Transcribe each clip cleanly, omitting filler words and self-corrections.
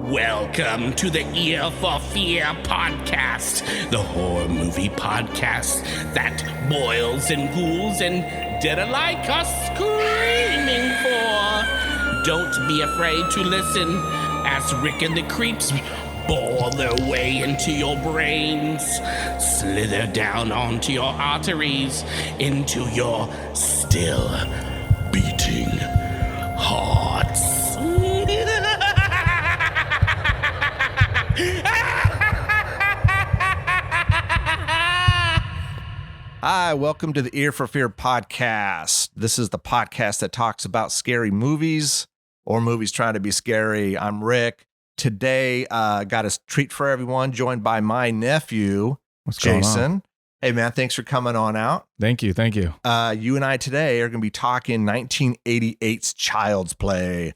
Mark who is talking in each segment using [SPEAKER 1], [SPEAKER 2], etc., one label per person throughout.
[SPEAKER 1] Welcome to the Ear for Fear podcast, the horror movie podcast that boils and ghouls and dead alike are screaming for. Don't be afraid to listen as Rick and the Creeps bore their way into your brains, slither down onto your arteries, into your still beating hearts.
[SPEAKER 2] Hi, welcome to the Ear for Fear podcast. This is the podcast that talks about scary movies or movies trying to be scary. I'm Rick. Today, got a treat for everyone, joined by my nephew, Jason. Hey, man, thanks for coming on out.
[SPEAKER 3] Thank you.
[SPEAKER 2] You and I today are going to be talking 1988's Child's Play.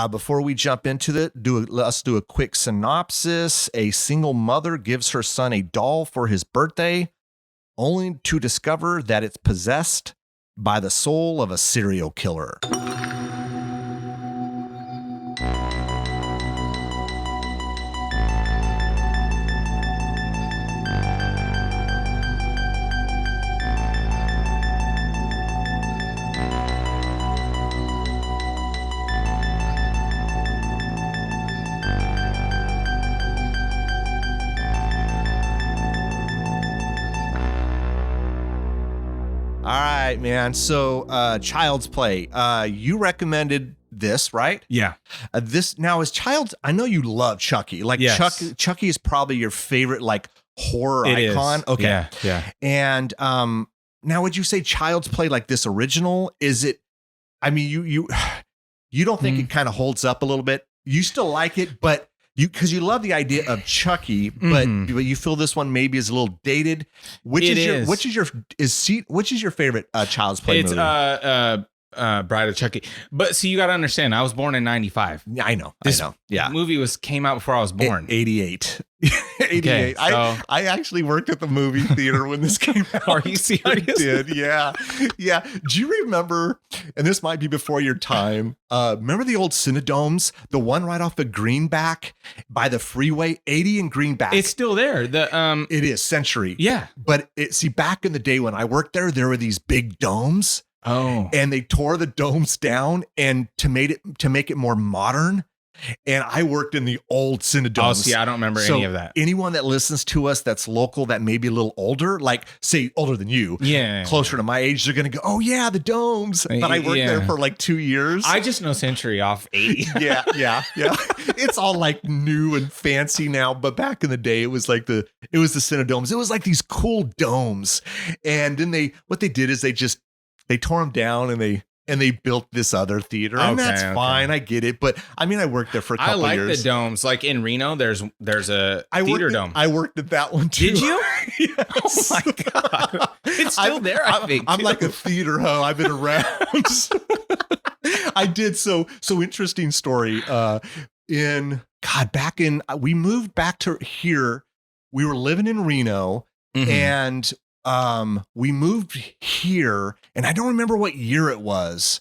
[SPEAKER 2] Before we jump into it, let's do a quick synopsis. A single mother gives her son a doll for his birthday, only to discover that it's possessed by the soul of a serial killer. All right, man. So, Child's Play. You recommended this, right?
[SPEAKER 3] Yeah.
[SPEAKER 2] This now is Child's. I know you love Chucky. Like
[SPEAKER 3] Yes.
[SPEAKER 2] Chucky is probably your favorite like horror
[SPEAKER 3] It
[SPEAKER 2] icon.
[SPEAKER 3] is.
[SPEAKER 2] Okay.
[SPEAKER 3] Yeah.
[SPEAKER 2] And now would you say Child's Play like this original? Is it? I mean, you don't think it kind of holds up a little bit? You still like it, but because you love the idea of Chucky, but you feel this one maybe is a little dated. Which is your favorite Child's Play movie?
[SPEAKER 3] It's Bride of Chucky. But see, you got to understand, I was born in 95.
[SPEAKER 2] I know. Yeah.
[SPEAKER 3] The movie came out before I was born.
[SPEAKER 2] 88. 88.
[SPEAKER 3] Okay, so-
[SPEAKER 2] I actually worked at the movie theater when this came out.
[SPEAKER 3] Are you serious?
[SPEAKER 2] I did, yeah. Yeah. Do you remember, and this might be before your time, remember the old Cinedomes? The one right off of Greenback by the freeway, 80 and Greenback.
[SPEAKER 3] It's still there.
[SPEAKER 2] It is, Century.
[SPEAKER 3] Yeah.
[SPEAKER 2] But back in the day when I worked there were these big domes.
[SPEAKER 3] Oh.
[SPEAKER 2] And they tore the domes down and to make it more modern. And I worked in the old Cinedomes.
[SPEAKER 3] Oh, see, I don't remember any of that.
[SPEAKER 2] Anyone that listens to us that's local, that may be a little older, like say older than you, closer to my age, they're going to go, oh yeah, the domes. But I worked there for like 2 years.
[SPEAKER 3] I just know Century off 80.
[SPEAKER 2] Yeah. It's all like new and fancy now, but back in the day, it was the Cinedomes. It was like these cool domes. And then what they did is they tore them down and they built this other theater, and that's fine. I get it, but I mean, I worked there for a couple years.
[SPEAKER 3] I like the domes. Like in Reno, there's a theater dome.
[SPEAKER 2] I worked at that one too.
[SPEAKER 3] Did you?
[SPEAKER 2] Yes.
[SPEAKER 3] Oh my god, it's still there. I think
[SPEAKER 2] I'm like a theater hoe. I've been around. I did so interesting story. We moved back to here. We were living in Reno, and we moved here, and I don't remember what year it was.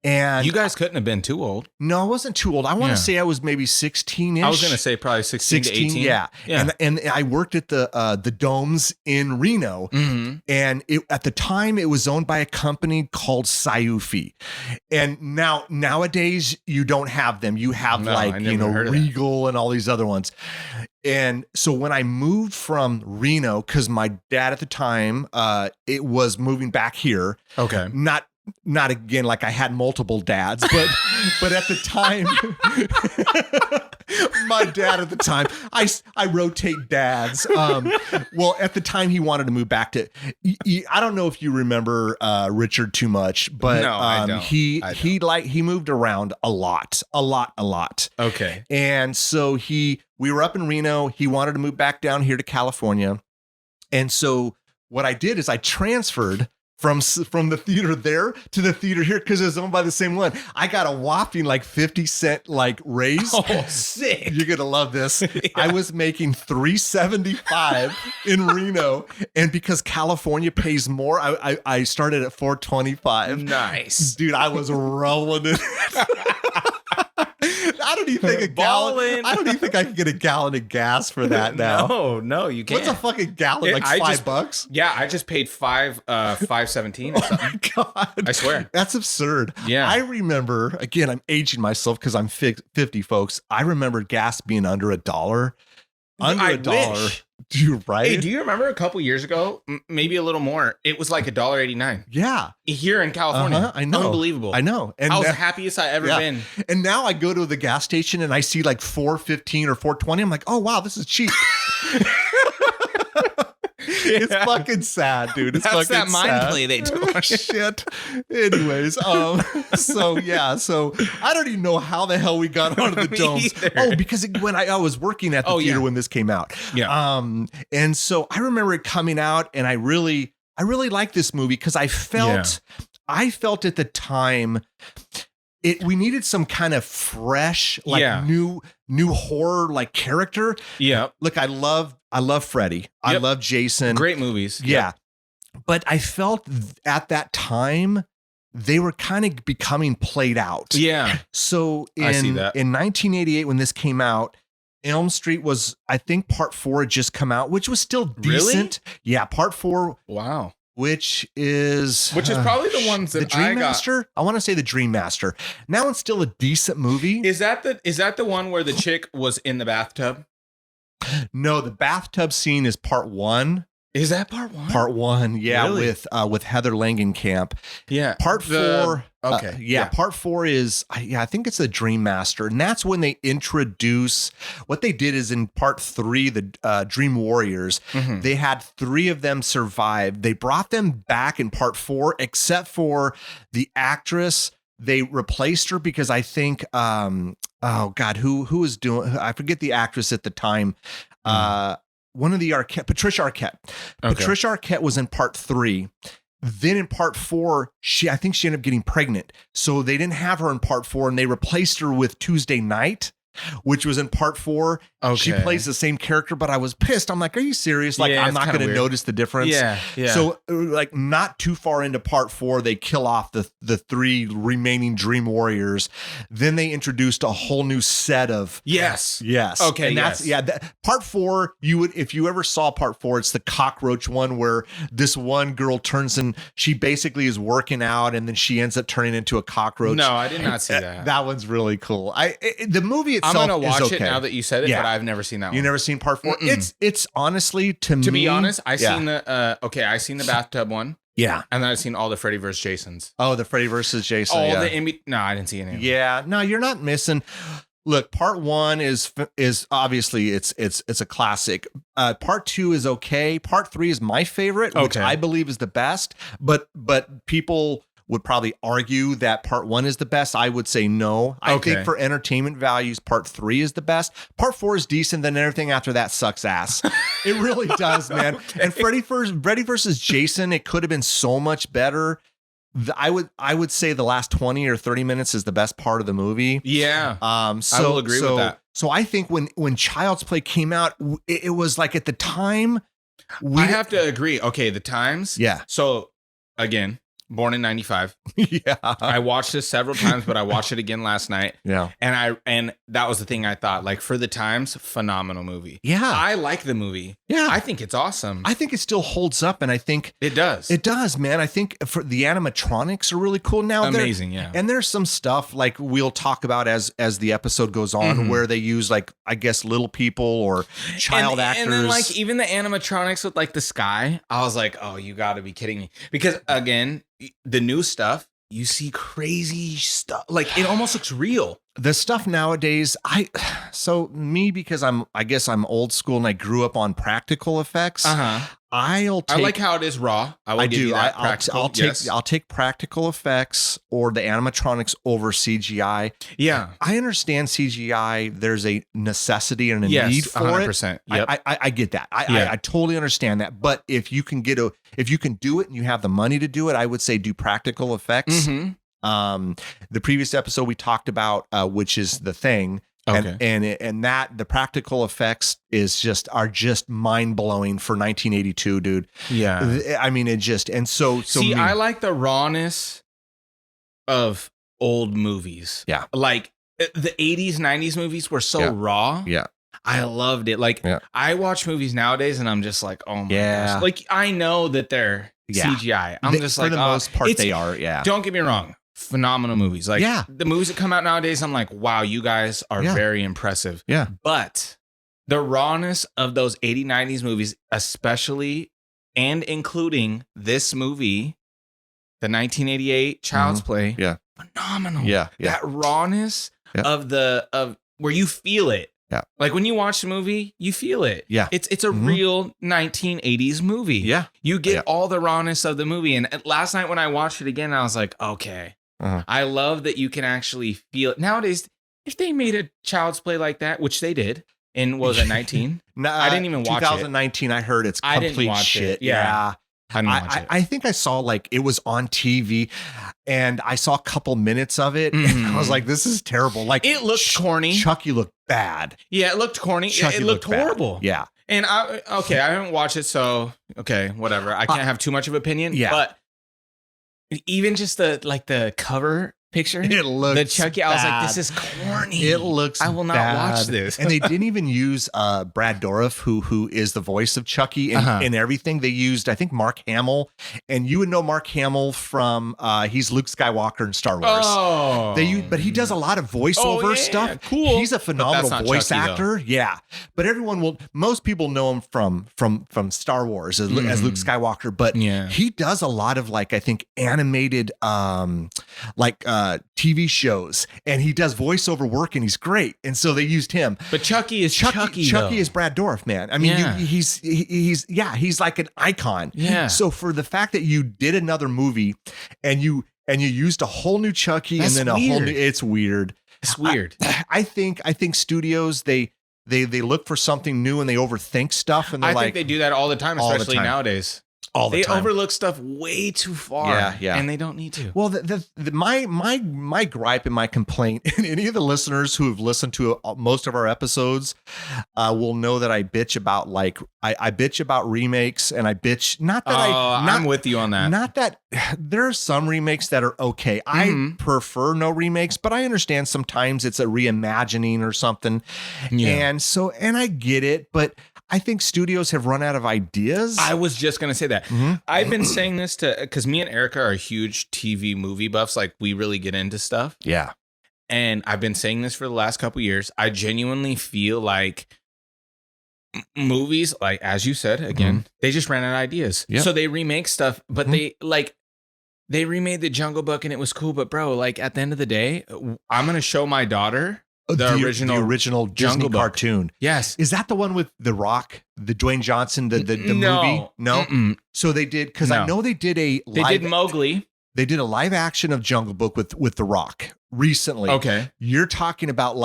[SPEAKER 2] And
[SPEAKER 3] you guys couldn't have been too old.
[SPEAKER 2] No, I wasn't too old. I want to say I was maybe 16-ish.
[SPEAKER 3] I was going to say probably 16 to 18.
[SPEAKER 2] Yeah. And I worked at the domes in Reno. And at the time it was owned by a company called Sayufi. And nowadays you don't have them. You have Regal and all these other ones. And so when I moved from Reno, because my dad at the time, it was moving back here.
[SPEAKER 3] Okay.
[SPEAKER 2] Not again, like I had multiple dads, but at the time, my dad at the time, I rotate dads. Well, at the time he wanted to move back to, I don't know if you remember Richard too much, but
[SPEAKER 3] no, I don't.
[SPEAKER 2] He moved around a lot.
[SPEAKER 3] Okay.
[SPEAKER 2] And so we were up in Reno. He wanted to move back down here to California. And so what I did is I transferred from the theater there to the theater here because it was owned by the same one. I got a whopping like 50-cent like raise.
[SPEAKER 3] Oh, sick.
[SPEAKER 2] You're going to love this. Yeah. I was making $3.75 in Reno. And because California pays more, I started at $4.25.
[SPEAKER 3] Nice.
[SPEAKER 2] Dude, I was rolling it. I don't even think a gallon. I don't even think I can get a gallon of gas for that now.
[SPEAKER 3] No, you can't.
[SPEAKER 2] What's a fucking gallon? Like $5?
[SPEAKER 3] Yeah, I just paid $5.17 or something.
[SPEAKER 2] Oh my God.
[SPEAKER 3] I swear.
[SPEAKER 2] That's absurd.
[SPEAKER 3] Yeah.
[SPEAKER 2] I remember, again, I'm aging myself because I'm 50, folks. I remember gas being under $1. Under $1. Dude, right?
[SPEAKER 3] Hey, do you remember a couple years ago, maybe a little more, it was like $1.89.
[SPEAKER 2] Yeah.
[SPEAKER 3] Here in California.
[SPEAKER 2] I know.
[SPEAKER 3] Unbelievable.
[SPEAKER 2] I know. And
[SPEAKER 3] I was the happiest I ever been.
[SPEAKER 2] And now I go to the gas station and I see like $4.15 or $4.20. I'm like, oh, wow, this is cheap. It's fucking sad, dude. It's
[SPEAKER 3] That's
[SPEAKER 2] fucking
[SPEAKER 3] that mind
[SPEAKER 2] sad.
[SPEAKER 3] play they do.
[SPEAKER 2] Shit. Anyways, so I don't even know how the hell we got onto the
[SPEAKER 3] Me
[SPEAKER 2] domes.
[SPEAKER 3] either.
[SPEAKER 2] Oh, because when I was working at the theater when this came out.
[SPEAKER 3] Yeah.
[SPEAKER 2] And so I remember it coming out, and I really liked this movie because I felt at the time we needed some kind of fresh, like new horror like character.
[SPEAKER 3] Yeah.
[SPEAKER 2] Look, I love Freddy. I love Jason.
[SPEAKER 3] Great movies.
[SPEAKER 2] Yeah. But I felt at that time they were kind of becoming played out.
[SPEAKER 3] Yeah.
[SPEAKER 2] So
[SPEAKER 3] I see that.
[SPEAKER 2] in 1988, when this came out, Elm Street was, I think, part 4 had just come out, which was still decent.
[SPEAKER 3] Really?
[SPEAKER 2] Yeah, part 4.
[SPEAKER 3] Wow.
[SPEAKER 2] Which is
[SPEAKER 3] probably the ones that
[SPEAKER 2] the Dream Master. I want to say the Dream Master. Now it's still a decent movie.
[SPEAKER 3] Is that the one where the chick was in the bathtub?
[SPEAKER 2] No, the bathtub scene is part 1.
[SPEAKER 3] Is that part 1?
[SPEAKER 2] Part 1, yeah,
[SPEAKER 3] Really?
[SPEAKER 2] with Heather Langenkamp.
[SPEAKER 3] Yeah.
[SPEAKER 2] Part 4.
[SPEAKER 3] Okay.
[SPEAKER 2] Part 4 is I think it's the Dream Master, and that's when they introduce. What they did is in part 3, the Dream Warriors.
[SPEAKER 3] Mhm.
[SPEAKER 2] They had 3 of them survive. They brought them back in part 4, except for the actress. They replaced her because I think, oh God, who was doing? I forget the actress at the time. One of the Patricia Arquette.
[SPEAKER 3] Okay.
[SPEAKER 2] Patricia Arquette was in part 3. Then in part 4, I think she ended up getting pregnant. So they didn't have her in part 4, and they replaced her with Tuesday Night, which was in part 4.
[SPEAKER 3] Okay.
[SPEAKER 2] She plays the same character, but I was pissed. I'm like, are you serious? Like,
[SPEAKER 3] Yeah,
[SPEAKER 2] I'm
[SPEAKER 3] it's
[SPEAKER 2] not
[SPEAKER 3] kinda
[SPEAKER 2] going to
[SPEAKER 3] weird.
[SPEAKER 2] notice the difference.
[SPEAKER 3] Yeah.
[SPEAKER 2] So like not too far into part 4, they kill off the 3 remaining Dream Warriors. Then they introduced a whole new set of
[SPEAKER 3] Yes.
[SPEAKER 2] Okay, and that's
[SPEAKER 3] yes.
[SPEAKER 2] part 4. If you ever saw part 4, it's the cockroach one where this one girl turns and she basically is working out, and then she ends up turning into a cockroach.
[SPEAKER 3] No, I did not see that.
[SPEAKER 2] That one's really cool. The movie itself
[SPEAKER 3] I'm gonna watch
[SPEAKER 2] is okay.
[SPEAKER 3] it now that you said it,
[SPEAKER 2] Yeah.
[SPEAKER 3] but I've never seen that one.
[SPEAKER 2] You never seen part 4? It's honestly to me.
[SPEAKER 3] To be honest, I
[SPEAKER 2] Yeah.
[SPEAKER 3] seen I seen the bathtub one,
[SPEAKER 2] Yeah.
[SPEAKER 3] and then I've seen all the Freddy vs. Jasons.
[SPEAKER 2] Oh, the Freddy versus Jason.
[SPEAKER 3] All
[SPEAKER 2] yeah.
[SPEAKER 3] no, I didn't see any. Of them.
[SPEAKER 2] Yeah, no, you're not missing. Look, part 1 is obviously it's a classic. Part 2 is okay. Part 3 is my favorite, which
[SPEAKER 3] Okay.
[SPEAKER 2] I believe is the best. But people would probably argue that part 1 is the best. I would say no. I
[SPEAKER 3] Okay.
[SPEAKER 2] think for entertainment values, part 3 is the best. Part 4 is decent. Then everything after that sucks ass. It really does, man. And Freddy versus Jason, it could have been so much better. I would say the last 20 or 30 minutes is the best part of the movie.
[SPEAKER 3] Yeah.
[SPEAKER 2] So,
[SPEAKER 3] I will agree with that.
[SPEAKER 2] So I think when Child's Play came out, it was like at the time.
[SPEAKER 3] I have to agree. Okay, the times.
[SPEAKER 2] Yeah.
[SPEAKER 3] So again, born in 95.
[SPEAKER 2] Yeah.
[SPEAKER 3] I watched this several times, but I watched it again last night.
[SPEAKER 2] Yeah.
[SPEAKER 3] And that was the thing I thought, like, for the times, phenomenal movie.
[SPEAKER 2] Yeah.
[SPEAKER 3] I like the movie.
[SPEAKER 2] Yeah.
[SPEAKER 3] I think it's awesome.
[SPEAKER 2] I think it still holds up, and I think
[SPEAKER 3] It does.
[SPEAKER 2] it does, man. I think for the animatronics are really cool now.
[SPEAKER 3] Amazing, yeah.
[SPEAKER 2] And there's some stuff like we'll talk about as the episode goes on, where they use like, I guess, little people or child actors.
[SPEAKER 3] And then like even the animatronics with like the sky, I was like, oh, you got to be kidding me. Because again, the new stuff, you see crazy stuff. Like it almost looks real.
[SPEAKER 2] The stuff nowadays, because I guess I'm old school and I grew up on practical effects.
[SPEAKER 3] Uh-huh.
[SPEAKER 2] I
[SPEAKER 3] like how it is raw. I give you that practical.
[SPEAKER 2] I'll take practical effects or the animatronics over CGI.
[SPEAKER 3] Yeah.
[SPEAKER 2] I understand CGI. There's a necessity and a need for
[SPEAKER 3] 100%.
[SPEAKER 2] it.
[SPEAKER 3] Yep.
[SPEAKER 2] I get that. I totally understand that. But if you can do it and you have the money to do it, I would say do practical effects.
[SPEAKER 3] Mm-hmm.
[SPEAKER 2] The previous episode we talked about, which is The Thing.
[SPEAKER 3] Okay.
[SPEAKER 2] And that the practical effects are just mind blowing for 1982, dude.
[SPEAKER 3] Yeah.
[SPEAKER 2] I mean,
[SPEAKER 3] See, I like the rawness of old movies.
[SPEAKER 2] Yeah.
[SPEAKER 3] Like the 80s, 90s movies were so raw.
[SPEAKER 2] Yeah.
[SPEAKER 3] I loved it. Like I watch movies nowadays and I'm just like, oh my gosh. Like I know that they're CGI. I'm just like,
[SPEAKER 2] for the most part, they are. Yeah.
[SPEAKER 3] Don't get me wrong. Phenomenal movies. Like the movies that come out nowadays, I'm like, wow, you guys are very impressive.
[SPEAKER 2] Yeah.
[SPEAKER 3] But the rawness of those 80s, 90s movies, especially and including this movie, the 1988 Child's Play.
[SPEAKER 2] Yeah.
[SPEAKER 3] Phenomenal.
[SPEAKER 2] Yeah.
[SPEAKER 3] That rawness of where you feel it.
[SPEAKER 2] Yeah.
[SPEAKER 3] Like when you watch the movie, you feel it.
[SPEAKER 2] Yeah.
[SPEAKER 3] It's a real 1980s movie.
[SPEAKER 2] Yeah.
[SPEAKER 3] You get all the rawness of the movie. And last night when I watched it again, I was like, okay. I love that you can actually feel it. Nowadays, if they made a Child's Play like that, which they did, in what was it, 19?
[SPEAKER 2] No,
[SPEAKER 3] I didn't even watch
[SPEAKER 2] 2019, I heard it's complete
[SPEAKER 3] I didn't watch
[SPEAKER 2] shit.
[SPEAKER 3] It. Yeah.
[SPEAKER 2] I think I saw like it was on TV and I saw a couple minutes of it and I was like, this is terrible. Like
[SPEAKER 3] it looked corny.
[SPEAKER 2] Chucky looked bad.
[SPEAKER 3] Yeah, it looked corny. It looked horrible.
[SPEAKER 2] Bad. Yeah.
[SPEAKER 3] And I haven't watched it, so okay, whatever. I can't have too much of opinion.
[SPEAKER 2] Yeah.
[SPEAKER 3] But even just the cover picture,
[SPEAKER 2] it looks
[SPEAKER 3] the Chucky.
[SPEAKER 2] bad.
[SPEAKER 3] I was like, this is corny.
[SPEAKER 2] It looks.
[SPEAKER 3] I will not watch this.
[SPEAKER 2] And they didn't even use Brad Dourif, who is the voice of Chucky in everything. They used, I think, Mark Hamill, and you would know Mark Hamill from he's Luke Skywalker in Star Wars.
[SPEAKER 3] Oh,
[SPEAKER 2] but he does a lot of voiceover stuff.
[SPEAKER 3] Cool.
[SPEAKER 2] He's a phenomenal voice
[SPEAKER 3] Chucky,
[SPEAKER 2] actor.
[SPEAKER 3] though.
[SPEAKER 2] Yeah, but most people know him from Star Wars as Luke Skywalker. But he does a lot of I think animated TV shows, and he does voiceover work, and he's great. And so they used him.
[SPEAKER 3] But Chucky is Chucky.
[SPEAKER 2] Chucky is Brad Dourif, man. I mean, he's like an icon.
[SPEAKER 3] Yeah.
[SPEAKER 2] So for the fact that you did another movie, and you used a whole new Chucky,
[SPEAKER 3] That's
[SPEAKER 2] and then
[SPEAKER 3] weird.
[SPEAKER 2] a whole new, it's weird.
[SPEAKER 3] It's weird.
[SPEAKER 2] I think studios they look for something new and they overthink stuff, and they're
[SPEAKER 3] I think they do that all the time, especially nowadays. They overlook stuff way too far.
[SPEAKER 2] Yeah.
[SPEAKER 3] And they don't need to.
[SPEAKER 2] Well, my gripe and my complaint, and any of the listeners who have listened to most of our episodes will know that I bitch about I bitch about remakes, and I bitch
[SPEAKER 3] I'm with you on that.
[SPEAKER 2] Not that there are some remakes that are okay. I prefer no remakes, but I understand sometimes it's a reimagining or something. Yeah. And I get it, but I think studios have run out of ideas.
[SPEAKER 3] I was just going to say that. I've been saying this because me and Erica are huge TV movie buffs. Like we really get into stuff.
[SPEAKER 2] Yeah.
[SPEAKER 3] And I've been saying this for the last couple of years. I genuinely feel like movies, like as you said, again, they just ran out of ideas. Yep. So they remake stuff, but they remade The Jungle Book and it was cool. But bro, like at the end of the day, I'm going to show my daughter the original
[SPEAKER 2] Disney cartoon.
[SPEAKER 3] Yes.
[SPEAKER 2] Is that the one with The Rock, the Dwayne Johnson, the movie? No.
[SPEAKER 3] Mm-mm.
[SPEAKER 2] So they did, because I know they did
[SPEAKER 3] They did Mowgli.
[SPEAKER 2] They did a live action of Jungle Book with The Rock recently.
[SPEAKER 3] Okay.
[SPEAKER 2] You're talking about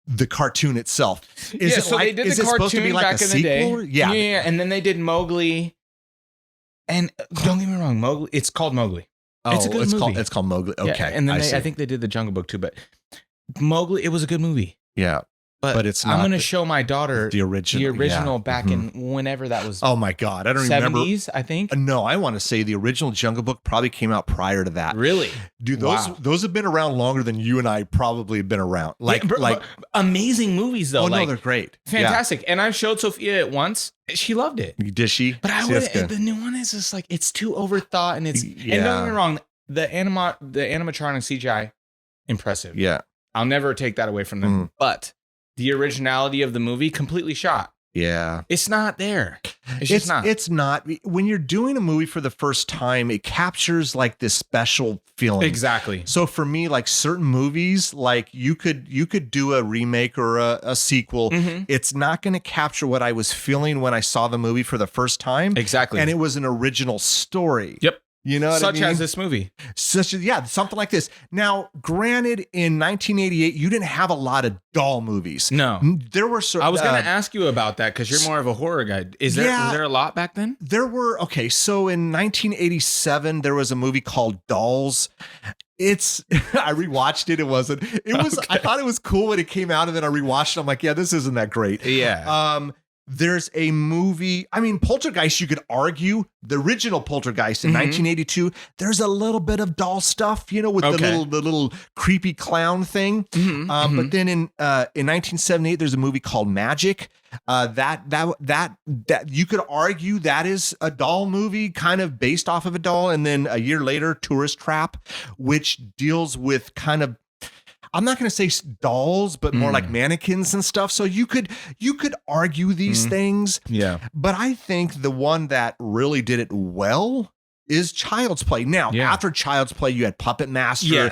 [SPEAKER 2] the cartoon itself. Is it
[SPEAKER 3] they did the cartoon back in the day.
[SPEAKER 2] Yeah.
[SPEAKER 3] And then they did Mowgli. And don't get me wrong, Mowgli, it's called Mowgli.
[SPEAKER 2] Oh,
[SPEAKER 3] it's a good movie.
[SPEAKER 2] It's called Mowgli. Okay.
[SPEAKER 3] Yeah, and then I think they did the Jungle Book too, but Mowgli, it was a good movie.
[SPEAKER 2] Yeah. But it's not.
[SPEAKER 3] I'm going to show my daughter
[SPEAKER 2] the original
[SPEAKER 3] back in whenever that was.
[SPEAKER 2] Oh my God. I don't
[SPEAKER 3] 70s,
[SPEAKER 2] remember.
[SPEAKER 3] 70s, I think.
[SPEAKER 2] No, I want to say the original Jungle Book probably came out prior to that.
[SPEAKER 3] Really?
[SPEAKER 2] Dude, those have been around longer than you and I probably have been around.
[SPEAKER 3] Amazing movies though.
[SPEAKER 2] Oh no, they're great.
[SPEAKER 3] Fantastic. Yeah. And I showed Sophia it once. She loved it.
[SPEAKER 2] Did she?
[SPEAKER 3] But the new one is just it's too overthought and and don't get me wrong, the animatronic CGI, impressive.
[SPEAKER 2] Yeah.
[SPEAKER 3] I'll never take that away from them. But the originality of the movie, completely shot.
[SPEAKER 2] Yeah.
[SPEAKER 3] It's not there. It's just not.
[SPEAKER 2] It's not. When you're doing a movie for the first time, it captures this special feeling.
[SPEAKER 3] Exactly.
[SPEAKER 2] So for me, certain movies, you could do a remake or a sequel. It's not going to capture what I was feeling when I saw the movie for the first time.
[SPEAKER 3] Exactly.
[SPEAKER 2] And it was an original story.
[SPEAKER 3] Yep.
[SPEAKER 2] You know what I mean?
[SPEAKER 3] Such as this movie.
[SPEAKER 2] Something like this. Now, granted, in 1988, you didn't have a lot of doll movies.
[SPEAKER 3] No.
[SPEAKER 2] There were
[SPEAKER 3] I was going to ask you about that because you're more of a horror guy. Was there a lot back then?
[SPEAKER 2] There were. Okay, so in 1987, there was a movie called Dolls. I rewatched it. I thought it was cool when it came out, and then I rewatched it. I'm like, yeah, this isn't that great.
[SPEAKER 3] Yeah.
[SPEAKER 2] There's a movie. I mean, Poltergeist, you could argue the original Poltergeist in 1982. There's a little bit of doll stuff, with the little creepy clown thing. But then in 1978, there's a movie called Magic. That you could argue that is a doll movie, kind of based off of a doll. And then a year later, Tourist Trap, which deals with kind of, I'm not going to say dolls, but more like mannequins and stuff. So you could argue these things. Yeah. But I think the one that really did it well is Child's Play. Now, after Child's Play, you had Puppet Master,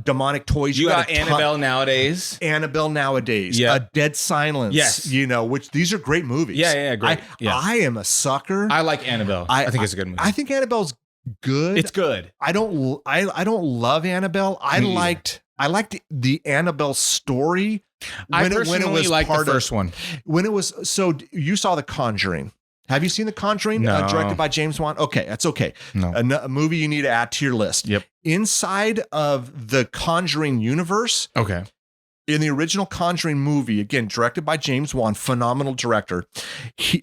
[SPEAKER 2] demonic toys.
[SPEAKER 3] You got Annabelle nowadays.
[SPEAKER 2] Dead Silence. Which these are great movies.
[SPEAKER 3] Yeah, great.
[SPEAKER 2] I am a sucker.
[SPEAKER 3] I like Annabelle. I think it's a good movie.
[SPEAKER 2] I think Annabelle's good.
[SPEAKER 3] It's good.
[SPEAKER 2] I don't love Annabelle. I liked the Annabelle story
[SPEAKER 3] when it was like the first one.
[SPEAKER 2] When it was, so you saw The Conjuring. Have you seen The Conjuring?
[SPEAKER 3] No.
[SPEAKER 2] Directed by James Wan? Okay, that's okay.
[SPEAKER 3] No.
[SPEAKER 2] A movie you need to add to your list.
[SPEAKER 3] Yep.
[SPEAKER 2] Inside of the Conjuring universe.
[SPEAKER 3] Okay.
[SPEAKER 2] In the original Conjuring movie, again, directed by James Wan, phenomenal director.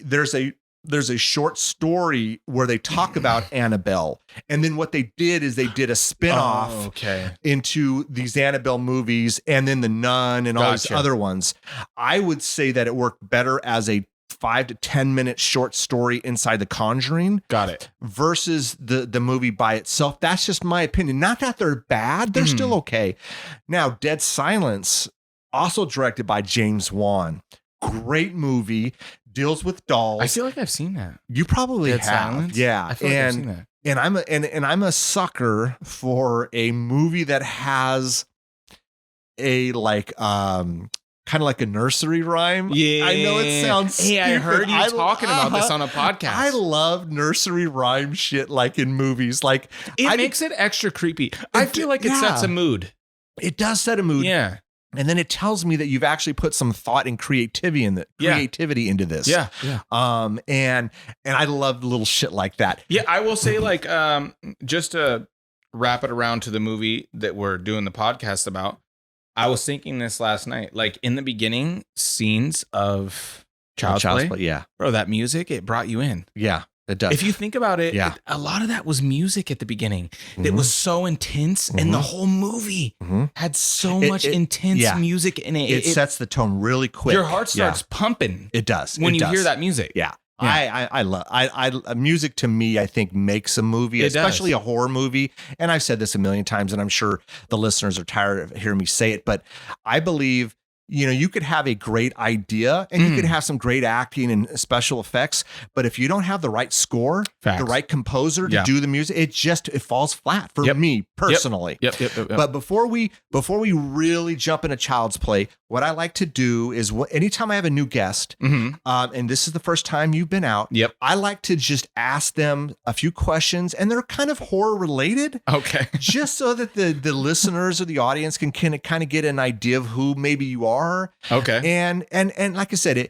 [SPEAKER 2] There's a short story where they talk about Annabelle. And then what they did is they did a spinoff into these Annabelle movies and then The Nun and all these other ones. I would say that it worked better as a 5 to 10 minute short story inside The Conjuring.
[SPEAKER 3] Got it.
[SPEAKER 2] Versus the movie by itself. That's just my opinion. Not that they're bad. They're still okay. Now, Dead Silence, also directed by James Wan. Great movie. Deals with dolls.
[SPEAKER 3] I feel like I've seen that.
[SPEAKER 2] You probably have.
[SPEAKER 3] Silence?
[SPEAKER 2] Yeah.
[SPEAKER 3] I feel like I've seen that.
[SPEAKER 2] And I'm a sucker for a movie that has a kind of like a nursery rhyme.
[SPEAKER 3] Yeah.
[SPEAKER 2] I know it sounds stupid.
[SPEAKER 3] I heard you talking about this on a podcast.
[SPEAKER 2] I love nursery rhyme shit like in movies. Like
[SPEAKER 3] it makes it extra creepy. I feel like it sets a mood.
[SPEAKER 2] It does set a mood.
[SPEAKER 3] Yeah.
[SPEAKER 2] And then it tells me that you've actually put some thought and creativity into this.
[SPEAKER 3] Yeah.
[SPEAKER 2] And I love little shit like that.
[SPEAKER 3] Yeah, I will say, like, just to wrap it around to the movie that we're doing the podcast about, I was thinking this last night. Like, in the beginning scenes of Child's Play, bro, that music, it brought you in.
[SPEAKER 2] Yeah. It does.
[SPEAKER 3] If you think about it, a lot of that was music at the beginning that was so intense, and the whole movie had so much intense music in it.
[SPEAKER 2] It sets the tone really quick.
[SPEAKER 3] Your heart starts pumping.
[SPEAKER 2] It does.
[SPEAKER 3] When you hear that music.
[SPEAKER 2] Yeah. I love music. To me, I think makes a movie, especially a horror movie. And I've said this a million times, and I'm sure the listeners are tired of hearing me say it, but I believe, you could have a great idea and you could have some great acting and special effects, but if you don't have the right score, the right composer to do the music, it falls flat for me personally.
[SPEAKER 3] Yep.
[SPEAKER 2] But before we really jump into Child's Play, what I like to do is anytime I have a new guest, and this is the first time you've been out, I like to just ask them a few questions, and they're kind of horror related.
[SPEAKER 3] Okay.
[SPEAKER 2] Just so that the listeners or the audience can kind of get an idea of who maybe you are.
[SPEAKER 3] Okay.
[SPEAKER 2] And like I said,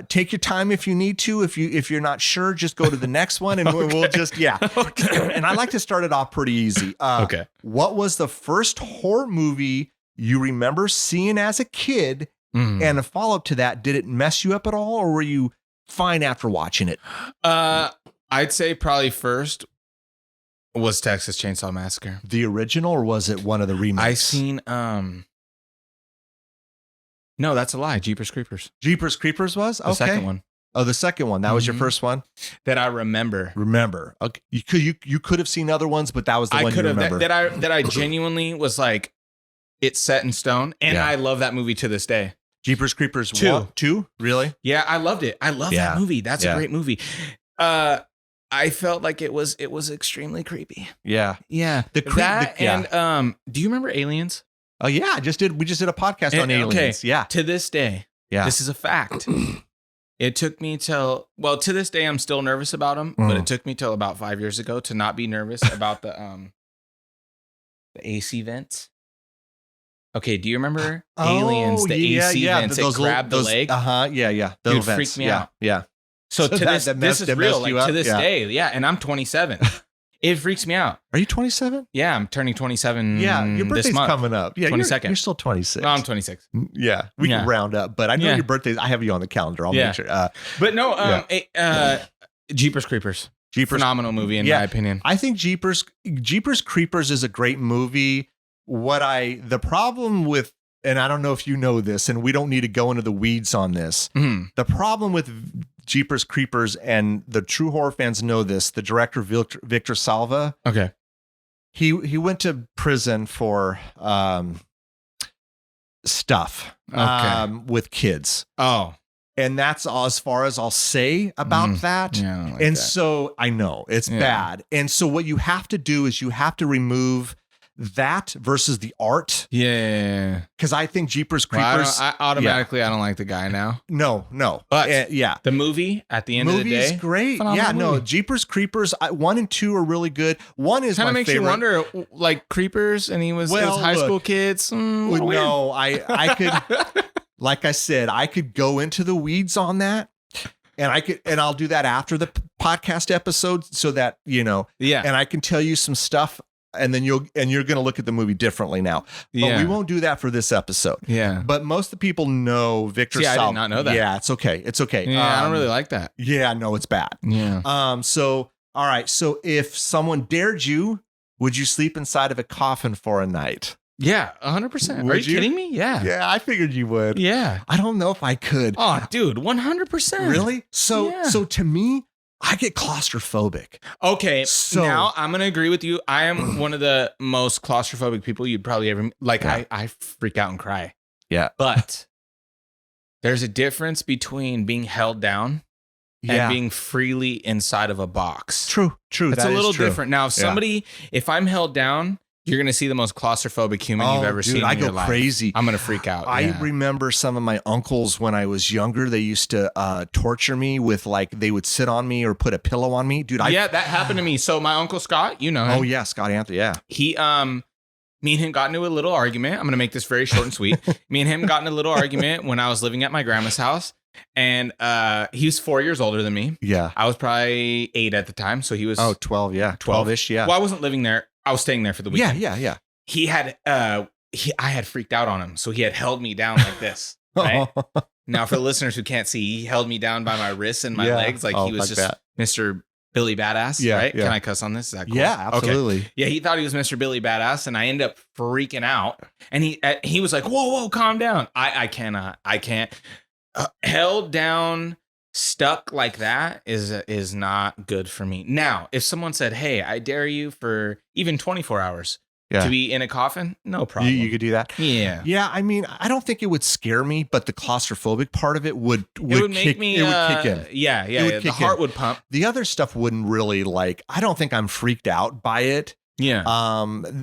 [SPEAKER 2] take your time if you need to. If you're not sure, just go to the next one, and we'll just And I like to start it off pretty easy.
[SPEAKER 3] Okay.
[SPEAKER 2] What was the first horror movie you remember seeing as a kid? And a follow-up to that, did it mess you up at all, or were you fine after watching it?
[SPEAKER 3] I'd say probably first was Texas Chainsaw Massacre.
[SPEAKER 2] The original, or was it one of the remakes?
[SPEAKER 3] I seen no, that's a lie. Jeepers Creepers.
[SPEAKER 2] Jeepers Creepers was? Okay.
[SPEAKER 3] The second one.
[SPEAKER 2] Oh, the second one. That was your first one?
[SPEAKER 3] That I remember.
[SPEAKER 2] Okay. You could have seen other ones, but that was the one you remember.
[SPEAKER 3] That I genuinely was like, it's set in stone. And I love that movie to this day.
[SPEAKER 2] Jeepers Creepers 2? Really?
[SPEAKER 3] Yeah, I loved it. I love that movie. That's a great movie. I felt like it was extremely creepy.
[SPEAKER 2] Yeah.
[SPEAKER 3] Yeah. And do you remember Aliens?
[SPEAKER 2] Oh yeah, we just did a podcast on aliens.
[SPEAKER 3] Okay. Yeah. To this day, this is a fact. It took me to this day I'm still nervous about them, but it took me till about 5 years ago to not be nervous about the AC vents. Okay, do you remember Aliens, the AC vents that grabbed the leg?
[SPEAKER 2] Yeah.
[SPEAKER 3] Dude, freaked me out.
[SPEAKER 2] Yeah.
[SPEAKER 3] So to this is real, like to this day, and I'm 27. It freaks me out.
[SPEAKER 2] Are you 27?
[SPEAKER 3] Yeah, I'm turning 27.
[SPEAKER 2] Yeah, your birthday's
[SPEAKER 3] this month.
[SPEAKER 2] coming up. Yeah,
[SPEAKER 3] 22nd.
[SPEAKER 2] You're still 26.
[SPEAKER 3] No, I'm 26.
[SPEAKER 2] Yeah, we can round up, but I know your birthday. I have you on the calendar. I'll make sure.
[SPEAKER 3] But no, Jeepers Creepers. Phenomenal movie in my opinion.
[SPEAKER 2] I think Jeepers Creepers is a great movie. The problem with, and I don't know if you know this, and we don't need to go into the weeds on this.
[SPEAKER 3] Mm-hmm.
[SPEAKER 2] The problem with Jeepers Creepers, and the true horror fans know this, the director Victor Salva.
[SPEAKER 3] Okay.
[SPEAKER 2] He went to prison for stuff with kids.
[SPEAKER 3] Oh.
[SPEAKER 2] And that's as far as I'll say about that.
[SPEAKER 3] Yeah, I don't like
[SPEAKER 2] and
[SPEAKER 3] that.
[SPEAKER 2] so I know it's bad. And so what you have to do is you have to remove that versus the art.
[SPEAKER 3] Yeah.
[SPEAKER 2] Because I think Jeepers Creepers.
[SPEAKER 3] I don't like the guy now.
[SPEAKER 2] No.
[SPEAKER 3] But the movie at the end of the day.
[SPEAKER 2] Movie's great. Yeah, no. Jeepers Creepers 1 and 2 are really good. 1 is
[SPEAKER 3] kind of
[SPEAKER 2] my
[SPEAKER 3] makes
[SPEAKER 2] favorite.
[SPEAKER 3] you wonder, like Creepers, and he was high school kids.
[SPEAKER 2] No, I could. Like I said, I could go into the weeds on that, and I'll do that after the podcast episode, so that and I can tell you some stuff, and then you're going to look at the movie differently now. But we won't do that for this episode. Yeah. But most of the people know Victor Salva.
[SPEAKER 3] I did not know that.
[SPEAKER 2] Yeah, it's okay. It's okay.
[SPEAKER 3] Yeah, I don't really like that.
[SPEAKER 2] Yeah, no, it's bad.
[SPEAKER 3] Yeah.
[SPEAKER 2] So all right. So if someone dared you, would you sleep inside of a coffin for a night?
[SPEAKER 3] Yeah, 100%. Are you kidding me? Yeah.
[SPEAKER 2] Yeah, I figured you would.
[SPEAKER 3] Yeah.
[SPEAKER 2] I don't know if I could.
[SPEAKER 3] Oh, dude, 100%.
[SPEAKER 2] Really? So to me, I get claustrophobic.
[SPEAKER 3] Okay, so now I'm going to agree with you. I am one of the most claustrophobic people you'd probably ever like. Yeah. I freak out and cry.
[SPEAKER 2] Yeah.
[SPEAKER 3] But there's a difference between being held down and being freely inside of a box.
[SPEAKER 2] True.
[SPEAKER 3] It's a little different. Now, if I'm held down, you're going to see the most claustrophobic human you've ever seen in your life.
[SPEAKER 2] I go crazy.
[SPEAKER 3] I'm going to freak out.
[SPEAKER 2] I remember some of my uncles when I was younger, they used to torture me with they would sit on me or put a pillow on me. Dude,
[SPEAKER 3] that happened to me. So my Uncle Scott, you know him.
[SPEAKER 2] Oh, yeah, Scott Anthony, yeah.
[SPEAKER 3] He, me and him got into a little argument. I'm going to make this very short and sweet. Me and him got in a little argument when I was living at my grandma's house. And he was 4 years older than me.
[SPEAKER 2] Yeah.
[SPEAKER 3] I was probably 8 at the time. So he was
[SPEAKER 2] 12, yeah. 12-ish, yeah.
[SPEAKER 3] Well, I wasn't living there. I was staying there for the weekend.
[SPEAKER 2] Yeah.
[SPEAKER 3] He had I had freaked out on him, so he had held me down like this. Right? Now, for the listeners who can't see, he held me down by my wrists and my legs, like he was just Mr. Billy Badass.
[SPEAKER 2] Yeah,
[SPEAKER 3] right?
[SPEAKER 2] Yeah.
[SPEAKER 3] Can I cuss on this? Is that cool?
[SPEAKER 2] Yeah, absolutely.
[SPEAKER 3] Okay. Yeah, he thought he was Mr. Billy Badass, and I ended up freaking out. And he was like, "Whoa, calm down." I can't. Held down, stuck like that is not good for me. Now, if someone said, "Hey, I dare you for even 24 hours to be in a coffin," no problem.
[SPEAKER 2] You could do that.
[SPEAKER 3] Yeah.
[SPEAKER 2] Yeah. I mean, I don't think it would scare me, but the claustrophobic part of it would
[SPEAKER 3] make
[SPEAKER 2] kick,
[SPEAKER 3] me.
[SPEAKER 2] It would kick in.
[SPEAKER 3] Yeah. The heart would pump.
[SPEAKER 2] The other stuff wouldn't really I don't think I'm freaked out by it.
[SPEAKER 3] Yeah.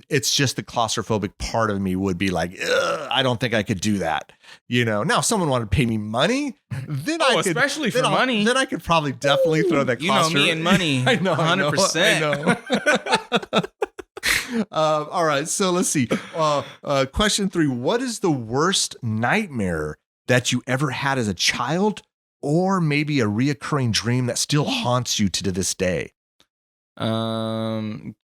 [SPEAKER 2] It's just the claustrophobic part of me would be like, I don't think I could do that. Now if someone wanted to pay me money, then I could,
[SPEAKER 3] especially for
[SPEAKER 2] then
[SPEAKER 3] money,
[SPEAKER 2] then I could probably definitely throw that.
[SPEAKER 3] You know me and money.
[SPEAKER 2] I know,
[SPEAKER 3] 100%.
[SPEAKER 2] I know. All right. So let's see. Question 3. What is the worst nightmare that you ever had as a child, or maybe a reoccurring dream that still haunts you to this day?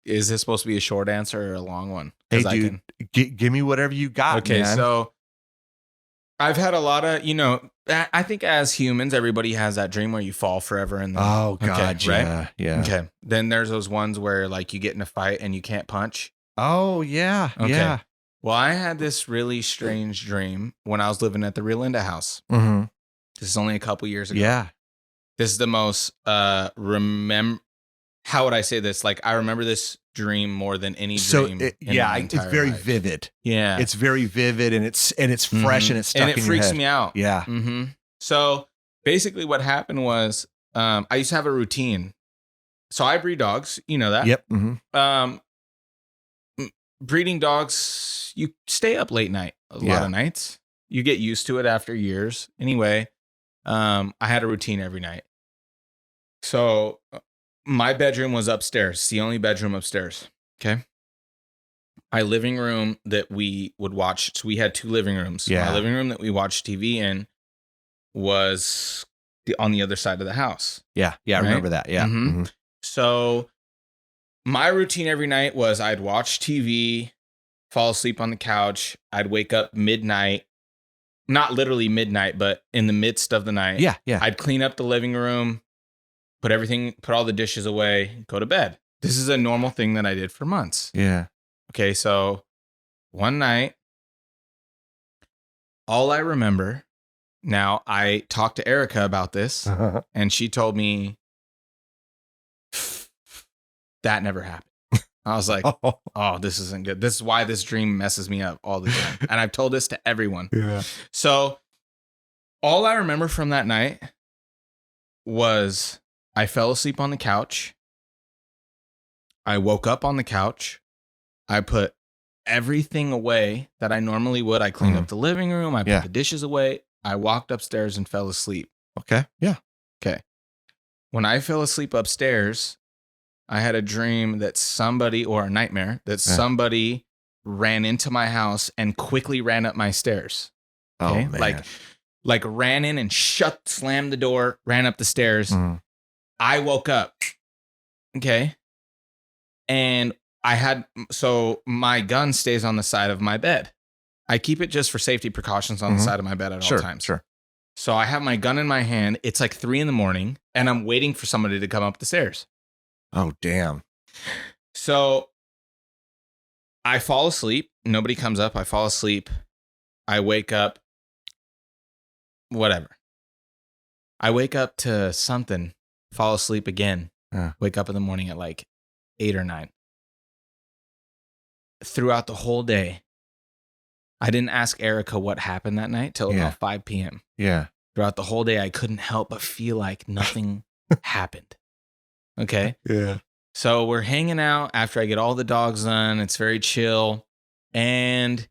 [SPEAKER 3] Is this supposed to be a short answer or a long one?
[SPEAKER 2] Hey, dude, give me whatever you got.
[SPEAKER 3] Okay,
[SPEAKER 2] man.
[SPEAKER 3] So I've had a lot of, I think as humans, everybody has that dream where you fall forever.
[SPEAKER 2] Oh, God,
[SPEAKER 3] right?
[SPEAKER 2] Yeah.
[SPEAKER 3] Okay. Then there's those ones where you get in a fight and you can't punch.
[SPEAKER 2] Oh, yeah.
[SPEAKER 3] Okay.
[SPEAKER 2] Yeah.
[SPEAKER 3] Well, I had this really strange dream when I was living at the Rio Linda house.
[SPEAKER 2] Mm-hmm.
[SPEAKER 3] This is only a couple years ago.
[SPEAKER 2] Yeah.
[SPEAKER 3] This is the most, how would I say this? I remember this dream more than any dream.
[SPEAKER 2] It's very vivid.
[SPEAKER 3] Yeah.
[SPEAKER 2] It's very vivid, and it's fresh, and it's stuck in your head.
[SPEAKER 3] And it freaks me out.
[SPEAKER 2] Yeah.
[SPEAKER 3] Mm-hmm. So basically what happened was I used to have a routine. So I breed dogs. You know that?
[SPEAKER 2] Yep. Mm-hmm.
[SPEAKER 3] Breeding dogs, you stay up late night a lot of nights. You get used to it after years. Anyway, I had a routine every night. So my bedroom was upstairs. It's the only bedroom upstairs. Okay. My living room that we would watch. So we had 2 living rooms.
[SPEAKER 2] Yeah.
[SPEAKER 3] My living room that we watched TV in was on the other side of the house.
[SPEAKER 2] Yeah. Yeah. I remember that. Yeah.
[SPEAKER 3] Mm-hmm. So my routine every night was I'd watch TV, fall asleep on the couch. I'd wake up midnight, not literally midnight, but in the midst of the night.
[SPEAKER 2] Yeah.
[SPEAKER 3] I'd clean up the living room, put all the dishes away, go to bed. This is a normal thing that I did for months.
[SPEAKER 2] Yeah.
[SPEAKER 3] Okay, so one night, all I remember, now I talked to Erica about this, and she told me that never happened. I was like, oh, this isn't good. This is why this dream messes me up all the time. And I've told this to everyone.
[SPEAKER 2] Yeah.
[SPEAKER 3] So all I remember from that night was I fell asleep on the couch. I woke up on the couch. I put everything away that I normally would. I cleaned up the living room. I put the dishes away. I walked upstairs and fell asleep.
[SPEAKER 2] Okay. Yeah.
[SPEAKER 3] Okay. When I fell asleep upstairs, I had a dream that somebody, or a nightmare, that somebody ran into my house and quickly ran up my stairs. Okay?
[SPEAKER 2] Oh, man.
[SPEAKER 3] Like ran in and slammed the door, ran up the stairs. I woke up. Okay. And so my gun stays on the side of my bed. I keep it just for safety precautions on the side of my bed at all times.
[SPEAKER 2] Sure.
[SPEAKER 3] So I have my gun in my hand. It's like 3 a.m. and I'm waiting for somebody to come up the stairs.
[SPEAKER 2] Oh, damn.
[SPEAKER 3] So I fall asleep. Nobody comes up. I fall asleep. I wake up. Whatever. I wake up to something. Fall asleep again. Wake up in the morning at like 8 or 9. Throughout the whole day, I didn't ask Erica what happened that night till about 5 p.m.
[SPEAKER 2] Yeah.
[SPEAKER 3] Throughout the whole day, I couldn't help but feel like nothing happened. Okay.
[SPEAKER 2] Yeah.
[SPEAKER 3] So we're hanging out after I get all the dogs done. It's very chill. And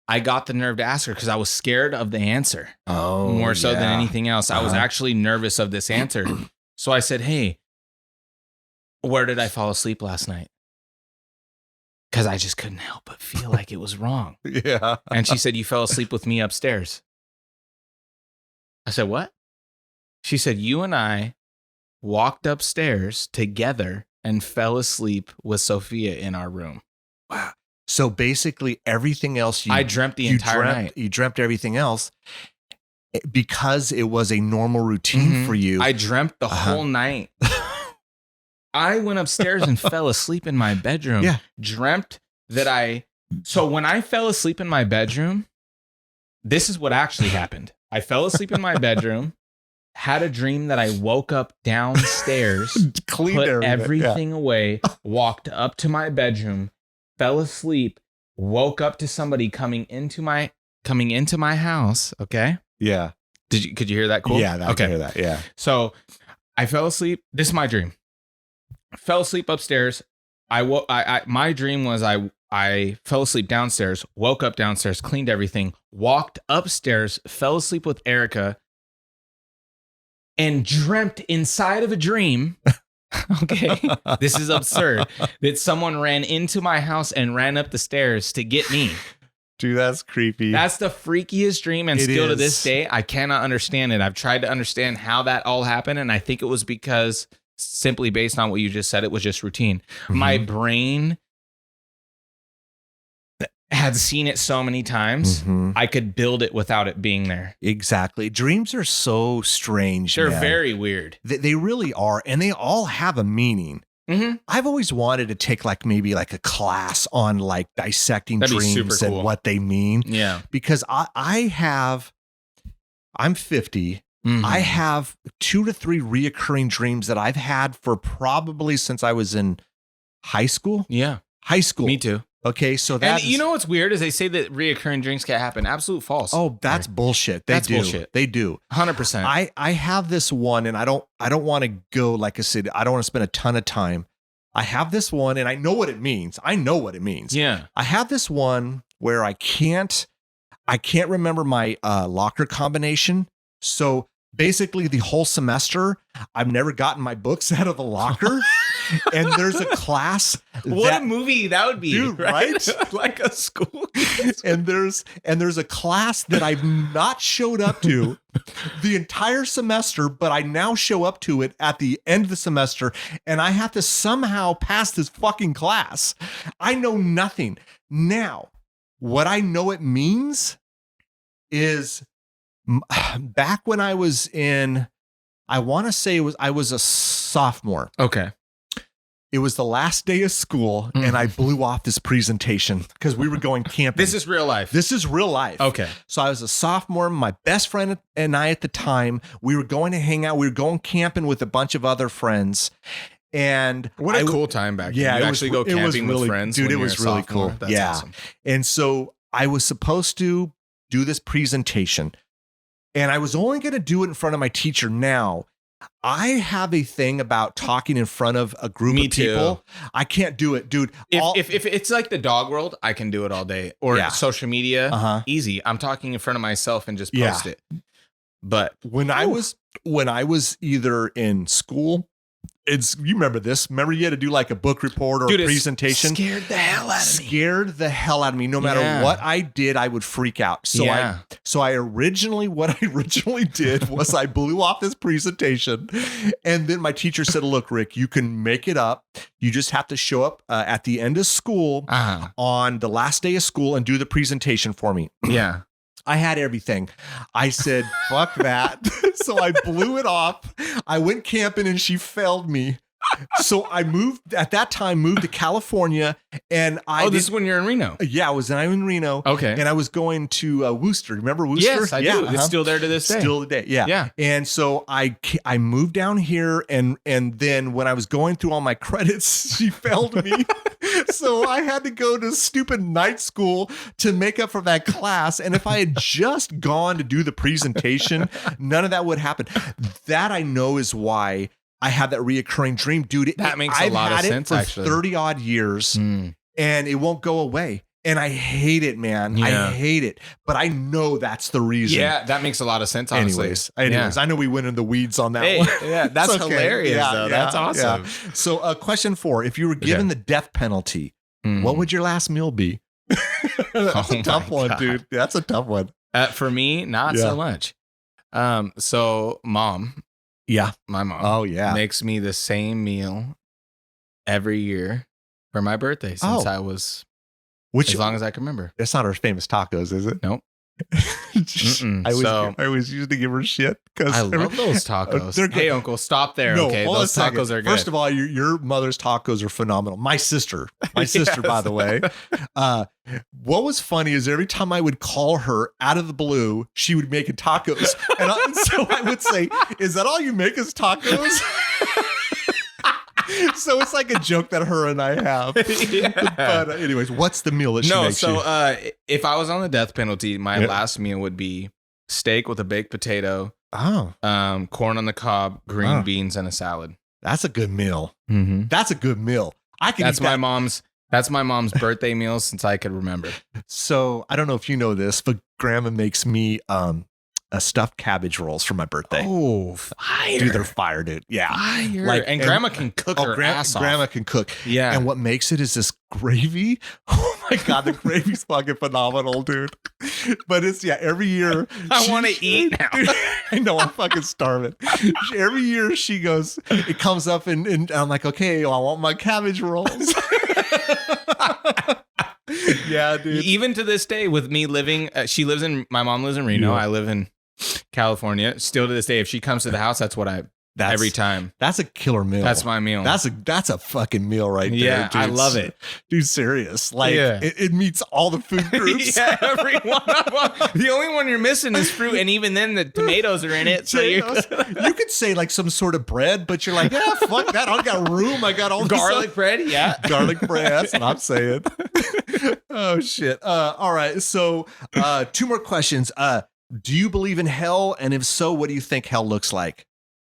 [SPEAKER 3] I got the nerve to ask her because I was scared of the answer.
[SPEAKER 2] Oh,
[SPEAKER 3] more so than anything else. I was actually nervous of this answer. So I said, hey, where did I fall asleep last night? Because I just couldn't help but feel like it was wrong.
[SPEAKER 2] Yeah.
[SPEAKER 3] And she said, you fell asleep with me upstairs. I said, what? She said, you and I walked upstairs together and fell asleep with Sophia in our room.
[SPEAKER 2] Wow. So basically everything else
[SPEAKER 3] I dreamt the entire night.
[SPEAKER 2] You dreamt everything else because it was a normal routine for you.
[SPEAKER 3] I dreamt the whole night. I went upstairs and fell asleep in my bedroom.
[SPEAKER 2] Yeah.
[SPEAKER 3] Dreamt that so when I fell asleep in my bedroom, this is what actually happened. I fell asleep in my bedroom, had a dream that I woke up downstairs, put everything away, walked up to my bedroom, fell asleep, woke up to somebody coming into my house. Okay.
[SPEAKER 2] Yeah.
[SPEAKER 3] Could you hear that? Cool.
[SPEAKER 2] Yeah. I can hear that. Yeah.
[SPEAKER 3] So I fell asleep. This is my dream. Fell asleep upstairs. My dream was I fell asleep downstairs, woke up downstairs, cleaned everything, walked upstairs, fell asleep with Erica, and dreamt inside of a dream. Okay, this is absurd. That someone ran into my house and ran up the stairs to get me.
[SPEAKER 2] Dude, that's creepy.
[SPEAKER 3] That's the freakiest dream. And still to this day, I cannot understand it. I've tried to understand how that all happened. And I think it was because simply based on what you just said, it was just routine. My brain had seen it so many times, I could build it without it being there.
[SPEAKER 2] Exactly. Dreams are so strange.
[SPEAKER 3] They're very weird.
[SPEAKER 2] They really are. And they all have a meaning. I've always wanted to take maybe a class on dissecting dreams and what they mean.
[SPEAKER 3] Yeah.
[SPEAKER 2] Because I'm 50. I have 2 to 3 reoccurring dreams that I've had for probably since I was in high school.
[SPEAKER 3] Yeah.
[SPEAKER 2] High school.
[SPEAKER 3] Me too.
[SPEAKER 2] Okay, so
[SPEAKER 3] you know what's weird is they say that reoccurring dreams can't happen. Absolute false.
[SPEAKER 2] Oh, that's bullshit. That's bullshit. They do.
[SPEAKER 3] 100%.
[SPEAKER 2] I have this one, and I don't want to go, like I said, I don't want to spend a ton of time. I have this one, and I know what it means.
[SPEAKER 3] Yeah.
[SPEAKER 2] I have this one where I can't remember my locker combination. So basically the whole semester, I've never gotten my books out of the locker. And there's a class.
[SPEAKER 3] What a movie that would be,
[SPEAKER 2] dude, right?
[SPEAKER 3] Like a school.
[SPEAKER 2] and there's a class that I've not showed up to the entire semester, but I now show up to it at the end of the semester, and I have to somehow pass this fucking class. I know nothing. Now, what I know it means is back when I was in, I want to say I was a sophomore.
[SPEAKER 3] Okay.
[SPEAKER 2] It was the last day of school, and I blew off this presentation because we were going camping.
[SPEAKER 3] This is real life.
[SPEAKER 2] This is real life.
[SPEAKER 3] Okay.
[SPEAKER 2] So I was a sophomore. My best friend and I at the time, we were going to hang out. We were going camping with a bunch of other friends. And
[SPEAKER 3] what a cool time back then.
[SPEAKER 2] Yeah,
[SPEAKER 3] you actually go camping
[SPEAKER 2] really,
[SPEAKER 3] with friends.
[SPEAKER 2] Dude, it was really cool.
[SPEAKER 3] That's awesome.
[SPEAKER 2] And so I was supposed to do this presentation, and I was only going to do it in front of my teacher. Now, I have a thing about talking in front of a group of people. I can't do it, dude.
[SPEAKER 3] If it's like the dog world, I can do it all day. Or social media, easy. I'm talking in front of myself and just post it. But
[SPEAKER 2] when I was either in school, you remember this? Remember you had to do like a book report or a presentation?
[SPEAKER 3] Scared the hell out of me.
[SPEAKER 2] Scared the hell out of me. No matter what I did, I would freak out. So what I originally did was I blew off this presentation, and then my teacher said, "Look, Rick, you can make it up. You just have to show up at the end of school on the last day of school and do the presentation for me."
[SPEAKER 3] Yeah.
[SPEAKER 2] I had everything. I said, fuck that. So I blew it off. I went camping and she failed me. So I moved to California, and
[SPEAKER 3] this is when you're in Reno.
[SPEAKER 2] Yeah, I was in Reno.
[SPEAKER 3] Okay.
[SPEAKER 2] And I was going to Worcester. Remember Worcester?
[SPEAKER 3] Yes, I do. It's still there to this day.
[SPEAKER 2] Still today. Yeah.
[SPEAKER 3] Yeah.
[SPEAKER 2] And so I moved down here, and then when I was going through all my credits, she failed me. So I had to go to stupid night school to make up for that class. And if I had just gone to do the presentation, none of that would happen. That I know is why I have that reoccurring dream, dude.
[SPEAKER 3] That makes a lot of sense,
[SPEAKER 2] for
[SPEAKER 3] actually.
[SPEAKER 2] 30 odd years, and it won't go away. And I hate it, man. Yeah. I hate it. But I know that's the reason.
[SPEAKER 3] Yeah, that makes a lot of sense, honestly.
[SPEAKER 2] Anyways, I know we went in the weeds on that one.
[SPEAKER 3] Yeah, that's okay. Hilarious, though. That's awesome.
[SPEAKER 2] Yeah. So question 4, if you were given the death penalty, what would your last meal be? That's a tough one, dude. That's a tough one.
[SPEAKER 3] For me, not so much. So mom.
[SPEAKER 2] Yeah.
[SPEAKER 3] My mom.
[SPEAKER 2] Oh, yeah.
[SPEAKER 3] Makes me the same meal every year for my birthday since I was as long as I can remember.
[SPEAKER 2] That's not our famous tacos, is it?
[SPEAKER 3] Nope.
[SPEAKER 2] I always used to give her shit because
[SPEAKER 3] I love those tacos. Hey, Uncle, stop there.
[SPEAKER 2] No,
[SPEAKER 3] okay, those tacos are good.
[SPEAKER 2] First of all, your mother's tacos are phenomenal. My sister, by the way. What was funny is every time I would call her out of the blue, she would make tacos, and so I would say, "Is that all you make is tacos?" So it's like a joke that her and I have. But anyways, what's the meal that she makes you?
[SPEAKER 3] If I was on the death penalty, my last meal would be steak with a baked potato, corn on the cob, green beans, and a salad.
[SPEAKER 2] That's a good meal.
[SPEAKER 3] Mm-hmm.
[SPEAKER 2] That's a good meal.
[SPEAKER 3] That's my mom's birthday meal since I could remember.
[SPEAKER 2] So I don't know if you know this, but Grandma makes me stuffed cabbage rolls for my birthday.
[SPEAKER 3] Oh, fire.
[SPEAKER 2] Dude, they're fire, dude. Yeah.
[SPEAKER 3] Fire. And Grandma can cook her ass off.
[SPEAKER 2] Grandma can cook.
[SPEAKER 3] Yeah.
[SPEAKER 2] And what makes it is this gravy. Oh my God, the gravy's fucking phenomenal, dude. But it's, every year.
[SPEAKER 3] I want to eat now.
[SPEAKER 2] Dude, I know, I'm fucking starving. Every year she goes, it comes up and I'm like, okay, well, I want my cabbage rolls. Yeah, dude.
[SPEAKER 3] Even to this day, with me living, my mom lives in Reno. I live in California. Still to this day, if she comes to the house, that's what every time.
[SPEAKER 2] That's a killer meal.
[SPEAKER 3] That's my meal.
[SPEAKER 2] That's a fucking meal right there.
[SPEAKER 3] Yeah,
[SPEAKER 2] dude.
[SPEAKER 3] I love it.
[SPEAKER 2] Dude, serious. Like it meets all the food groups.
[SPEAKER 3] Yeah, every one of them. The only one you're missing is fruit, and even then the tomatoes are in it. So you
[SPEAKER 2] could say like some sort of bread, but you're like, yeah, fuck that. I got room. I got all
[SPEAKER 3] garlic bread. Yeah,
[SPEAKER 2] garlic bread. That's what I'm saying. Oh shit. All right. So 2 more questions. Do you believe in hell? And if so, what do you think hell looks like?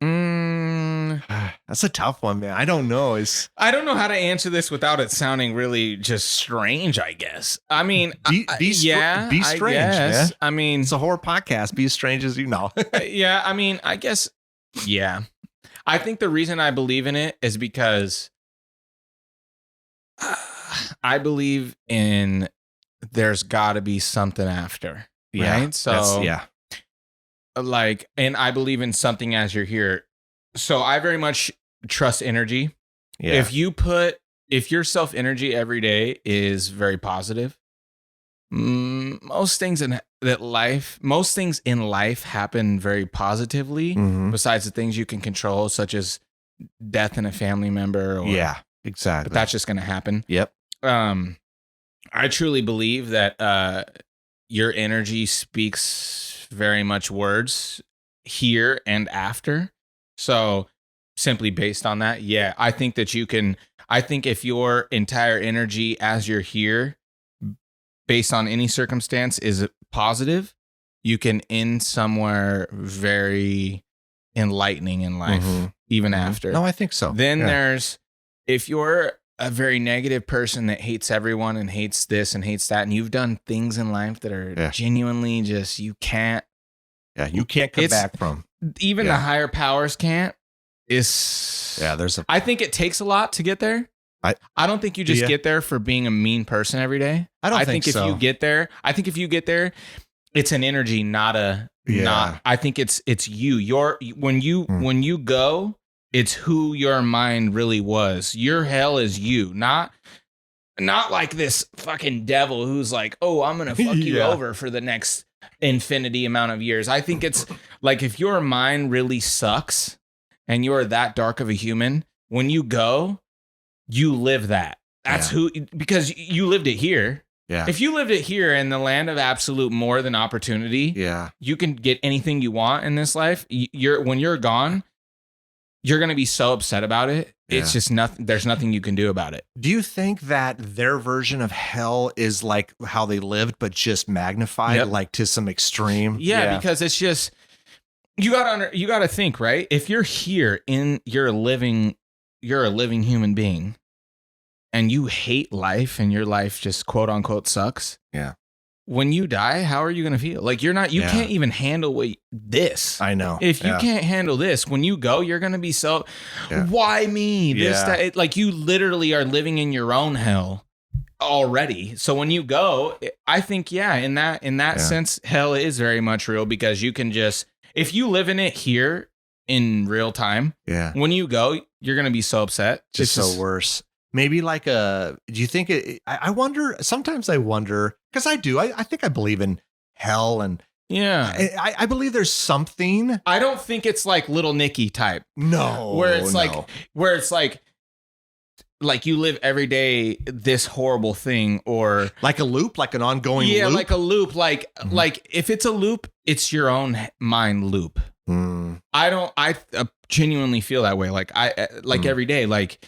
[SPEAKER 2] That's a tough one, man. I don't know.
[SPEAKER 3] I don't know how to answer this without it sounding really just strange, I guess. I mean,
[SPEAKER 2] be strange, man.
[SPEAKER 3] I mean,
[SPEAKER 2] it's a horror podcast. Be as strange as you know.
[SPEAKER 3] Yeah. I mean, I guess. Yeah. I think the reason I believe in it is because I believe in there's got to be something after, right? So like, and I believe in something as you're here. So I very much trust energy.
[SPEAKER 2] Yeah.
[SPEAKER 3] If your self energy every day is very positive, most things in life happen very positively. Besides the things you can control, such as death in a family member.
[SPEAKER 2] Exactly.
[SPEAKER 3] But that's just going to happen.
[SPEAKER 2] Yep.
[SPEAKER 3] I truly believe that your energy speaks very much words here and after. So simply based on that, I think that I think if your entire energy as you're here, based on any circumstance, is positive, you can end somewhere very enlightening in life, even after.
[SPEAKER 2] No, I think so.
[SPEAKER 3] Then there's, if you're a very negative person that hates everyone and hates this and hates that, and you've done things in life that are genuinely just, you can't
[SPEAKER 2] come back from.
[SPEAKER 3] Even the higher powers can't. I think it takes a lot to get there. I don't think you just get there for being a mean person every day.
[SPEAKER 2] I think so.
[SPEAKER 3] If you get there, it's an energy, not. I think it's you. When you go, it's who your mind really was. Your hell is you, not like this fucking devil who's like, oh, I'm gonna fuck you over for the next infinity amount of years. I think it's like, if your mind really sucks and you're that dark of a human, when you go, you live that. That's because you lived it here.
[SPEAKER 2] Yeah.
[SPEAKER 3] If you lived it here in the land of absolute more than opportunity, you can get anything you want in this life. When you're gone, you're going to be so upset about it. It's just nothing. There's nothing you can do about it.
[SPEAKER 2] Do you think that their version of hell is like how they lived, but just magnified, like to some extreme?
[SPEAKER 3] Yeah, because it's just, you gotta think, right? If you're here you're a living human being, and you hate life, and your life just quote unquote sucks.
[SPEAKER 2] Yeah.
[SPEAKER 3] When you die, how are you going to feel? Like you can't even handle this.
[SPEAKER 2] I know.
[SPEAKER 3] If you can't handle this, when you go, you're going to be so, why me? Like you literally are living in your own hell already. So when you go, I think, in that sense, hell is very much real, because you can just, if you live in it here in real time, when you go, you're going to be so upset.
[SPEAKER 2] It's so worse. Maybe like do you think I wonder, sometimes I wonder, because I do, I think I believe in hell, and I believe there's something.
[SPEAKER 3] I don't think it's like Little Nicky type.
[SPEAKER 2] No.
[SPEAKER 3] Where it's like you live every day this horrible thing, or
[SPEAKER 2] like a loop, like an ongoing loop.
[SPEAKER 3] Like a loop, like if it's a loop, it's your own mind loop. I genuinely feel that way. Like every day, like,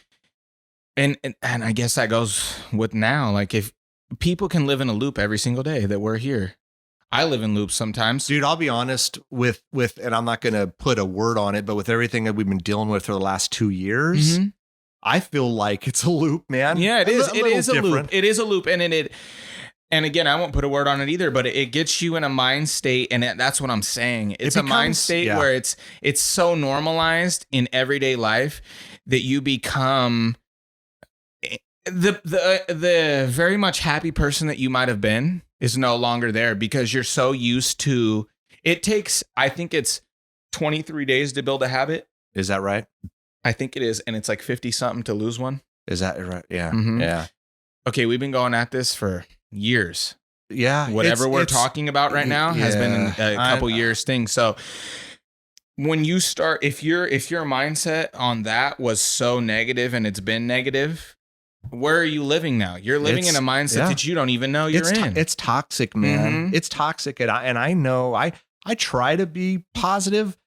[SPEAKER 3] and I guess that goes with now. Like if people can live in a loop every single day that we're here, I live in loops sometimes.
[SPEAKER 2] Dude, I'll be honest with, and I'm not going to put a word on it, but with everything that we've been dealing with for the last 2 years, I feel like it's a loop, man.
[SPEAKER 3] Yeah, it is. It is a loop. It is a loop, and and again, I won't put a word on it either, but it gets you in a mind state, and that's what I'm saying. It's a mind state where it's so normalized in everyday life that you become the very much happy person that you might have been is no longer there, because you're so used to it. I think it's 23 days to build a habit.
[SPEAKER 2] Is that right?
[SPEAKER 3] I think it is. And it's like 50 something to lose one.
[SPEAKER 2] Is that right? Yeah.
[SPEAKER 3] Yeah. Okay. We've been going at this for years.
[SPEAKER 2] Yeah.
[SPEAKER 3] Whatever we're talking about right now has been a couple years thing. So when you start, if your mindset on that was so negative and it's been negative, where are you living now? You're living in a mindset that you don't even know you're in.
[SPEAKER 2] It's toxic, man. It's toxic. And I know I try to be positive,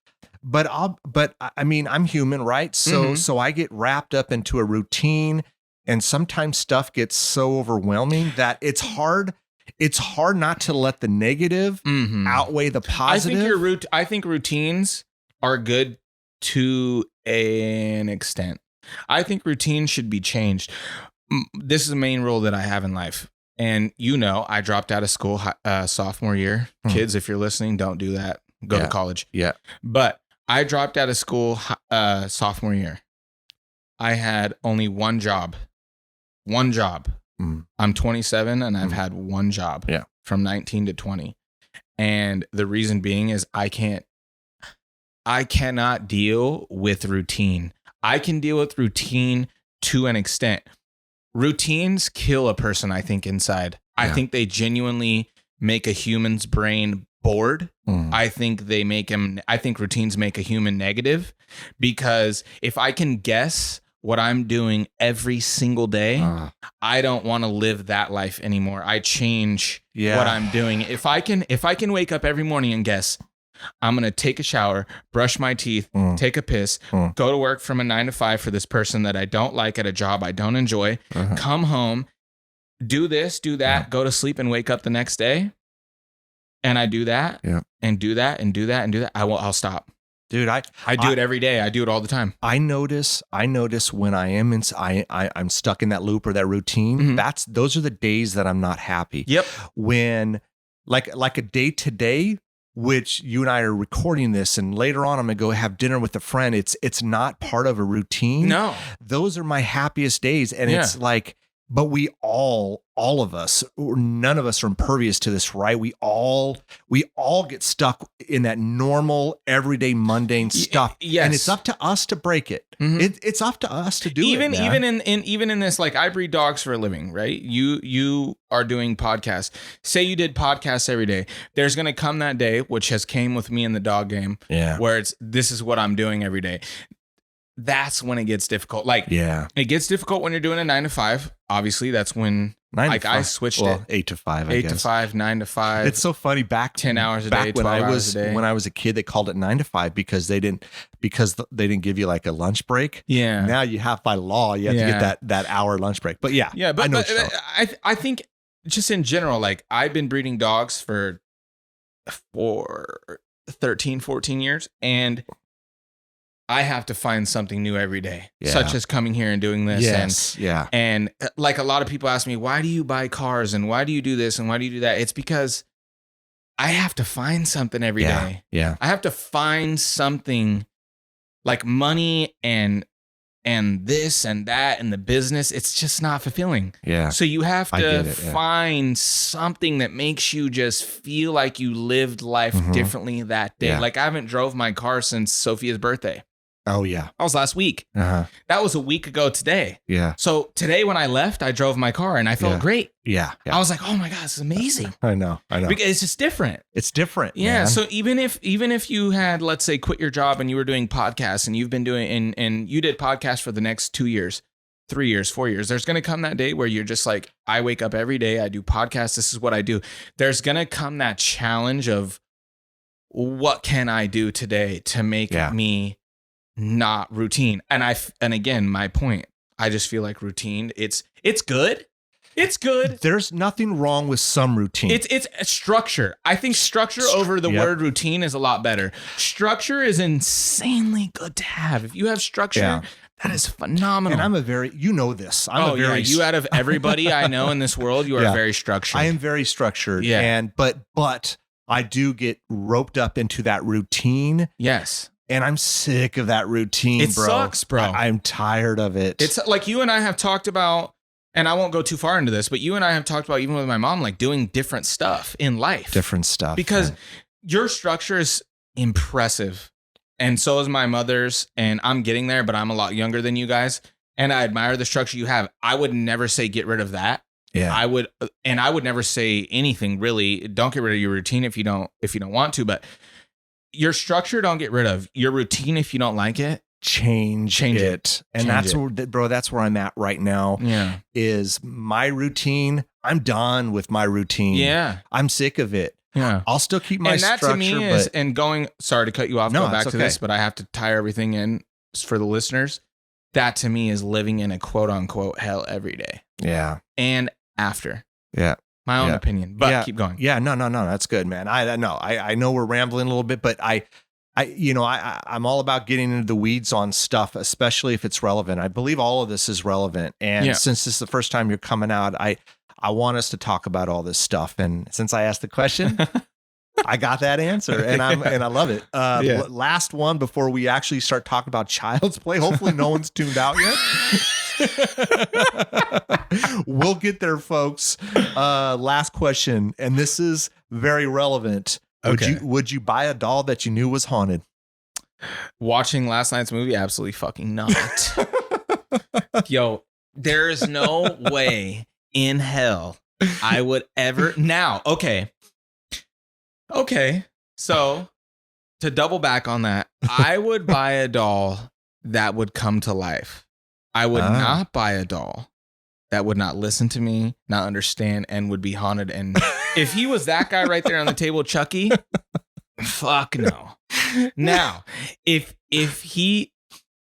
[SPEAKER 2] but I mean, I'm human, right? So I get wrapped up into a routine, and sometimes stuff gets so overwhelming that it's hard not to let the negative outweigh the positive.
[SPEAKER 3] I think routines are good to an extent. I think routines should be changed. This is the main rule that I have in life. And I dropped out of school sophomore year. Kids, if you're listening, don't do that. Go to college.
[SPEAKER 2] Yeah.
[SPEAKER 3] But I dropped out of school sophomore year. I had only one job one job. I'm 27 and I've had one job from 19 to 20. And the reason being is I cannot deal with routine. I can deal with routine to an extent. Routines kill a person, I think, inside. I think they genuinely make a human's brain bored. I think routines make a human negative, because if I can guess what I'm doing every single day, I don't want to live that life anymore. I change what I'm doing. If I can wake up every morning and guess, I'm going to take a shower, brush my teeth, take a piss, go to work from a 9 to 5 for this person that I don't like at a job I don't enjoy, come home, do this, do that, go to sleep and wake up the next day. And I do that and do that and do that and do that. I'll stop.
[SPEAKER 2] Dude, I
[SPEAKER 3] do it every day. I do it all the time.
[SPEAKER 2] I notice when I'm stuck in that loop or that routine. Those are the days that I'm not happy.
[SPEAKER 3] Yep.
[SPEAKER 2] When like a day today, which you and I are recording this, and later on I'm gonna go have dinner with a friend. It's not part of a routine.
[SPEAKER 3] No,
[SPEAKER 2] those are my happiest days, and it's like. But we all of us, none of us are impervious to this, right? We all get stuck in that normal, everyday, mundane stuff.
[SPEAKER 3] Yes.
[SPEAKER 2] And it's up to us to break it. It's up to us to do it.
[SPEAKER 3] Even in this, like, I breed dogs for a living, right? You are doing podcasts. Say you did podcasts every day. There's gonna come that day, which has came with me in the dog game, where this is what I'm doing every day. That's when it gets difficult. It gets difficult when you're doing a 9 to 5. Obviously, that's when I switched it.
[SPEAKER 2] 8 to 5, I
[SPEAKER 3] 8
[SPEAKER 2] guess.
[SPEAKER 3] to 5, 9 to 5.
[SPEAKER 2] It's so funny. Back
[SPEAKER 3] 10 hours a day, 12 hours a day.
[SPEAKER 2] When I was a kid, they called it 9 to 5 because they didn't give you like a lunch break.
[SPEAKER 3] Yeah.
[SPEAKER 2] Now you have, by law, you have to get that hour lunch break. But
[SPEAKER 3] I think just in general, like, I've been breeding dogs for 13, 14 years, and I have to find something new every day, such as coming here and doing this. And like, a lot of people ask me, why do you buy cars and why do you do this and why do you do that? It's because I have to find something every day.
[SPEAKER 2] Yeah.
[SPEAKER 3] I have to find something, like money and this and that and the business. It's just not fulfilling.
[SPEAKER 2] Yeah.
[SPEAKER 3] So you have to find something that makes you just feel like you lived life differently that day. Like, I haven't drove my car since Sophia's birthday.
[SPEAKER 2] Oh, yeah.
[SPEAKER 3] That was last week. That was a week ago today.
[SPEAKER 2] Yeah.
[SPEAKER 3] So today when I left, I drove my car and I felt great.
[SPEAKER 2] Yeah.
[SPEAKER 3] I was like, oh my God, this is amazing.
[SPEAKER 2] I know.
[SPEAKER 3] Because it's just different.
[SPEAKER 2] It's different.
[SPEAKER 3] Yeah.
[SPEAKER 2] Man.
[SPEAKER 3] So even if you had, let's say, quit your job and you were doing podcasts and you've been doing, and you did podcasts for the next 2 years, 3 years, 4 years, there's going to come that day where you're just like, I wake up every day, I do podcasts, this is what I do. There's going to come that challenge of, what can I do today to make me not routine? And again, my point, I just feel like routine, it's good. It's good.
[SPEAKER 2] There's nothing wrong with some routine.
[SPEAKER 3] It's a structure. I think structure over the word routine is a lot better. Structure is insanely good to have. If you have structure, that is phenomenal.
[SPEAKER 2] And I'm a very, you know this.
[SPEAKER 3] You out of everybody I know in this world, you are very structured.
[SPEAKER 2] I am very structured.
[SPEAKER 3] Yeah.
[SPEAKER 2] And but I do get roped up into that routine.
[SPEAKER 3] Yes.
[SPEAKER 2] And I'm sick of that routine, bro.
[SPEAKER 3] It sucks, bro.
[SPEAKER 2] I'm tired of it.
[SPEAKER 3] It's like, you and I have talked about, and I won't go too far into this, but you and I have talked about, even with my mom, like, doing different stuff in life.
[SPEAKER 2] Different stuff.
[SPEAKER 3] Because your structure is impressive. And so is my mother's. And I'm getting there, but I'm a lot younger than you guys. And I admire the structure you have. I would never say get rid of that.
[SPEAKER 2] Yeah.
[SPEAKER 3] I would never say anything really. Don't get rid of your routine if you don't want to, but your structure, don't get rid of. Your routine, if you don't like it,
[SPEAKER 2] change it. And that's where I'm at right now.
[SPEAKER 3] Yeah.
[SPEAKER 2] Is my routine. I'm done with my routine.
[SPEAKER 3] Yeah.
[SPEAKER 2] I'm sick of it.
[SPEAKER 3] Yeah.
[SPEAKER 2] I'll still keep my structure.
[SPEAKER 3] And that to me is, and going, sorry to cut you off, go back to this, but I have to tie everything in for the listeners. That to me is living in a quote unquote hell every day.
[SPEAKER 2] Yeah.
[SPEAKER 3] And after.
[SPEAKER 2] Yeah.
[SPEAKER 3] My own opinion, but keep going.
[SPEAKER 2] Yeah, no, that's good, man. I know we're rambling a little bit, but I'm all about getting into the weeds on stuff, especially if it's relevant. I believe all of this is relevant, and since this is the first time you're coming out, I want us to talk about all this stuff. And since I asked the question, I got that answer, and I love it. Last one before we actually start talking about Child's Play. Hopefully, no one's tuned out yet. We'll get there, folks. Last question, and this is very relevant. Would you buy a doll that you knew was haunted?
[SPEAKER 3] Watching last night's movie, absolutely fucking not. Yo, there is no way in hell I would ever. Now, okay. So to double back on that, I would buy a doll that would come to life. I would not buy a doll that would not listen to me, not understand, and would be haunted. And if he was that guy right there on the table, Chucky, fuck no. Now, if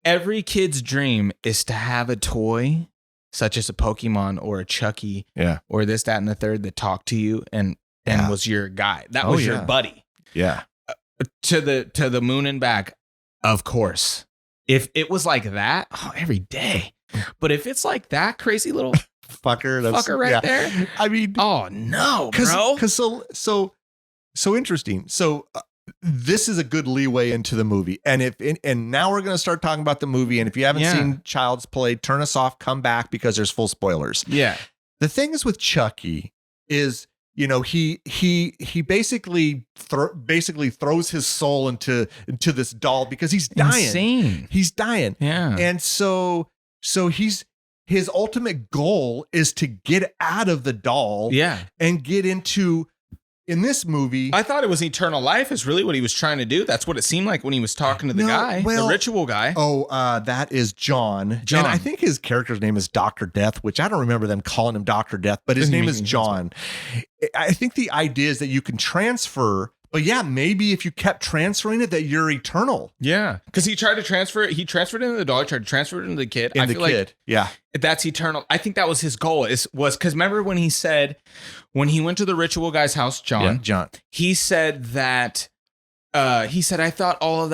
[SPEAKER 3] every kid's dream is to have a toy, such as a Pokemon or a Chucky, or this, that, and the third that talked to you and was your guy, that was your buddy, to the moon and back, of course. If it was like that, every day. But if it's like that crazy little fucker right there,
[SPEAKER 2] I mean,
[SPEAKER 3] oh no, bro.
[SPEAKER 2] Because so interesting. So this is a good leeway into the movie, and now we're going to start talking about the movie. And if you haven't seen Child's Play, turn us off, come back, because there's full spoilers.
[SPEAKER 3] Yeah.
[SPEAKER 2] The thing is with Chucky is, you know, he basically throws his soul into this doll because he's dying.
[SPEAKER 3] Insane.
[SPEAKER 2] He's dying.
[SPEAKER 3] Yeah.
[SPEAKER 2] And so his ultimate goal is to get out of the doll.
[SPEAKER 3] Yeah.
[SPEAKER 2] And get into, in this movie,
[SPEAKER 3] I thought it was eternal life is really what he was trying to do. That's what it seemed like when he was talking to the guy, the ritual guy.
[SPEAKER 2] Oh, that is John. And I think his character's name is Dr. Death, which I don't remember them calling him Dr. Death, but his name is John. I think the idea is that you can transfer, but maybe if you kept transferring it, that you're eternal.
[SPEAKER 3] Yeah. Because he tried to transfer it. He transferred it into the dog, tried to transfer it into the kid. I feel like that's eternal. I think that was his goal. Was because remember when he said, when he went to the ritual guy's house, John, he said that, I thought all of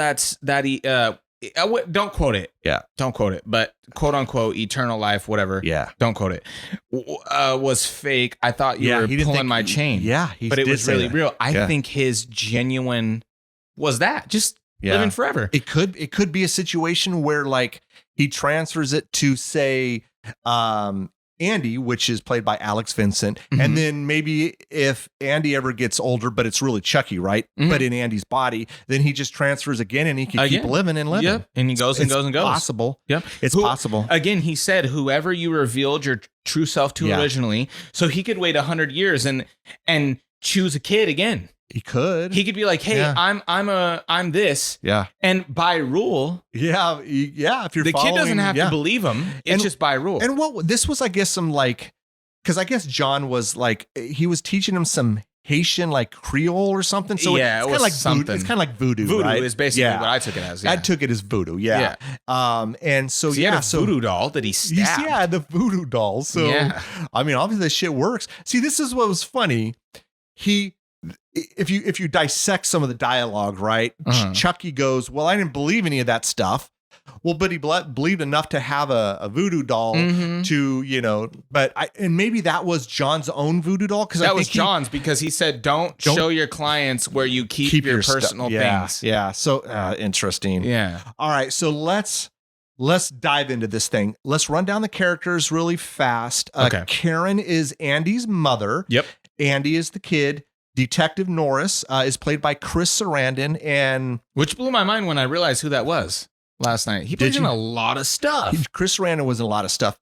[SPEAKER 3] don't quote it. Yeah. Don't quote it. But quote unquote, eternal life, whatever. Yeah. Don't quote it. Was fake. I thought you were pulling my chain.
[SPEAKER 2] Yeah.
[SPEAKER 3] But it was really real. I think his genuine was that. Just living forever.
[SPEAKER 2] It could be a situation where like he transfers it to say, Andy, which is played by Alex Vincent. Mm-hmm. And then maybe if Andy ever gets older, but it's really Chucky, right? Mm-hmm. But in Andy's body, then he just transfers again and he can keep living and living.
[SPEAKER 3] Yep. And he goes and goes.
[SPEAKER 2] Possible.
[SPEAKER 3] Yep.
[SPEAKER 2] It's possible.
[SPEAKER 3] Again, he said, whoever you revealed your true self to originally, so he could wait 100 years and choose a kid again.
[SPEAKER 2] He could.
[SPEAKER 3] He could be like, "Hey, I'm this." Yeah. And by rule,
[SPEAKER 2] if you're
[SPEAKER 3] the kid doesn't have to believe him. It's just by rule.
[SPEAKER 2] And what this was, I guess, some like, because I guess John was like, he was teaching him some Haitian like Creole or something. So it's kind of like something. It's kind of like voodoo.
[SPEAKER 3] Voodoo
[SPEAKER 2] right?
[SPEAKER 3] is basically what I took it as. Yeah.
[SPEAKER 2] I took it as voodoo. Yeah. And so
[SPEAKER 3] he had a voodoo doll that he stabbed.
[SPEAKER 2] Yeah, the voodoo doll. So I mean, obviously this shit works. See, this is what was funny. If you dissect some of the dialogue, right? Chucky goes, well, I didn't believe any of that stuff. Well, but he believed enough to have a voodoo doll to, you know, and maybe that was John's own voodoo doll. Because that was
[SPEAKER 3] John's, because he said, don't show your clients where you keep your personal things.
[SPEAKER 2] Yeah. So interesting.
[SPEAKER 3] Yeah.
[SPEAKER 2] All right. So let's dive into this thing. Let's run down the characters really fast. Okay. Karen is Andy's mother.
[SPEAKER 3] Yep.
[SPEAKER 2] Andy is the kid. Detective Norris is played by Chris Sarandon, and
[SPEAKER 3] which blew my mind when I realized who that was last night. He played in a lot of stuff.
[SPEAKER 2] Chris Sarandon was in a lot of stuff.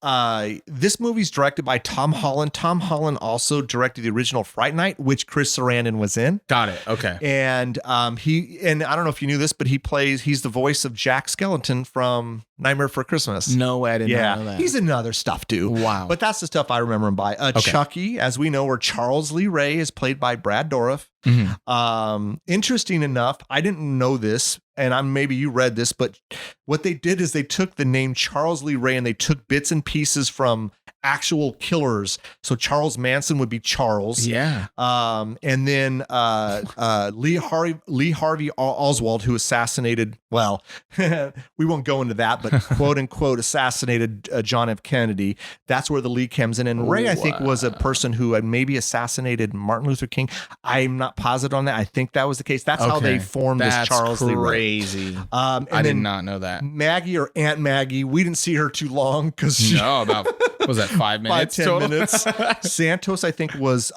[SPEAKER 2] This movie's directed by Tom Holland. Tom Holland also directed the original Fright Night, which Chris Sarandon was in.
[SPEAKER 3] Got it. Okay.
[SPEAKER 2] And and I don't know if you knew this, but he's the voice of Jack Skellington from Nightmare Before Christmas.
[SPEAKER 3] No way, I didn't know that.
[SPEAKER 2] He's in other stuff too.
[SPEAKER 3] Wow.
[SPEAKER 2] But that's the stuff I remember him by. Chucky, as we know, where Charles Lee Ray is played by Brad Dourif. Mm-hmm. Interesting enough, I didn't know this, and maybe you read this, but what they did is they took the name Charles Lee Ray and they took bits and pieces from actual killers. So Charles Manson would be Charles.
[SPEAKER 3] Yeah.
[SPEAKER 2] And then Lee Harvey Oswald, who assassinated, well, we won't go into that, but quote unquote assassinated John F. Kennedy. That's where the Lee comes in. And Ray, I think, was a person who had maybe assassinated Martin Luther King. I'm not positive on that. I think that was the case. That's how they formed this Charles Lee Ray.
[SPEAKER 3] Crazy. I did not know that. that?
[SPEAKER 2] Maggie or Aunt Maggie. We didn't see her too long because
[SPEAKER 3] about what was that 5 minutes?
[SPEAKER 2] 10
[SPEAKER 3] total?
[SPEAKER 2] minutes. Santos, I think, was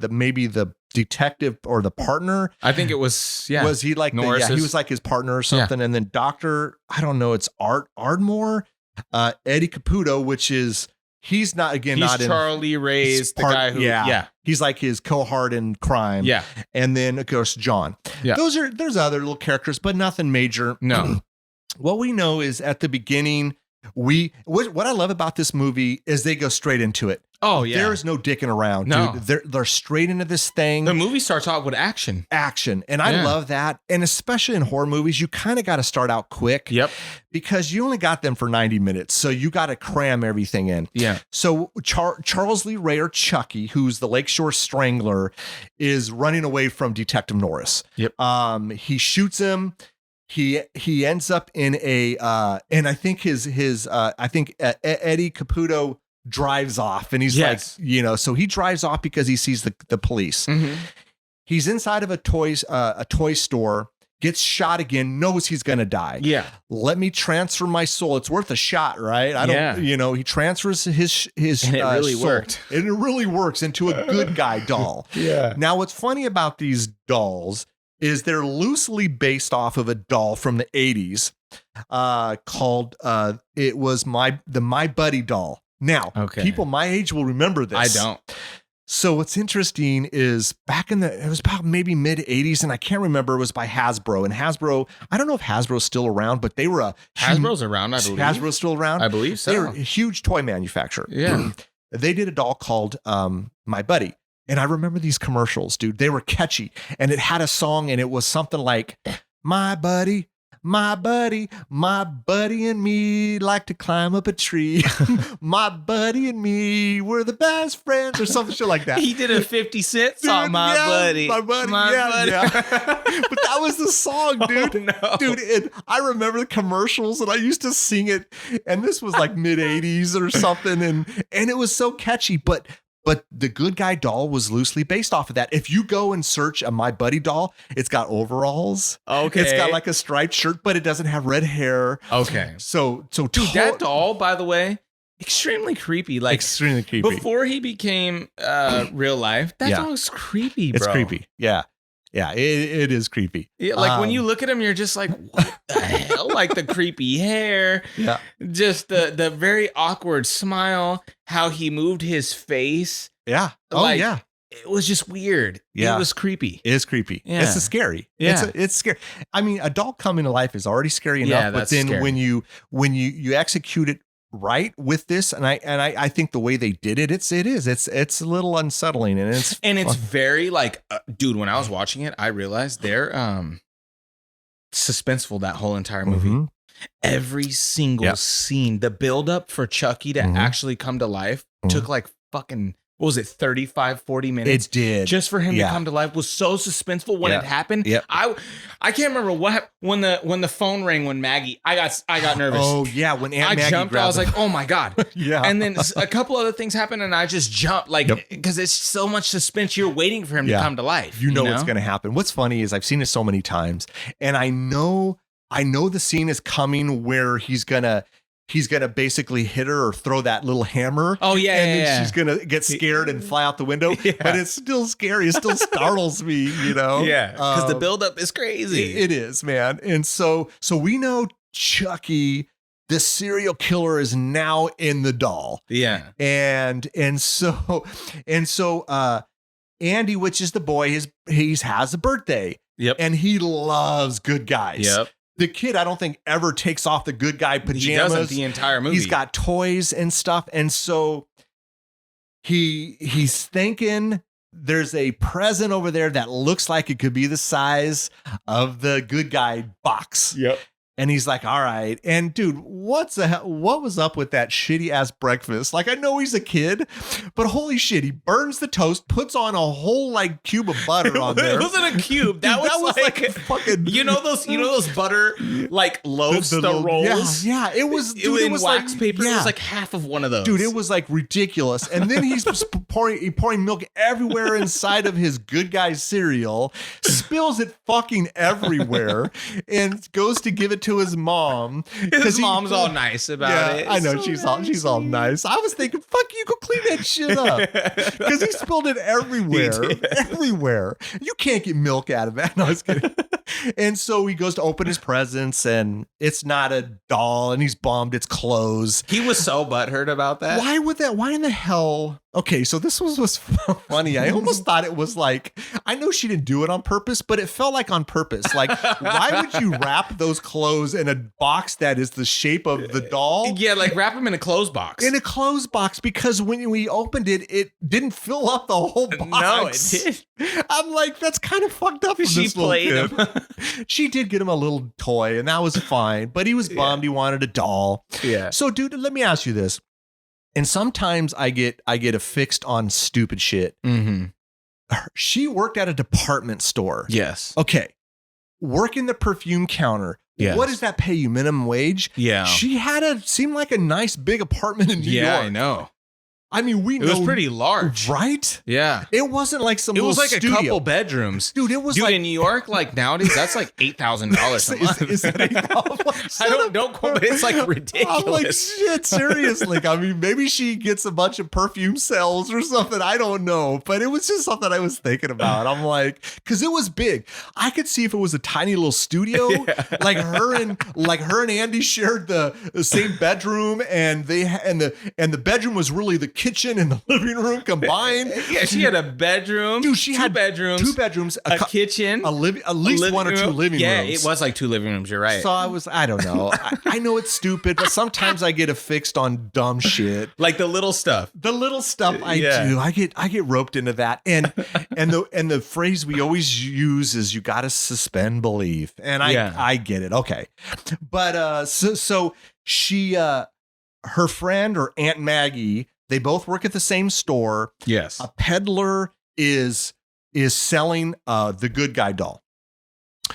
[SPEAKER 2] maybe the detective or the partner.
[SPEAKER 3] I think it was. Yeah,
[SPEAKER 2] was he like he was like his partner or something? And then Doctor, I don't know. It's Ardmore, Eddie Caputo, which is. He's not not
[SPEAKER 3] Charlie Ray's the guy who
[SPEAKER 2] he's like his cohort in crime.
[SPEAKER 3] Yeah.
[SPEAKER 2] And then of course John.
[SPEAKER 3] Yeah.
[SPEAKER 2] There's other little characters, but nothing major.
[SPEAKER 3] No.
[SPEAKER 2] What we know is at the beginning, what I love about this movie is they go straight into it.
[SPEAKER 3] Oh yeah.
[SPEAKER 2] There's no dicking around,
[SPEAKER 3] no.
[SPEAKER 2] dude. They're straight into this thing.
[SPEAKER 3] The movie starts off with action.
[SPEAKER 2] And I love that. And especially in horror movies, you kind of got to start out quick.
[SPEAKER 3] Yep.
[SPEAKER 2] Because you only got them for 90 minutes. So you got to cram everything in.
[SPEAKER 3] Yeah.
[SPEAKER 2] So Charles Lee Ray, or Chucky, who's the Lakeshore Strangler, is running away from Detective Norris.
[SPEAKER 3] Yep.
[SPEAKER 2] He shoots him. He ends up in a and I think Eddie Caputo drives off, and he's like, so he drives off because he sees the police.
[SPEAKER 3] Mm-hmm.
[SPEAKER 2] He's inside of a toy store, gets shot again, knows he's gonna die.
[SPEAKER 3] Yeah.
[SPEAKER 2] Let me transfer my soul. It's worth a shot, right? I don't, he transfers his
[SPEAKER 3] and it really
[SPEAKER 2] soul,
[SPEAKER 3] worked.
[SPEAKER 2] and it really works into a good guy doll.
[SPEAKER 3] Yeah.
[SPEAKER 2] Now, what's funny about these dolls is they're loosely based off of a doll from the 80s called it was My Buddy doll. Now, people my age will remember this.
[SPEAKER 3] I don't.
[SPEAKER 2] So what's interesting is it was about maybe mid 80s, and I can't remember, it was by Hasbro. And Hasbro, I don't know if Hasbro's still around, but they were
[SPEAKER 3] Hasbro's around, I believe.
[SPEAKER 2] Hasbro's still around?
[SPEAKER 3] I believe so.
[SPEAKER 2] They were a huge toy manufacturer.
[SPEAKER 3] Yeah.
[SPEAKER 2] They did a doll called My Buddy. And I remember these commercials, dude. They were catchy. And it had a song, and it was something like, my buddy and me like to climb up a tree. My buddy and me, we're the best friends, or something shit like that.
[SPEAKER 3] He did a 50 Cent song, My buddy.
[SPEAKER 2] My buddy. But that was the song, dude.
[SPEAKER 3] Oh, no.
[SPEAKER 2] Dude, I remember the commercials, and I used to sing it. And this was like mid 80s or something. And it was so catchy, but the good guy doll was loosely based off of that. If you go and search a My Buddy doll, it's got overalls.
[SPEAKER 3] Okay.
[SPEAKER 2] It's got like a striped shirt, but it doesn't have red hair.
[SPEAKER 3] Okay.
[SPEAKER 2] So
[SPEAKER 3] dude, that doll, by the way, extremely creepy. Like
[SPEAKER 2] extremely creepy.
[SPEAKER 3] Before he became real life, that doll's creepy, bro.
[SPEAKER 2] It's creepy. Yeah. Yeah, it is creepy.
[SPEAKER 3] Yeah, like when you look at him, you're just like, what the hell? Like the creepy hair.
[SPEAKER 2] Yeah.
[SPEAKER 3] Just the very awkward smile, how he moved his face.
[SPEAKER 2] Yeah. Oh,
[SPEAKER 3] like,
[SPEAKER 2] yeah.
[SPEAKER 3] It was just weird.
[SPEAKER 2] Yeah.
[SPEAKER 3] It was creepy.
[SPEAKER 2] It is creepy.
[SPEAKER 3] Yeah.
[SPEAKER 2] It's scary.
[SPEAKER 3] Yeah.
[SPEAKER 2] It's scary. I mean, a doll coming to life is already scary enough,
[SPEAKER 3] Yeah,
[SPEAKER 2] but then
[SPEAKER 3] scary.
[SPEAKER 2] when you execute it right with this, and I think the way they did it, it's a little unsettling, and it's
[SPEAKER 3] very like dude, when I was watching it, I realized they're suspenseful that whole entire movie.
[SPEAKER 2] Mm-hmm.
[SPEAKER 3] Every single scene, the build up for Chucky to actually come to life took like fucking, what was it, 35, 40 minutes?
[SPEAKER 2] It did.
[SPEAKER 3] Just for him to come to life was so suspenseful when it happened.
[SPEAKER 2] Yep.
[SPEAKER 3] I can't remember what when the phone rang when Maggie, I got nervous.
[SPEAKER 2] Oh yeah, when Aunt Maggie
[SPEAKER 3] jumped, I was like, oh my God.
[SPEAKER 2] Yeah.
[SPEAKER 3] And then a couple other things happened, and I just jumped, like, because it's so much suspense. You're waiting for him to come to life.
[SPEAKER 2] You know what's going to happen. What's funny is I've seen it so many times, and I know the scene is coming where he's gonna basically hit her or throw that little hammer.
[SPEAKER 3] Oh yeah,
[SPEAKER 2] and then she's gonna get scared and fly out the window.
[SPEAKER 3] Yeah.
[SPEAKER 2] But it's still scary. It still startles me, you know.
[SPEAKER 3] Yeah, because the buildup is crazy.
[SPEAKER 2] It is, man. And so we know Chucky, the serial killer, is now in the doll.
[SPEAKER 3] Yeah,
[SPEAKER 2] and so Andy, which is the boy, he has a birthday.
[SPEAKER 3] Yep,
[SPEAKER 2] and he loves good guys.
[SPEAKER 3] Yep.
[SPEAKER 2] The kid, I don't think, ever takes off the good guy pajamas.
[SPEAKER 3] He doesn't the entire movie.
[SPEAKER 2] He's got toys and stuff. And so he's thinking there's a present over there that looks like it could be the size of the good guy box.
[SPEAKER 3] Yep.
[SPEAKER 2] And he's like, all right. And dude, what was up with that shitty ass breakfast? Like, I know he's a kid, but holy shit, he burns the toast, puts on a whole like cube of butter on there.
[SPEAKER 3] It wasn't a cube. That was like a
[SPEAKER 2] fucking,
[SPEAKER 3] you know those butter like loaves, the rolls.
[SPEAKER 2] Yeah. It was
[SPEAKER 3] in wax
[SPEAKER 2] like,
[SPEAKER 3] paper.
[SPEAKER 2] Yeah.
[SPEAKER 3] It was like half of one of those.
[SPEAKER 2] Dude, it was like ridiculous. And then he's pouring milk everywhere inside of his good guy cereal, spills it fucking everywhere, and goes to give it to to his mom.
[SPEAKER 3] His mom's all nice about it.
[SPEAKER 2] I know, she's all nice. I was thinking, fuck you, go clean that shit up. Because he spilled it everywhere. You can't get milk out of that. No, I was kidding. And so he goes to open his presents, and it's not a doll, and he's bummed it's clothes.
[SPEAKER 3] He was so butthurt about that.
[SPEAKER 2] Why in the hell? Okay, so this was funny. I almost thought it was like, I know she didn't do it on purpose, but it felt like on purpose. Like, why would you wrap those clothes in a box that is the shape of the doll?
[SPEAKER 3] Yeah, like wrap them in a clothes box.
[SPEAKER 2] In a clothes box, because when we opened it, it didn't fill up the whole box.
[SPEAKER 3] No, it did.
[SPEAKER 2] I'm like, that's kind of fucked up.
[SPEAKER 3] She played him.
[SPEAKER 2] She did get him a little toy, and that was fine. But he was bummed. He wanted a doll.
[SPEAKER 3] Yeah.
[SPEAKER 2] So, dude, let me ask you this. And sometimes I get affixed on stupid shit.
[SPEAKER 3] Mm-hmm.
[SPEAKER 2] She worked at a department store.
[SPEAKER 3] Yes.
[SPEAKER 2] Okay. Working the perfume counter.
[SPEAKER 3] Yes.
[SPEAKER 2] What does that pay you? Minimum wage?
[SPEAKER 3] Yeah.
[SPEAKER 2] She seemed like a nice big apartment in New York.
[SPEAKER 3] Yeah, I know.
[SPEAKER 2] I mean,
[SPEAKER 3] it was pretty large,
[SPEAKER 2] right?
[SPEAKER 3] Yeah,
[SPEAKER 2] it wasn't like some.
[SPEAKER 3] It was like
[SPEAKER 2] studio.
[SPEAKER 3] a couple bedrooms,
[SPEAKER 2] dude. It was like
[SPEAKER 3] in New York. Like nowadays, that's like $8,000 a month.
[SPEAKER 2] Is that $8,000?
[SPEAKER 3] I don't quote, but it's like ridiculous.
[SPEAKER 2] I'm like, shit, seriously. I mean, maybe she gets a bunch of perfume sales or something. I don't know, but it was just something I was thinking about. I'm like, because it was big. I could see if it was a tiny little studio, like her and Andy shared the same bedroom, and the bedroom was really the kitchen and the living room combined.
[SPEAKER 3] Yeah, she had a bedroom.
[SPEAKER 2] Dude, she had
[SPEAKER 3] two bedrooms, a kitchen,
[SPEAKER 2] at least one or two living rooms.
[SPEAKER 3] Yeah, it was like 2 living rooms. You're right.
[SPEAKER 2] So I don't know. I know it's stupid, but sometimes I get affixed on dumb shit,
[SPEAKER 3] like the little stuff.
[SPEAKER 2] The little stuff I do. I get roped into that, and the phrase we always use is "you got to suspend belief," and I get it. Okay, but so she her friend or Aunt Maggie. They both work at the same store.
[SPEAKER 3] Yes.
[SPEAKER 2] A peddler is selling the good guy doll.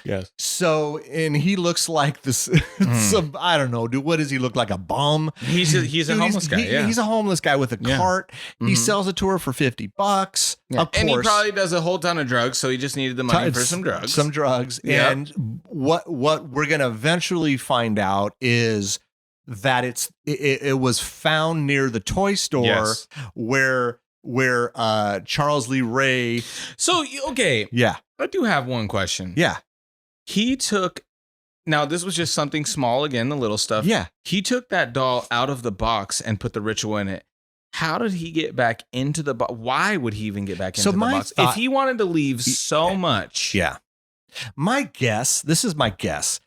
[SPEAKER 3] Yes.
[SPEAKER 2] So, and he looks like this, I don't know, dude, what does he look like? A bum?
[SPEAKER 3] He's a homeless guy.
[SPEAKER 2] He's a homeless guy with a cart. Mm-hmm. He sells it to her for $50.
[SPEAKER 3] Yeah.
[SPEAKER 2] Of course.
[SPEAKER 3] And he probably does a whole ton of drugs. So he just needed the money for some drugs.
[SPEAKER 2] Yep. And what we're going to eventually find out is that it was found near the toy store where Charles Lee Ray.
[SPEAKER 3] So, okay.
[SPEAKER 2] Yeah.
[SPEAKER 3] I do have one question.
[SPEAKER 2] Yeah.
[SPEAKER 3] He took, now this was just something small, again, the little stuff.
[SPEAKER 2] Yeah.
[SPEAKER 3] He took that doll out of the box and put the ritual in it. How did he get back into the box? Why would he even get back into the box? If he wanted to leave so much.
[SPEAKER 2] Yeah. This is my guess.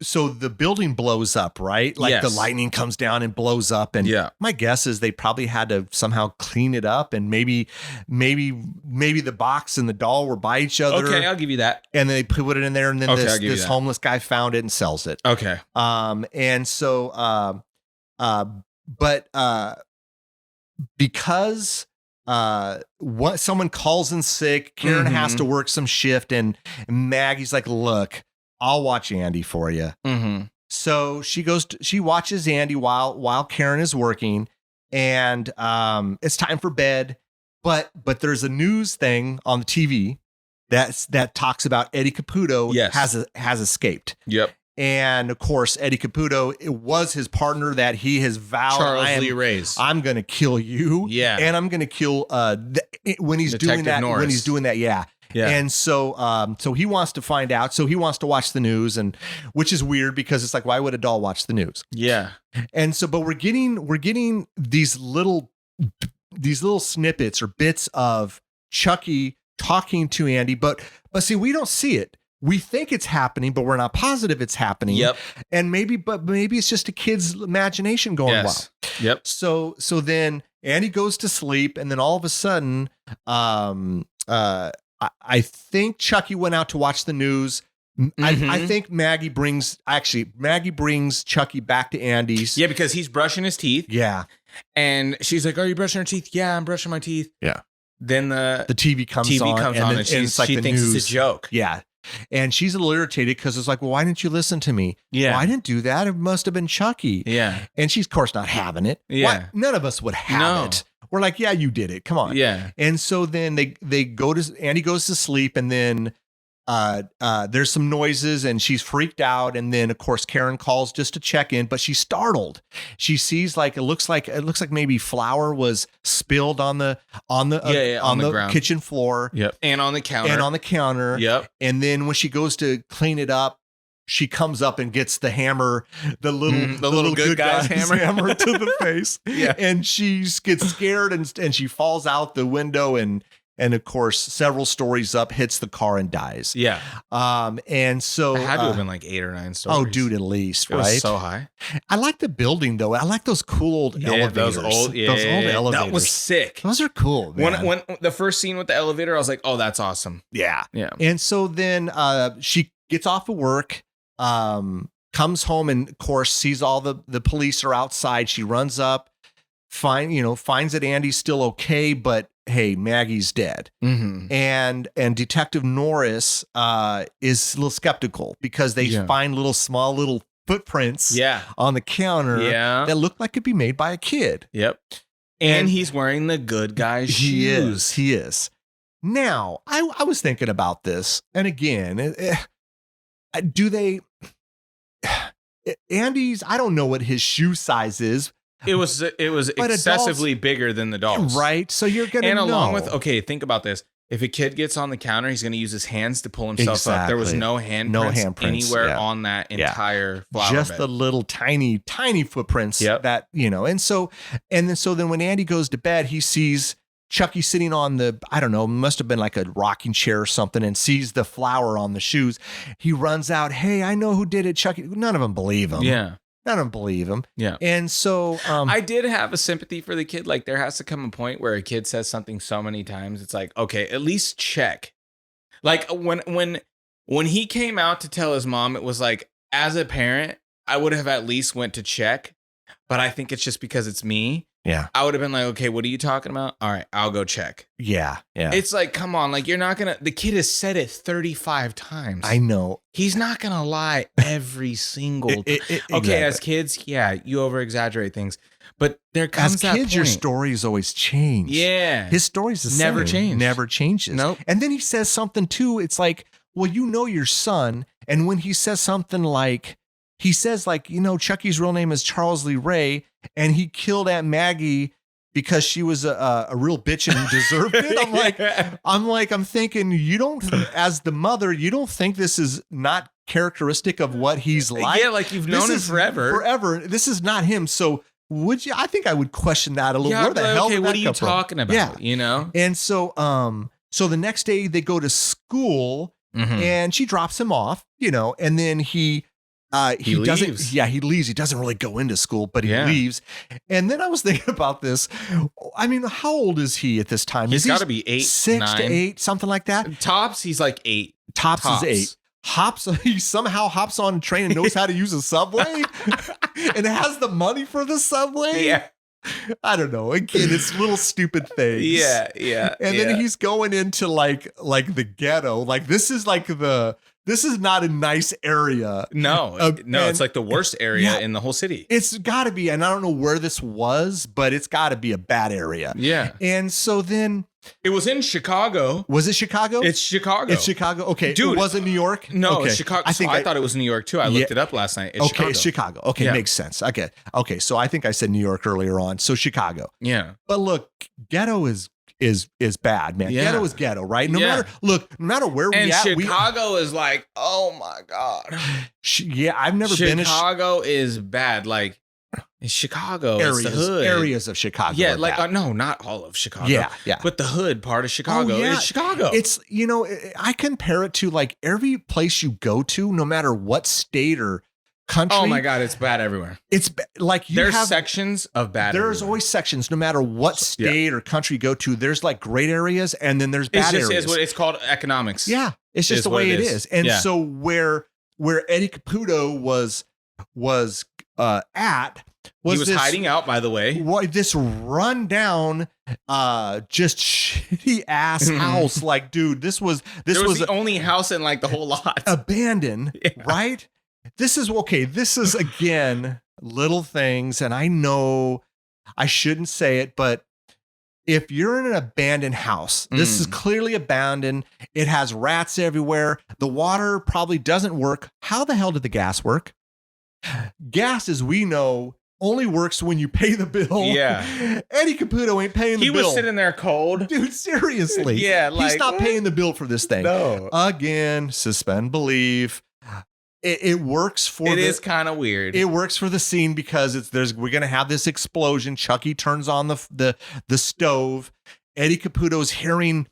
[SPEAKER 2] So the building blows up, right? Like the lightning comes down and blows up. And my guess is they probably had to somehow clean it up. And maybe the box and the doll were by each other.
[SPEAKER 3] Okay, I'll give you that.
[SPEAKER 2] And they put it in there. And then this homeless guy found it and sells it.
[SPEAKER 3] Okay.
[SPEAKER 2] And so, because someone calls in sick, Karen has to work some shift, and Maggie's like, look, I'll watch Andy for you.
[SPEAKER 3] Mm-hmm.
[SPEAKER 2] So she watches Andy while Karen is working, and it's time for bed. But there's a news thing on the TV that talks about Eddie Caputo has escaped.
[SPEAKER 3] Yep.
[SPEAKER 2] And of course, Eddie Caputo, it was his partner that he has vowed.
[SPEAKER 3] Charles Lee Ray's.
[SPEAKER 2] I'm going to kill you.
[SPEAKER 3] Yeah.
[SPEAKER 2] And I'm going to kill when he's
[SPEAKER 3] Detective
[SPEAKER 2] doing that.
[SPEAKER 3] Norris.
[SPEAKER 2] When he's doing that. Yeah. Yeah. And so he wants to find out. So he wants to watch the news, and which is weird because it's like, why would a doll watch the news?
[SPEAKER 3] Yeah.
[SPEAKER 2] And so, but we're getting these little snippets or bits of Chucky talking to Andy, but see, we don't see it. We think it's happening, but we're not positive it's happening.
[SPEAKER 3] Yep.
[SPEAKER 2] And maybe it's just a kid's imagination going wild.
[SPEAKER 3] Yep.
[SPEAKER 2] So then Andy goes to sleep, and then all of a sudden, I think Chucky went out to watch the news. I think Maggie brings Chucky back to Andy's.
[SPEAKER 3] Yeah, because he's brushing his teeth.
[SPEAKER 2] Yeah.
[SPEAKER 3] And she's like, are you brushing your teeth? Yeah, I'm brushing my teeth.
[SPEAKER 2] Yeah.
[SPEAKER 3] Then the
[SPEAKER 2] TV comes on and she thinks
[SPEAKER 3] it's a joke.
[SPEAKER 2] Yeah. And she's a little irritated because it's like, well, why didn't you listen to me?
[SPEAKER 3] Yeah.
[SPEAKER 2] Well, I didn't do that. It must have been Chucky.
[SPEAKER 3] Yeah.
[SPEAKER 2] And she's, of course, not having it.
[SPEAKER 3] Yeah.
[SPEAKER 2] None of us would have it. We're like, yeah, you did it. Come on.
[SPEAKER 3] Yeah.
[SPEAKER 2] And so then Andy goes to sleep, and then there's some noises and she's freaked out. And then of course Karen calls just to check in, but she's startled. She sees it looks like maybe flour was spilled on the ground. Kitchen floor.
[SPEAKER 3] Yep. And on the counter. Yep.
[SPEAKER 2] And then when she goes to clean it up, she comes up and gets the hammer, the little good guy's hammer to the face.
[SPEAKER 3] Yeah.
[SPEAKER 2] And she gets scared and she falls out the window and of course, several stories up, hits the car and dies.
[SPEAKER 3] Yeah.
[SPEAKER 2] And so
[SPEAKER 3] it had to have been like 8 or 9 stories.
[SPEAKER 2] Oh, dude, at least,
[SPEAKER 3] it was so high.
[SPEAKER 2] I like the building though. I like those cool old elevators.
[SPEAKER 3] Those old elevators. That was sick.
[SPEAKER 2] Those are cool, man.
[SPEAKER 3] When the first scene with the elevator, I was like, oh, that's awesome.
[SPEAKER 2] Yeah.
[SPEAKER 3] Yeah.
[SPEAKER 2] And so then she gets off of work, comes home and of course sees all the police are outside. She runs up, finds that Andy's still okay, but hey, Maggie's dead.
[SPEAKER 3] Mm-hmm.
[SPEAKER 2] And Detective Norris is a little skeptical because they find small little footprints on the counter that look like could be made by a kid.
[SPEAKER 3] Yep. And he's wearing the good guy's shoes.
[SPEAKER 2] He is. Now, I was thinking about this, and again, do they Andy's, I don't know what his shoe size is.
[SPEAKER 3] It was excessively bigger than the doll's.
[SPEAKER 2] Right. So you're going to know.
[SPEAKER 3] And along with, think about this. If a kid gets on the counter, he's going to use his hands to pull himself up. There was no handprints anywhere on that entire flower
[SPEAKER 2] just
[SPEAKER 3] bed.
[SPEAKER 2] The little tiny footprints that, and so then when Andy goes to bed, he sees Chucky sitting on must have been like a rocking chair or something, and sees the flower on the shoes. He runs out, hey, I know who did it, Chucky. None of them believe him.
[SPEAKER 3] Yeah.
[SPEAKER 2] None of them believe him.
[SPEAKER 3] Yeah.
[SPEAKER 2] And so
[SPEAKER 3] I did have a sympathy for the kid. Like there has to come a point where a kid says something so many times, it's like, okay, at least check. Like when he came out to tell his mom, it was like, as a parent, I would have at least went to check. But I think it's just because it's me.
[SPEAKER 2] Yeah.
[SPEAKER 3] I would have been like, okay, what are you talking about? All right, I'll go check.
[SPEAKER 2] Yeah. Yeah.
[SPEAKER 3] It's like, come on, like you're not going to, the kid has said it 35 times.
[SPEAKER 2] I know.
[SPEAKER 3] He's not going to lie every single time. Okay, as kids, you over exaggerate things. But there comes that
[SPEAKER 2] kids,
[SPEAKER 3] point.
[SPEAKER 2] Your stories always change.
[SPEAKER 3] Yeah.
[SPEAKER 2] His stories the
[SPEAKER 3] never
[SPEAKER 2] same.
[SPEAKER 3] change.
[SPEAKER 2] Never changes.
[SPEAKER 3] Nope.
[SPEAKER 2] And then he says something too. It's like, well, your son. And when he says something like, Chucky's real name is Charles Lee Ray, and he killed Aunt Maggie because she was a real bitch and deserved it. I'm thinking, you don't, as the mother, you don't think this is not characteristic of what he's like?
[SPEAKER 3] Yeah, like you've known him forever.
[SPEAKER 2] Forever. This is not him. So would you? I think I would question that a little.
[SPEAKER 3] Yeah,
[SPEAKER 2] where the hell?
[SPEAKER 3] Okay,
[SPEAKER 2] did
[SPEAKER 3] what
[SPEAKER 2] that
[SPEAKER 3] are you
[SPEAKER 2] come from?
[SPEAKER 3] talking about?
[SPEAKER 2] Yeah.
[SPEAKER 3] You know.
[SPEAKER 2] And so, so the next day they go to school, and she drops him off. And then he doesn't.
[SPEAKER 3] Leaves.
[SPEAKER 2] Yeah, he leaves. He doesn't really go into school, but he leaves. And then I was thinking about this. I mean, how old is he at this time?
[SPEAKER 3] He's got to be 8,
[SPEAKER 2] 6
[SPEAKER 3] 9.
[SPEAKER 2] to 8, something like that.
[SPEAKER 3] Tops, he's like 8.
[SPEAKER 2] Tops is 8. He somehow hops on a train and knows how to use a subway and has the money for the subway.
[SPEAKER 3] Yeah.
[SPEAKER 2] I don't know. Again, it's little stupid things.
[SPEAKER 3] Yeah.
[SPEAKER 2] And then he's going into like the ghetto. Like this is not a nice area.
[SPEAKER 3] No, it's like the worst area in the whole city.
[SPEAKER 2] It's got to be, and I don't know where this was, but it's got to be a bad area.
[SPEAKER 3] Yeah.
[SPEAKER 2] And so then
[SPEAKER 3] it was in Chicago.
[SPEAKER 2] Was it Chicago?
[SPEAKER 3] It's Chicago.
[SPEAKER 2] It's Chicago. Okay,
[SPEAKER 3] dude,
[SPEAKER 2] it wasn't New York.
[SPEAKER 3] No,
[SPEAKER 2] okay.
[SPEAKER 3] It's Chicago. I thought it was New York too. I looked it up last night. It's
[SPEAKER 2] Chicago. It's Chicago. Okay, makes sense. Okay, so I think I said New York earlier on. So Chicago.
[SPEAKER 3] Yeah.
[SPEAKER 2] But look, ghetto is bad, man.
[SPEAKER 3] Yeah.
[SPEAKER 2] Ghetto is ghetto, right? No matter where we at.
[SPEAKER 3] Chicago is like, oh my God.
[SPEAKER 2] I've never been to
[SPEAKER 3] Chicago is bad. Like Chicago, it's the hood.
[SPEAKER 2] Areas of Chicago.
[SPEAKER 3] Yeah, like no, not all of Chicago.
[SPEAKER 2] Yeah.
[SPEAKER 3] But the hood part of Chicago is Chicago.
[SPEAKER 2] It's I compare it to like every place you go to, no matter what state or country.
[SPEAKER 3] Oh my God, it's bad everywhere.
[SPEAKER 2] It's like
[SPEAKER 3] there's sections of bad.
[SPEAKER 2] There's always sections, no matter what state or country you go to. There's like great areas, and then there's bad areas.
[SPEAKER 3] It's what it's called economics.
[SPEAKER 2] Yeah, it's just the way it is. And so where Eddie Caputo was at.
[SPEAKER 3] He was hiding out, by the way.
[SPEAKER 2] This rundown, just shitty ass house. Like, dude, this was
[SPEAKER 3] the only house in like the whole lot.
[SPEAKER 2] Abandoned, right? This is again little things, and I know I shouldn't say it, but if you're in an abandoned house, this is clearly abandoned. It has rats everywhere. The water probably doesn't work. How the hell did the gas work? Gas, as we know, only works when you pay the bill.
[SPEAKER 3] Yeah.
[SPEAKER 2] Eddie Caputo ain't paying the bill.
[SPEAKER 3] He was sitting there cold.
[SPEAKER 2] Dude, seriously.
[SPEAKER 3] Yeah, like,
[SPEAKER 2] he's not paying the bill for this thing.
[SPEAKER 3] No.
[SPEAKER 2] Again, suspend belief. It works for
[SPEAKER 3] It is kind of weird.
[SPEAKER 2] It works for the scene because we're gonna have this explosion. Chucky turns on the stove. Eddie Caputo's hearing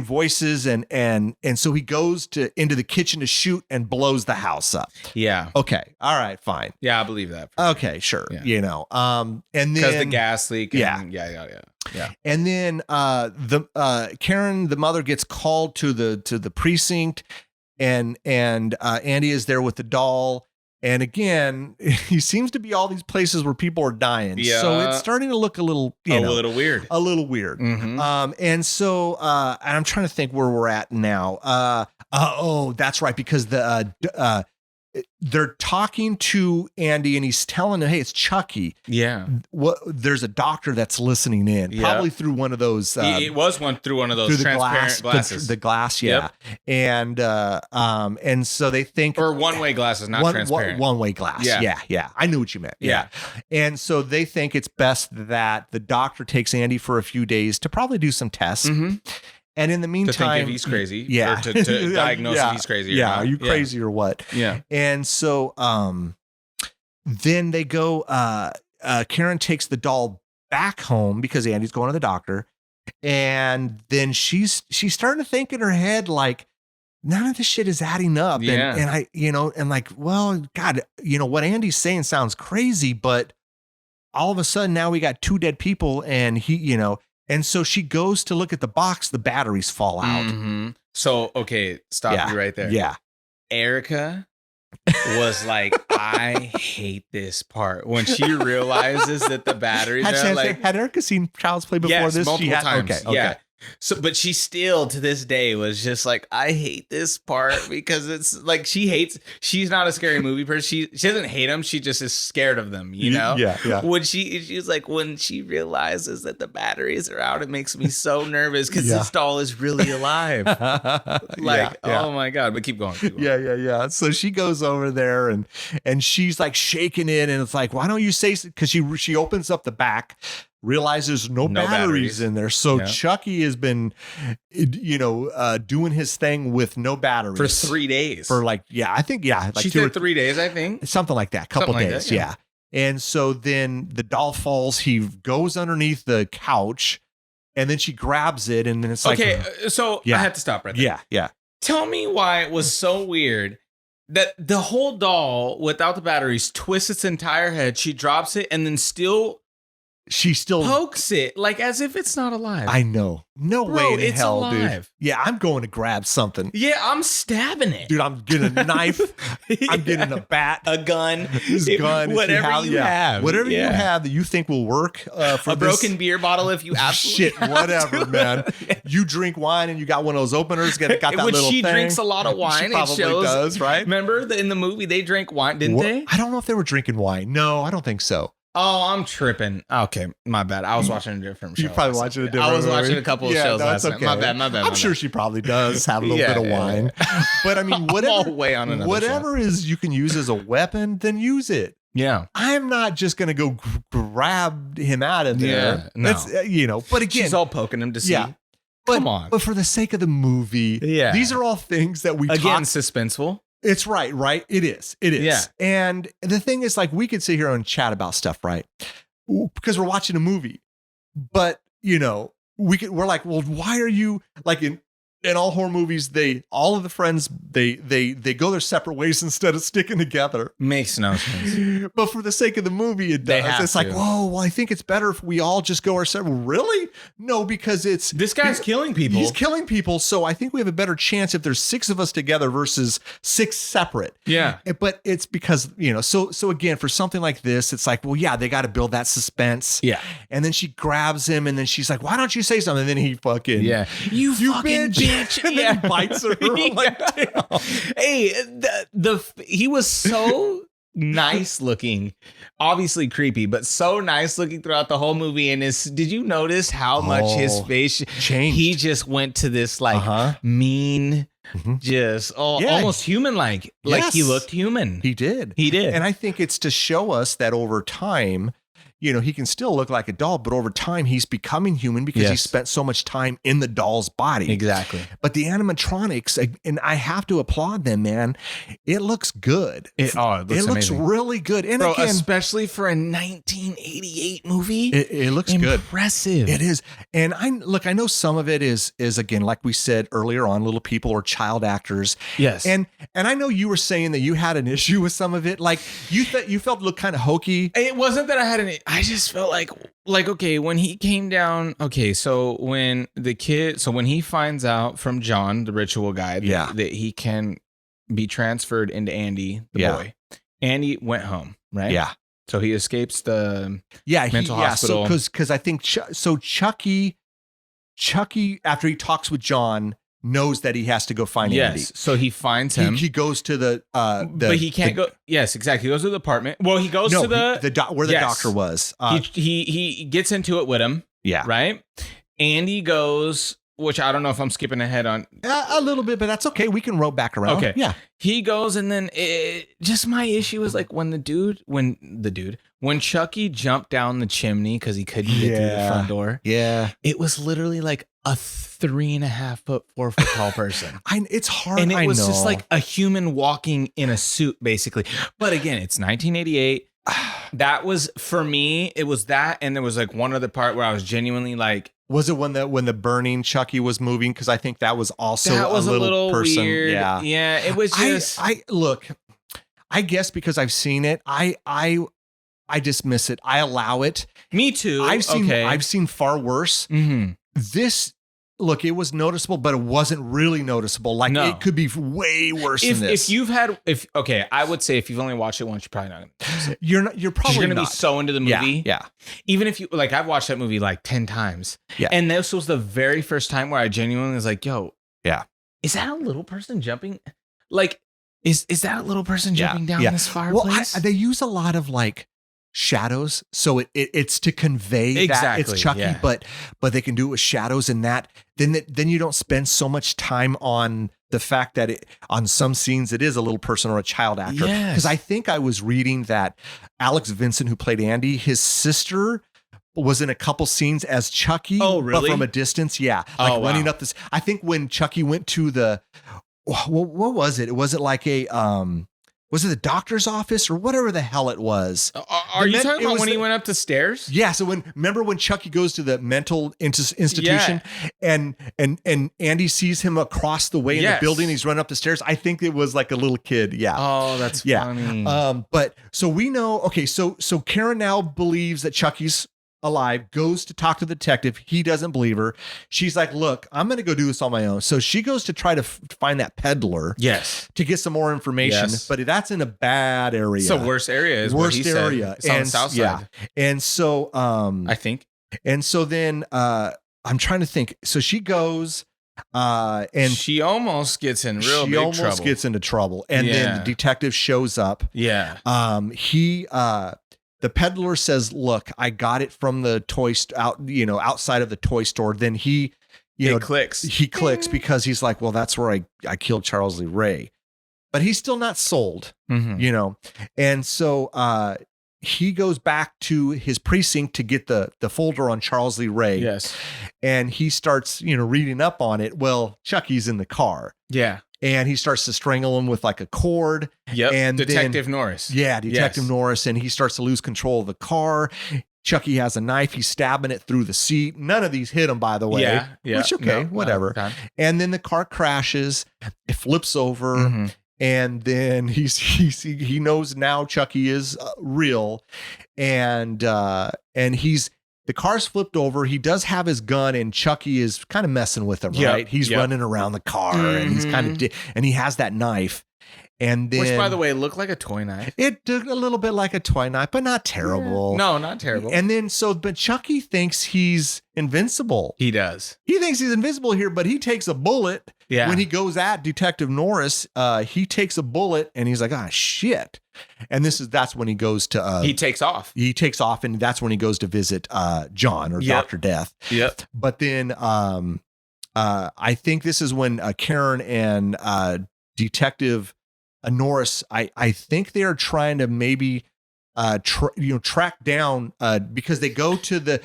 [SPEAKER 2] voices and so he goes into the kitchen to shoot and blows the house up.
[SPEAKER 3] Yeah.
[SPEAKER 2] Okay. All right. Fine.
[SPEAKER 3] Yeah, I believe that.
[SPEAKER 2] Okay. Sure.
[SPEAKER 3] Yeah.
[SPEAKER 2] You know. And then
[SPEAKER 3] because the gas leak.
[SPEAKER 2] Yeah. And then Karen, the mother, gets called to the precinct, and Andy is there with the doll. And again, he seems to be all these places where people are dying.
[SPEAKER 3] Yeah.
[SPEAKER 2] So it's starting to look a little weird.
[SPEAKER 3] Mm-hmm.
[SPEAKER 2] And so I'm trying to think where we're at now. Oh, that's right. Because they're talking to Andy and he's telling him, hey, it's Chucky.
[SPEAKER 3] Yeah.
[SPEAKER 2] There's a doctor that's listening in, probably through one of those.
[SPEAKER 3] It was through one of those transparent glasses.
[SPEAKER 2] The glass, yeah. Yep. And so they think,
[SPEAKER 3] or one-way glasses, not transparent.
[SPEAKER 2] One-way glass. Yeah. I knew what you meant. Yeah. And so they think it's best that the doctor takes Andy for a few days to probably do some tests.
[SPEAKER 3] Mm-hmm.
[SPEAKER 2] And in the meantime,
[SPEAKER 3] to think if he's crazy,
[SPEAKER 2] yeah,
[SPEAKER 3] or to diagnose if he's crazy. Or not.
[SPEAKER 2] Are you crazy or what?
[SPEAKER 3] Yeah.
[SPEAKER 2] And so, then they go. Karen takes the doll back home because Andy's going to the doctor, and then she's starting to think in her head like, none of this shit is adding up.
[SPEAKER 3] Yeah.
[SPEAKER 2] And I, and like, well, God, what Andy's saying sounds crazy, but all of a sudden now we got 2 dead people, and he, And so she goes to look at the box. The batteries fall out.
[SPEAKER 3] Mm-hmm. So, okay, stop you right there.
[SPEAKER 2] Yeah.
[SPEAKER 3] Erica was like, I hate this part. When she realizes that the batteries are like...
[SPEAKER 2] Had Erica seen Child's Play before
[SPEAKER 3] yes,
[SPEAKER 2] this?
[SPEAKER 3] Multiple times.
[SPEAKER 2] Okay.
[SPEAKER 3] Yeah. So, but she still to this day was just like, I hate this part because it's like she's not a scary movie person. She doesn't hate them. She just is scared of them, Yeah. When she's like, when she realizes that the batteries are out, it makes me so nervous because this doll is really alive. Oh my God. But keep going.
[SPEAKER 2] Yeah. So she goes over there and she's like shaking it. And it's like, why don't you say, because she opens up the back, realizes no batteries in there. So Chucky has been, doing his thing with no batteries
[SPEAKER 3] for 3 days.
[SPEAKER 2] For like
[SPEAKER 3] she said 3 days, I think,
[SPEAKER 2] something like that. Couple days, yeah. And so then the doll falls. He goes underneath the couch, and then she grabs it, and then it's like,
[SPEAKER 3] okay. So I had to stop right there.
[SPEAKER 2] Yeah.
[SPEAKER 3] Tell me why it was so weird that the whole doll without the batteries twists its entire head. She drops it, and then she still pokes it like as if it's not alive.
[SPEAKER 2] I know. No way in
[SPEAKER 3] it's
[SPEAKER 2] hell,
[SPEAKER 3] alive.
[SPEAKER 2] Dude. Yeah, I'm going to grab something.
[SPEAKER 3] Yeah, I'm stabbing it.
[SPEAKER 2] Dude, I'm getting a knife. I'm getting a bat.
[SPEAKER 3] A gun.
[SPEAKER 2] Whatever you have. Whatever you have that you think will work for
[SPEAKER 3] a broken beer bottle if you absolutely
[SPEAKER 2] shit, whatever, man. You drink wine and you got one of those openers, got that little thing.
[SPEAKER 3] She drinks a lot of wine.
[SPEAKER 2] She probably does, right?
[SPEAKER 3] Remember in the movie they drank wine, didn't they?
[SPEAKER 2] I don't know if they were drinking wine. No, I don't think so.
[SPEAKER 3] Oh, I'm tripping. Okay, my bad. I was watching a different show.
[SPEAKER 2] You're probably watching a different
[SPEAKER 3] I was
[SPEAKER 2] movie.
[SPEAKER 3] watching a couple of shows last night. My bad.
[SPEAKER 2] I'm sure she probably does have a little bit of wine. But I mean, whatever is you can use as a weapon, then use it.
[SPEAKER 3] Yeah.
[SPEAKER 2] I'm not just going to go grab him out of there.
[SPEAKER 3] Yeah,
[SPEAKER 2] no. But again.
[SPEAKER 3] She's all poking him to see.
[SPEAKER 2] Yeah. Come on. But for the sake of the movie, these are all things that we
[SPEAKER 3] suspenseful.
[SPEAKER 2] It's right. It is.
[SPEAKER 3] Yeah.
[SPEAKER 2] And the thing is, like, we could sit here and chat about stuff, right? Because we're watching a movie. But, we're like, well, why are you like in all horror movies, all of the friends, they go their separate ways instead of sticking together.
[SPEAKER 3] Makes no sense.
[SPEAKER 2] But for the sake of the movie, it does. It's like, whoa, well, I think it's better if we all just go our separate. Really? No, because this
[SPEAKER 3] guy's killing people.
[SPEAKER 2] He's killing people. So I think we have a better chance if there's 6 of us together versus 6 separate.
[SPEAKER 3] Yeah.
[SPEAKER 2] But it's because, so again, for something like this, it's like, well, yeah, they got to build that suspense.
[SPEAKER 3] Yeah.
[SPEAKER 2] And then she grabs him and then she's like, why don't you say something? And then he fucking,
[SPEAKER 3] you fucking bitch.
[SPEAKER 2] And then he bites her. I'm like, damn.
[SPEAKER 3] Hey, he was so nice looking obviously creepy, but so nice looking throughout the whole movie. And did you notice how much his face
[SPEAKER 2] changed?
[SPEAKER 3] He just went to this like mean, just almost human like. Like he looked human.
[SPEAKER 2] He did. And I think it's to show us that over time, you know, he can still look like a doll, but over time he's becoming human because he spent so much time in the doll's body.
[SPEAKER 3] Exactly.
[SPEAKER 2] But the animatronics, and I have to applaud them, man. It looks good.
[SPEAKER 3] It looks
[SPEAKER 2] really good. And
[SPEAKER 3] bro,
[SPEAKER 2] again,
[SPEAKER 3] especially for a 1988 movie,
[SPEAKER 2] it looks
[SPEAKER 3] impressive.
[SPEAKER 2] It is. And I know some of it is again, like we said earlier on, little people or child actors.
[SPEAKER 3] Yes.
[SPEAKER 2] And I know you were saying that you had an issue with some of it. Like you felt it looked kind of hokey.
[SPEAKER 3] It wasn't that I had I just felt like, okay, when he came down, okay, so when he finds out from John, the ritual guy, that he can be transferred into Andy, the boy, Andy went home, right?
[SPEAKER 2] Yeah.
[SPEAKER 3] So he escapes the mental hospital.
[SPEAKER 2] So, because I think, Chucky, after he talks with John, knows that he has to go find Andy.
[SPEAKER 3] So he finds him.
[SPEAKER 2] He goes to the
[SPEAKER 3] but he can't go. Yes, exactly. He goes to the apartment. Well, he goes to
[SPEAKER 2] where the doctor was.
[SPEAKER 3] He gets into it with him. Yeah. Right. Andy goes, which I don't know if I'm skipping ahead on
[SPEAKER 2] a little bit, but that's okay. We can roll back around.
[SPEAKER 3] Okay.
[SPEAKER 2] Yeah.
[SPEAKER 3] He goes, and then just my issue is like when Chucky jumped down the chimney because he couldn't get through the front door.
[SPEAKER 2] Yeah.
[SPEAKER 3] It was literally like a 3.5 foot, 4 foot tall person.
[SPEAKER 2] It's hard.
[SPEAKER 3] And it was just like a human walking in a suit, basically. But again, it's 1988. That was, for me, it was that. And there was like one other part where I was genuinely like,
[SPEAKER 2] was it when the burning Chucky was moving? Because I think that was also
[SPEAKER 3] a little person. Weird.
[SPEAKER 2] Yeah.
[SPEAKER 3] Yeah. It was just,
[SPEAKER 2] I guess because I've seen it, I dismiss it. I allow it.
[SPEAKER 3] Me too.
[SPEAKER 2] I've seen far worse.
[SPEAKER 3] Mm-hmm.
[SPEAKER 2] This, look, it was noticeable, but it wasn't really noticeable. Like it could be way worse than this.
[SPEAKER 3] I would say if you've only watched it once, you're probably not going to notice it.
[SPEAKER 2] You're probably
[SPEAKER 3] going to be so into the movie.
[SPEAKER 2] Yeah.
[SPEAKER 3] Even if you like, I've watched that movie like 10 times.
[SPEAKER 2] Yeah.
[SPEAKER 3] And this was the very first time where I genuinely was like, yo, is that a little person jumping? Like, is that a little person jumping down this fireplace?
[SPEAKER 2] Well, they use a lot of like shadows, so it's to convey that it's Chucky, but they can do it with shadows, and that then you don't spend so much time on the fact that on some scenes it is a little person or a child actor. Because I think I was reading that Alex Vincent, who played Andy, his sister was in a couple scenes as Chucky.
[SPEAKER 3] Oh, really?
[SPEAKER 2] But from a distance, running up this. I think when Chucky went to the what was it? Was it like a was it the doctor's office or whatever the hell it was?
[SPEAKER 3] Are you talking about when he went up the stairs?
[SPEAKER 2] Yeah. So remember when Chucky goes to the mental institution and Andy sees him across the way in the building, he's running up the stairs. I think it was like a little kid. Yeah.
[SPEAKER 3] Oh, that's funny.
[SPEAKER 2] But so we know, okay. So Karen now believes that Chucky's alive, goes to talk to the detective. He doesn't believe her. She's like, look, I'm going to go do this on my own. So she goes to try to find that peddler.
[SPEAKER 3] Yes.
[SPEAKER 2] To get some more information. Yes. But that's in a bad area.
[SPEAKER 3] It's the worst area. Is worst area.
[SPEAKER 2] It's on the south side. Yeah. And so,
[SPEAKER 3] I think.
[SPEAKER 2] And so then, I'm trying to think. So she goes, and
[SPEAKER 3] she almost gets in
[SPEAKER 2] gets into trouble. And then the detective shows up.
[SPEAKER 3] Yeah.
[SPEAKER 2] The peddler says, look, I got it from the outside of the toy store. Then he
[SPEAKER 3] clicks.
[SPEAKER 2] He clicks because he's like, well, that's where I killed Charles Lee Ray. But he's still not sold, And so he goes back to his precinct to get the folder on Charles Lee Ray.
[SPEAKER 3] Yes.
[SPEAKER 2] And he starts, reading up on it. Well, Chucky's in the car.
[SPEAKER 3] Yeah.
[SPEAKER 2] And he starts to strangle him with like a cord.
[SPEAKER 3] Yep.
[SPEAKER 2] And
[SPEAKER 3] Detective Norris.
[SPEAKER 2] Yeah, Detective Norris. And he starts to lose control of the car. Chucky has a knife. He's stabbing it through the seat. None of these hit him, by the way.
[SPEAKER 3] Yeah.
[SPEAKER 2] Which, okay, whatever. And then the car crashes. It flips over. Mm-hmm. And then he knows now Chucky is real. And the car's flipped over. He does have his gun, and Chucky is kind of messing with him, right? He's running around the car, and he's kind of and he has that knife. And then,
[SPEAKER 3] which, by the way, looked like a toy knife.
[SPEAKER 2] it looked a little bit like a toy knife, but not terrible.
[SPEAKER 3] Yeah. No, not terrible.
[SPEAKER 2] And then, but Chucky thinks he's invincible.
[SPEAKER 3] He does.
[SPEAKER 2] He thinks he's invincible here, but he takes a bullet.
[SPEAKER 3] Yeah.
[SPEAKER 2] When he goes at Detective Norris, he takes a bullet and he's like, ah, shit. And that's when he goes to,
[SPEAKER 3] he takes off.
[SPEAKER 2] And that's when he goes to visit John or Dr. Death.
[SPEAKER 3] Yep.
[SPEAKER 2] But then I think this is when Karen and Detective Norris, I think they are trying to maybe track down because they go to the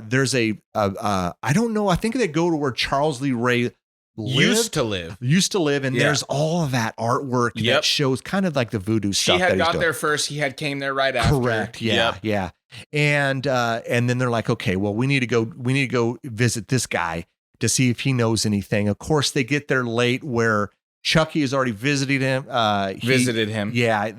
[SPEAKER 2] there's a I don't know, I think they go to where Charles Lee Ray used to live, and there's all of that artwork that shows kind of like the voodoo stuff.
[SPEAKER 3] He had got there first. He came there right after.
[SPEAKER 2] Correct. Yeah. And then they're like, okay, well, we need to go visit this guy to see if he knows anything. Of course, they get there late where Chucky has already visited him. Yeah.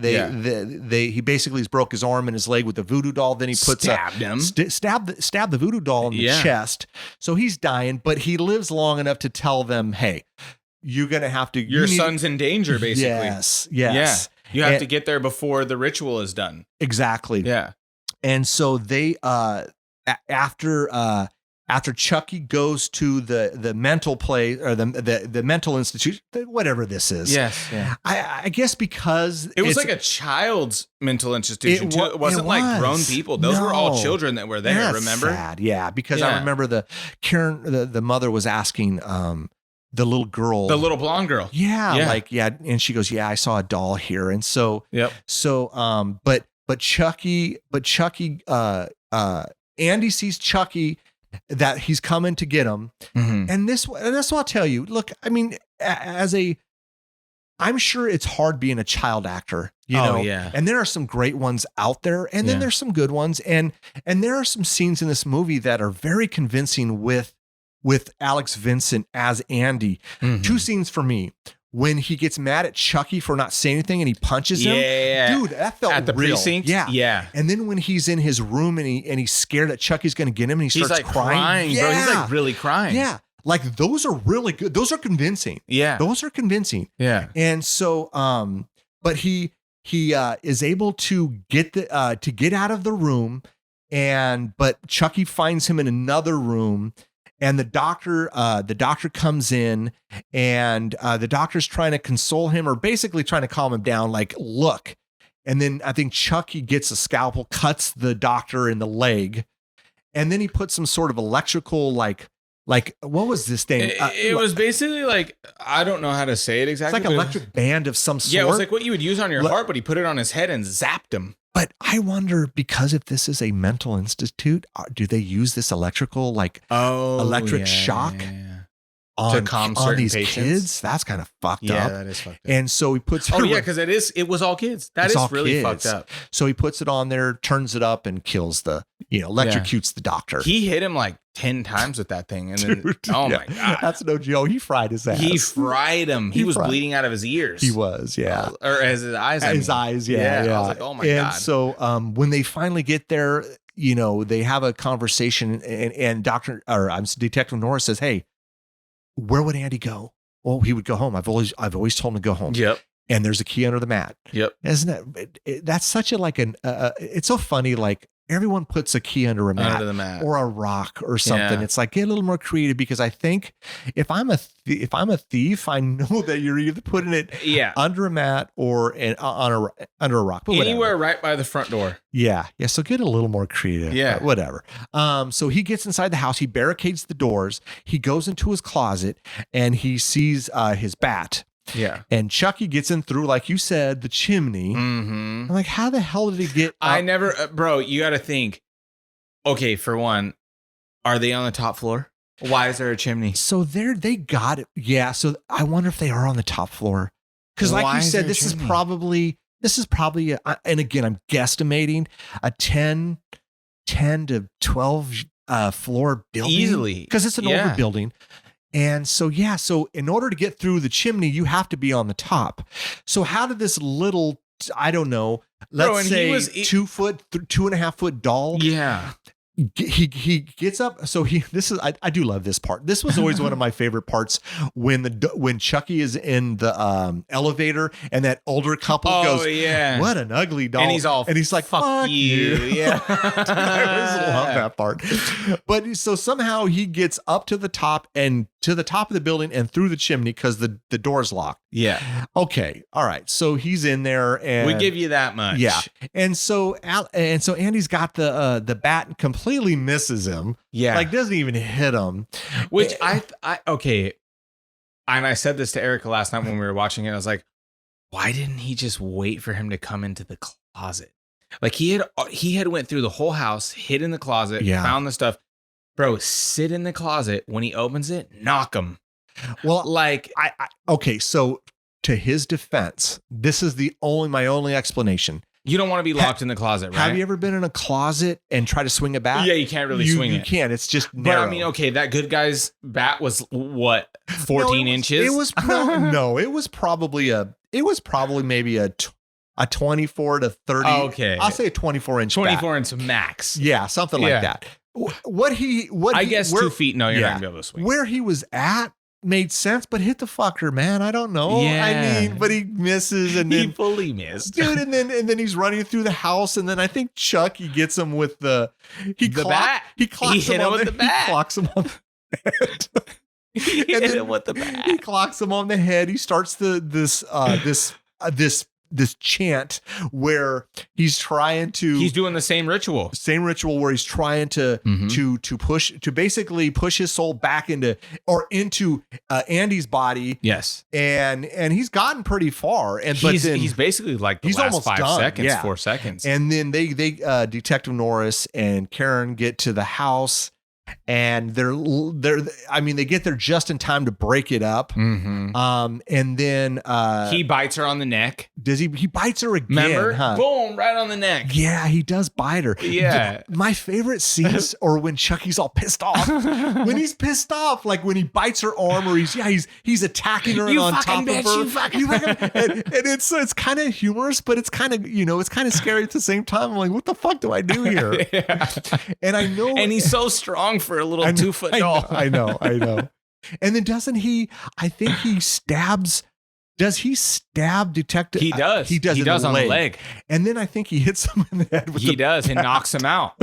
[SPEAKER 2] He basically broke his arm and his leg with the voodoo doll. Then he stabbed the voodoo doll in the chest. So he's dying, but he lives long enough to tell them, hey, you're going to have to.
[SPEAKER 3] Your son's in danger, basically.
[SPEAKER 2] Yes.
[SPEAKER 3] Yeah. You have to get there before the ritual is done.
[SPEAKER 2] Exactly.
[SPEAKER 3] Yeah.
[SPEAKER 2] And so they, after Chucky goes to the mental place or the mental institution, whatever this is.
[SPEAKER 3] Yes. Yeah.
[SPEAKER 2] I guess because
[SPEAKER 3] it was like a child's mental institution too. It wasn't like grown people. Those were all children that were there.
[SPEAKER 2] That's
[SPEAKER 3] remember?
[SPEAKER 2] Sad. Yeah. Because I remember the mother was asking, the little girl,
[SPEAKER 3] the little blonde girl.
[SPEAKER 2] Yeah. And she goes, yeah, I saw a doll here. And so, but Chucky, Andy sees Chucky, that he's coming to get him. Mm-hmm. And that's what I'll tell you. Look, I mean, I'm sure it's hard being a child actor, you know?
[SPEAKER 3] Yeah.
[SPEAKER 2] And there are some great ones out there, and then there's some good ones. And there are some scenes in this movie that are very convincing with Alex Vincent as Andy. Mm-hmm. 2 scenes for me. When he gets mad at Chucky for not saying anything and he punches him. Dude, that felt
[SPEAKER 3] at the
[SPEAKER 2] real.
[SPEAKER 3] precinct.
[SPEAKER 2] Yeah. And then when he's in his room and he's scared that Chucky's going to get him and he's starts
[SPEAKER 3] like crying. Bro. He's like really crying.
[SPEAKER 2] Yeah. Like those are really good. Those are convincing.
[SPEAKER 3] Yeah.
[SPEAKER 2] Those are convincing.
[SPEAKER 3] Yeah.
[SPEAKER 2] And so, but he is able to get out of the room, but Chucky finds him in another room. And the doctor comes in, and the doctor's trying to console him, or basically trying to calm him down. Like, look. And then I think Chucky gets a scalpel, cuts the doctor in the leg, and then he puts some sort of electrical like what was this thing?
[SPEAKER 3] It was basically like, I don't know how to say it exactly.
[SPEAKER 2] It's like an electric band of some sort.
[SPEAKER 3] Yeah, it was like what you would use on your heart, but he put it on his head and zapped him.
[SPEAKER 2] But I wonder, because if this is a mental institute, do they use this electrical electric shock
[SPEAKER 3] to calm
[SPEAKER 2] on these
[SPEAKER 3] patients?
[SPEAKER 2] Kids? That's kind of fucked up.
[SPEAKER 3] Yeah, that is fucked up.
[SPEAKER 2] And so he puts.
[SPEAKER 3] Because it was all kids. That is really fucked up.
[SPEAKER 2] So he puts it on there, turns it up, and kills electrocutes the doctor.
[SPEAKER 3] He hit him like 10 times with that thing, and then my god,
[SPEAKER 2] that's no joke. He fried his ass.
[SPEAKER 3] He fried him. He was bleeding out of his ears.
[SPEAKER 2] He was, yeah,
[SPEAKER 3] or as his eyes.
[SPEAKER 2] His eyes, yeah.
[SPEAKER 3] I was like, oh my god.
[SPEAKER 2] And so, when they finally get there, they have a conversation, and Detective Norris says, "Hey, where would Andy go?" Well, he would go home. I've always told him to go home.
[SPEAKER 3] Yep.
[SPEAKER 2] And there's a key under the mat.
[SPEAKER 3] Yep.
[SPEAKER 2] Isn't it? That's such a it's so funny. Like, everyone puts a key under the mat or a rock or something. Yeah. It's like, get a little more creative, because I think if I'm a thief, I know that you're either putting it under a mat or under a rock. But
[SPEAKER 3] anywhere right by the front door.
[SPEAKER 2] Yeah. So get a little more creative.
[SPEAKER 3] Yeah.
[SPEAKER 2] Whatever. So he gets inside the house. He barricades the doors. He goes into his closet and he sees his bat.
[SPEAKER 3] Yeah.
[SPEAKER 2] And Chucky gets in through, like you said, the chimney.
[SPEAKER 3] Mm-hmm.
[SPEAKER 2] I'm like, how the hell did he get up?
[SPEAKER 3] I never, bro, you got to think, okay, for one, are they on the top floor? Why is there a chimney?
[SPEAKER 2] So they got it. Yeah. So I wonder if they are on the top floor. Because like you said, this is probably, and again, I'm guesstimating a 10 to 12 floor building.
[SPEAKER 3] Easily.
[SPEAKER 2] Because it's an older building. And so, so in order to get through the chimney, you have to be on the top. So how did this little, I don't know, let's say 2 foot, 2.5 foot doll he gets up. So I do love this part. This was always one of my favorite parts when Chucky is in the elevator and that older couple goes,
[SPEAKER 3] yeah,
[SPEAKER 2] what an ugly doll.
[SPEAKER 3] And he's like, fuck you.
[SPEAKER 2] Yeah. I always love that part. But so somehow he gets up to the top and to the top of the building and through the chimney because the door's locked.
[SPEAKER 3] Yeah.
[SPEAKER 2] Okay. All right. So he's in there and
[SPEAKER 3] we give you that much.
[SPEAKER 2] Yeah. And so Andy's got the bat and completely misses him.
[SPEAKER 3] Yeah.
[SPEAKER 2] Like doesn't even hit him.
[SPEAKER 3] Which okay. And I said this to Erica last night when we were watching it. I was like, why didn't he just wait for him to come into the closet? Like he had went through the whole house, hid in the closet, found the stuff. Bro, sit in the closet. When he opens it, knock him.
[SPEAKER 2] Well, like okay, so to his defense, this is my only explanation.
[SPEAKER 3] You don't want to be locked in the closet, right?
[SPEAKER 2] Have you ever been in a closet and try to swing a bat?
[SPEAKER 3] Yeah, you can't really swing it.
[SPEAKER 2] You can't. It's just narrow.
[SPEAKER 3] But I mean, okay, that good guy's bat was what, 14 inches?
[SPEAKER 2] It was no, it was probably maybe a 24 to 30.
[SPEAKER 3] Oh, okay.
[SPEAKER 2] I'll say a 24-inch
[SPEAKER 3] 24 inch max.
[SPEAKER 2] Yeah, something like that.
[SPEAKER 3] I guess 2 feet. No, you're not gonna be able to swing.
[SPEAKER 2] Where he was at made sense, but hit the fucker, man. I don't know.
[SPEAKER 3] Yeah.
[SPEAKER 2] I mean, but he misses and then
[SPEAKER 3] he fully missed.
[SPEAKER 2] Dude, and then he's running through the house, and then I think Chucky gets him with the
[SPEAKER 3] bat.
[SPEAKER 2] He clocks him
[SPEAKER 3] with the bat.
[SPEAKER 2] He clocks him on the head.
[SPEAKER 3] He hit him with the bat.
[SPEAKER 2] He clocks him on the head. He starts this chant where he's doing
[SPEAKER 3] the same ritual
[SPEAKER 2] where he's trying to basically push his soul back into Andy's body.
[SPEAKER 3] Yes.
[SPEAKER 2] And he's gotten pretty far.
[SPEAKER 3] He's basically like
[SPEAKER 2] he's
[SPEAKER 3] last
[SPEAKER 2] almost
[SPEAKER 3] 5
[SPEAKER 2] done.
[SPEAKER 3] seconds, 4 seconds.
[SPEAKER 2] And then they Detective Norris and Karen get to the house. And they get there just in time to break it up.
[SPEAKER 3] Mm-hmm.
[SPEAKER 2] And then
[SPEAKER 3] he bites her on the neck.
[SPEAKER 2] Does he bites her again?
[SPEAKER 3] Remember?
[SPEAKER 2] Huh?
[SPEAKER 3] Boom, right on the neck.
[SPEAKER 2] Yeah, he does bite her.
[SPEAKER 3] Yeah.
[SPEAKER 2] My favorite scenes are when Chucky's all pissed off. When he's pissed off, like when he bites her arm or he's attacking her on top of her. And it's kind of humorous, but it's kind of scary at the same time. I'm like, what the fuck do I do here?
[SPEAKER 3] Yeah.
[SPEAKER 2] And I know,
[SPEAKER 3] and he's so strong for a little 2 foot doll.
[SPEAKER 2] I know. And then doesn't he? I think he stabs. Does he stab Detective?
[SPEAKER 3] He does.
[SPEAKER 2] He does on the leg. And then I think he hits him in the head with
[SPEAKER 3] He does and knocks him out.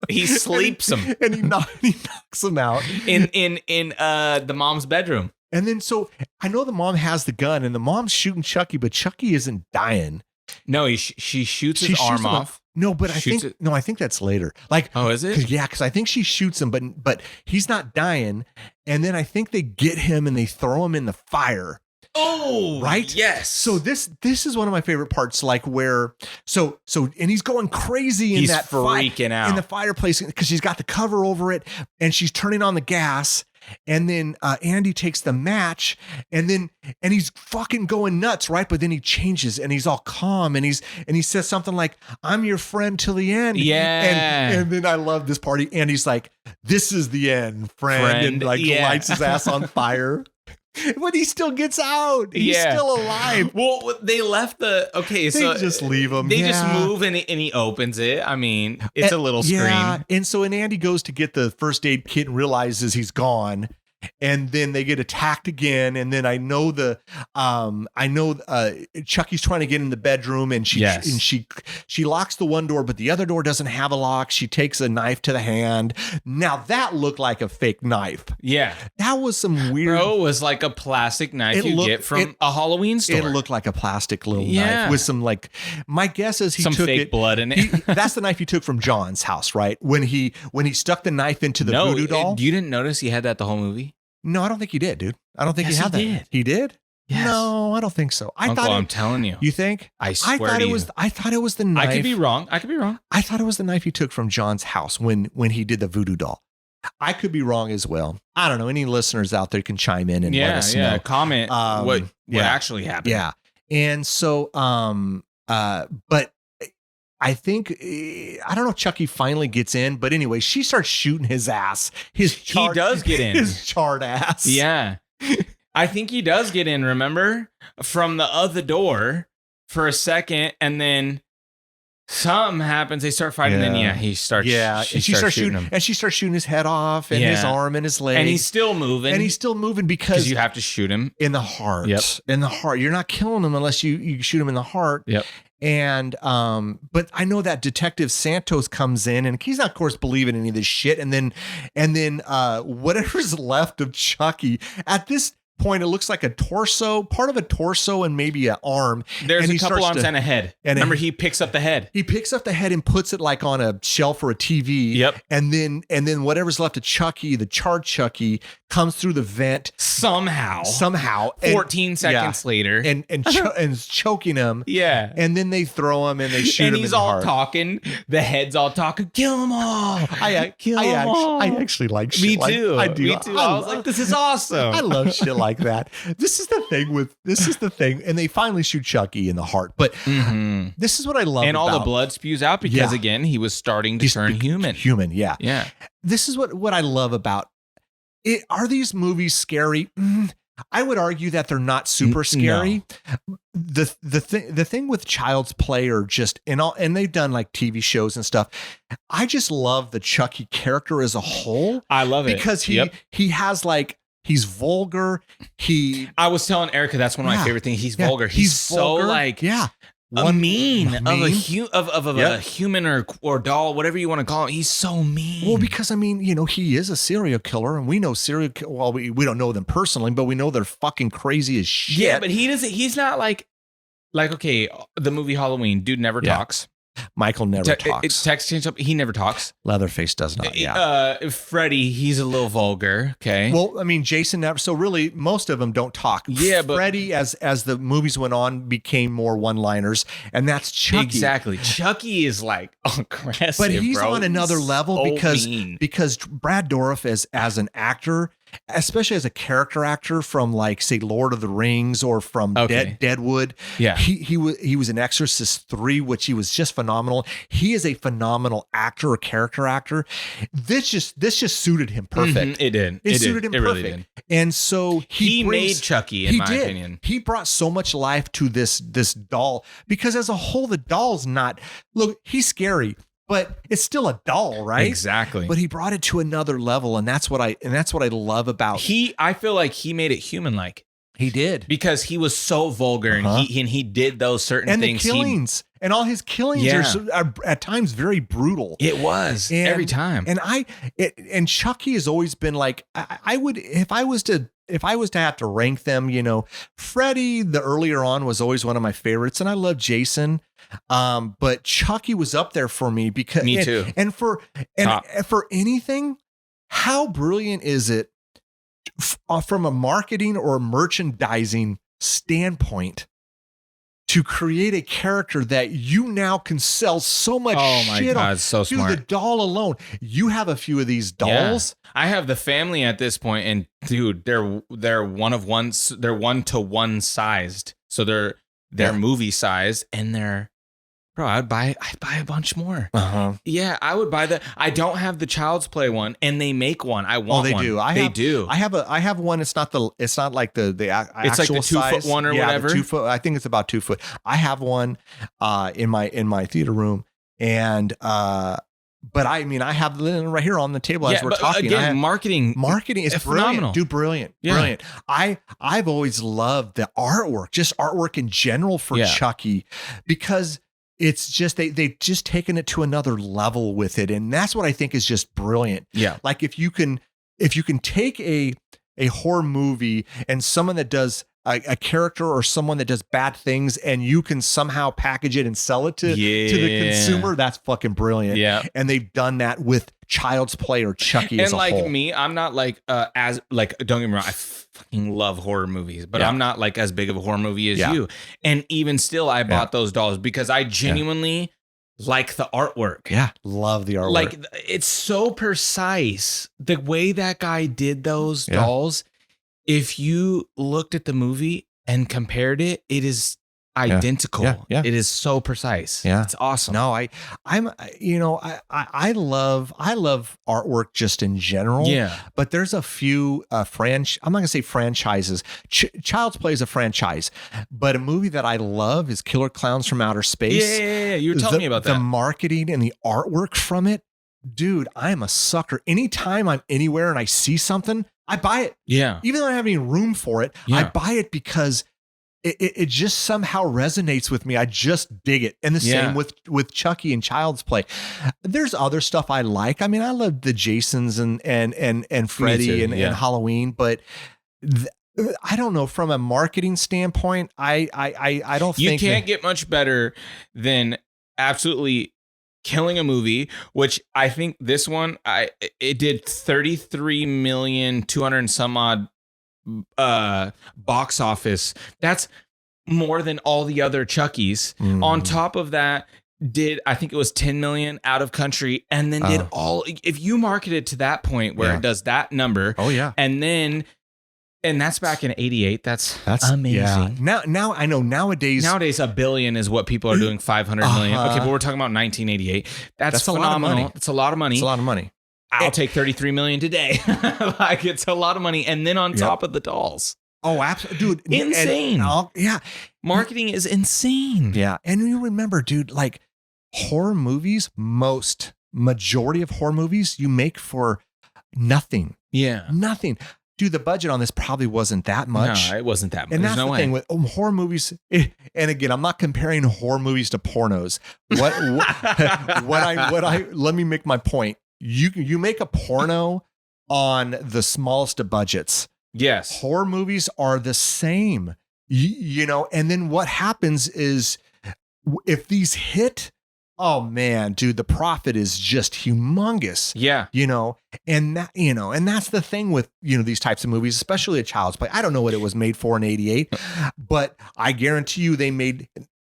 [SPEAKER 3] He sleeps him.
[SPEAKER 2] And he knocks him out.
[SPEAKER 3] In the mom's bedroom.
[SPEAKER 2] And then so I know the mom has the gun and the mom's shooting Chucky, but Chucky isn't dying.
[SPEAKER 3] No, she shoots his arm off.
[SPEAKER 2] No, but I think that's later. Like,
[SPEAKER 3] oh, is it?
[SPEAKER 2] Because I think she shoots him, but he's not dying. And then I think they get him and they throw him in the fire.
[SPEAKER 3] Oh,
[SPEAKER 2] right.
[SPEAKER 3] Yes.
[SPEAKER 2] So this is one of my favorite parts, like where and he's going crazy in that
[SPEAKER 3] freaking out
[SPEAKER 2] in the fireplace because she's got the cover over it and she's turning on the gas. And then Andy takes the match and he's fucking going nuts, right? But then he changes and he's all calm and he says something like, "I'm your friend till the end."
[SPEAKER 3] Yeah.
[SPEAKER 2] And then I love this party. Andy's like, "This is the end, friend." And like lights his ass on fire. But he still gets out. He's still alive.
[SPEAKER 3] Well, they left they
[SPEAKER 2] just leave him.
[SPEAKER 3] They just move and he opens it. I mean, it's a little screen. Yeah.
[SPEAKER 2] And so Andy goes to get the first aid kit and realizes he's gone. And then they get attacked again. And then I know Chucky's trying to get in the bedroom and she locks the one door, but the other door doesn't have a lock. She takes a knife to the hand. Now that looked like a fake knife.
[SPEAKER 3] Yeah.
[SPEAKER 2] That was some weird.
[SPEAKER 3] Bro, it was like a plastic knife get from a Halloween store.
[SPEAKER 2] It looked like a plastic little knife with some my guess is he
[SPEAKER 3] some
[SPEAKER 2] took
[SPEAKER 3] fake blood in it.
[SPEAKER 2] That's the knife he took from John's house, right? When he stuck the knife into the voodoo doll.
[SPEAKER 3] You didn't notice he had that the whole movie?
[SPEAKER 2] No, I don't think he did, dude. I don't think he had that.
[SPEAKER 3] Did.
[SPEAKER 2] He did?
[SPEAKER 3] Yes.
[SPEAKER 2] No, I don't think so.
[SPEAKER 3] I'm telling you.
[SPEAKER 2] You think?
[SPEAKER 3] I thought
[SPEAKER 2] it was the knife.
[SPEAKER 3] I could be wrong.
[SPEAKER 2] I thought it was the knife he took from John's house when he did the voodoo doll. I could be wrong as well. I don't know. Any listeners out there can chime in and let us know.
[SPEAKER 3] Comment what actually happened.
[SPEAKER 2] Yeah. And so but I think, I don't know if Chucky finally gets in, but anyway, she starts shooting his ass.
[SPEAKER 3] He does get in.
[SPEAKER 2] His charred ass.
[SPEAKER 3] Yeah. I think he does get in, remember? From the other door for a second, and then Something happens. They start fighting.
[SPEAKER 2] Yeah.
[SPEAKER 3] And then he starts.
[SPEAKER 2] Yeah,
[SPEAKER 3] she starts shooting him.
[SPEAKER 2] and she starts shooting his head off and his arm and his leg,
[SPEAKER 3] and he's still moving
[SPEAKER 2] because
[SPEAKER 3] you have to shoot him
[SPEAKER 2] in the heart.
[SPEAKER 3] Yep.
[SPEAKER 2] In the heart. You're not killing him unless you shoot him in the heart.
[SPEAKER 3] Yep.
[SPEAKER 2] And but I know that Detective Santos comes in and he's not, of course, believing any of this shit. And then whatever's left of Chucky at this point, it looks like part of a torso and maybe an arm.
[SPEAKER 3] There's
[SPEAKER 2] and
[SPEAKER 3] a couple arms and a head. And remember, he picks up the head.
[SPEAKER 2] He picks up the head and puts it like on a shelf or a TV.
[SPEAKER 3] Yep.
[SPEAKER 2] And then whatever's left of Chucky, the charred Chucky, comes through the vent
[SPEAKER 3] somehow.
[SPEAKER 2] 14
[SPEAKER 3] seconds later.
[SPEAKER 2] And is choking him.
[SPEAKER 3] Yeah.
[SPEAKER 2] And then they throw him and they shoot him.
[SPEAKER 3] And he's all talking. The head's all talking. Kill them all.
[SPEAKER 2] I actually like shit.
[SPEAKER 3] Me
[SPEAKER 2] like,
[SPEAKER 3] too.
[SPEAKER 2] I do.
[SPEAKER 3] Me too. I was like, this is awesome.
[SPEAKER 2] I love shit like that. This is the thing. And they finally shoot Chucky in the heart. But this is what I love.
[SPEAKER 3] And all the blood spews out because again, he was starting to turn human.
[SPEAKER 2] Human, yeah.
[SPEAKER 3] Yeah.
[SPEAKER 2] This is what I love about it. Are these movies scary? I would argue that they're not super scary. No. The thing with Child's Play or just and they've done like TV shows and stuff. I just love the Chucky character as a whole.
[SPEAKER 3] I love it
[SPEAKER 2] because he has like, he's vulgar. I
[SPEAKER 3] was telling Erica that's one of my favorite things. He's vulgar. He's so vulgar. Like a mean of a human or doll, whatever you want to call it. He's so mean.
[SPEAKER 2] Well, because I mean, he is a serial killer, and we know well, we don't know them personally, but we know they're fucking crazy as shit.
[SPEAKER 3] Yeah, but he doesn't. He's not like okay, the movie Halloween, dude never talks.
[SPEAKER 2] Michael never talks.
[SPEAKER 3] Text change up. He never talks.
[SPEAKER 2] Leatherface does not. Yeah.
[SPEAKER 3] Freddy, he's a little vulgar. Okay.
[SPEAKER 2] Well, I mean, Jason never. So really, most of them don't talk.
[SPEAKER 3] Yeah, but
[SPEAKER 2] Freddy, as the movies went on, became more one-liners, and that's Chucky.
[SPEAKER 3] Exactly. Chucky is like aggressive,
[SPEAKER 2] but he's on another level
[SPEAKER 3] so
[SPEAKER 2] because Brad Dourif as an actor, especially as a character actor from like say Lord of the Rings or from Deadwood.
[SPEAKER 3] Yeah.
[SPEAKER 2] He was in Exorcist 3, which he was just phenomenal. He is a phenomenal actor or character actor. This just suited him perfect.
[SPEAKER 3] It did.
[SPEAKER 2] It suited him perfect.
[SPEAKER 3] Really did.
[SPEAKER 2] And so
[SPEAKER 3] he made Chucky, in my opinion.
[SPEAKER 2] He brought so much life to this doll because as a whole, the doll's not, look, he's scary, but it's still a doll, right?
[SPEAKER 3] Exactly.
[SPEAKER 2] But he brought it to another level, and that's what I love about.
[SPEAKER 3] I feel like he made it human-like.
[SPEAKER 2] He did,
[SPEAKER 3] because he was so vulgar, and he did those certain things.
[SPEAKER 2] And the killings, and all his killings are at times very brutal.
[SPEAKER 3] It was every time.
[SPEAKER 2] And Chucky has always been like, I would, if I was to have to rank them, Freddy, the earlier on, was always one of my favorites, and I love Jason. But Chucky was up there for me because
[SPEAKER 3] me too.
[SPEAKER 2] And for anything, how brilliant is it from a marketing or a merchandising standpoint to create a character that you now can sell so much shit on?
[SPEAKER 3] So smart.
[SPEAKER 2] Dude, the doll alone. You have a few of these dolls.
[SPEAKER 3] Yeah. I have the family at this point, and dude, they're they're 1-to-1 sized. So they're movie sized, and they're I'd buy a bunch more. Yeah, I would buy I don't have the Child's Play one, and they make one. I want one.
[SPEAKER 2] They do. I have one. It's not like the
[SPEAKER 3] it's like the 2-foot one or whatever.
[SPEAKER 2] 2 foot. I think it's about 2 foot. I have one in my theater room, and but I mean, I have it right here on the table as we're talking.
[SPEAKER 3] Again, marketing
[SPEAKER 2] is
[SPEAKER 3] phenomenal.
[SPEAKER 2] Dude, brilliant. I've always loved the artwork, just artwork in general for Chucky, because it's just they've just taken it to another level with it, and that's what I think is just brilliant.
[SPEAKER 3] Yeah,
[SPEAKER 2] like if you can take a horror movie and someone that does a character or someone that does bad things, and you can somehow package it and sell it to the consumer, that's fucking brilliant.
[SPEAKER 3] Yeah,
[SPEAKER 2] and they've done that with Child's Play or Chucky as a whole. And
[SPEAKER 3] like me, I'm not like as like, don't get me wrong, I fucking love horror movies, but I'm not like as big of a horror movie as you. And even still, I bought those dolls because I genuinely like the artwork.
[SPEAKER 2] Yeah, love the artwork.
[SPEAKER 3] Like, it's so precise. The way that guy did those dolls, if you looked at the movie and compared it, it is identical.
[SPEAKER 2] Yeah.
[SPEAKER 3] It is so precise.
[SPEAKER 2] Yeah.
[SPEAKER 3] It's awesome.
[SPEAKER 2] No, I love artwork just in general.
[SPEAKER 3] Yeah.
[SPEAKER 2] But there's a few I'm not gonna say franchises. Child's Play is a franchise, but a movie that I love is Killer Clowns from Outer Space.
[SPEAKER 3] Yeah. You were telling me about that.
[SPEAKER 2] The marketing and the artwork from it, dude, I'm a sucker. Anytime I'm anywhere and I see something, I buy it.
[SPEAKER 3] Yeah.
[SPEAKER 2] Even though I don't have any room for it,
[SPEAKER 3] Yeah.
[SPEAKER 2] I buy it because it just somehow resonates with me. I just dig it. And the same with Chucky and Child's Play. There's other stuff I like. I mean, I love the Jasons and Freddy and Halloween, but I don't know, from a marketing standpoint, I don't think
[SPEAKER 3] you can't get much better than absolutely killing a movie, which I think this one, it did 33,200,000 and some odd box office. That's more than all the other Chuckies. On top of that, I think it was 10 million out of country, and then if you market it to that point where it does that number.
[SPEAKER 2] Oh yeah.
[SPEAKER 3] And that's back in 88. That's amazing.
[SPEAKER 2] Yeah. Now I know nowadays
[SPEAKER 3] $1 billion is what people are doing. 500 million. Okay, but we're talking about 1988. That's phenomenal. It's a lot of money.
[SPEAKER 2] It's a lot of money.
[SPEAKER 3] I'll take 33 million today. Like, it's a lot of money. And then on top of the dolls.
[SPEAKER 2] Oh, absolutely, dude.
[SPEAKER 3] Insane.
[SPEAKER 2] Yeah.
[SPEAKER 3] Marketing is insane.
[SPEAKER 2] Yeah. And you remember, dude, like horror movies, majority of horror movies you make for nothing.
[SPEAKER 3] Yeah.
[SPEAKER 2] Nothing. Dude, the budget on this probably wasn't that much.
[SPEAKER 3] No, it wasn't that much.
[SPEAKER 2] And that's the thing with horror movies. And again, I'm not comparing horror movies to pornos. Let me make my point. You make a porno on the smallest of budgets.
[SPEAKER 3] Yes.
[SPEAKER 2] Horror movies are the same, you know, and then what happens is if these hit, oh man, dude, the profit is just humongous.
[SPEAKER 3] Yeah.
[SPEAKER 2] You know, and that's the thing with, these types of movies, especially a Child's Play. I don't know what it was made for in 88, but I guarantee you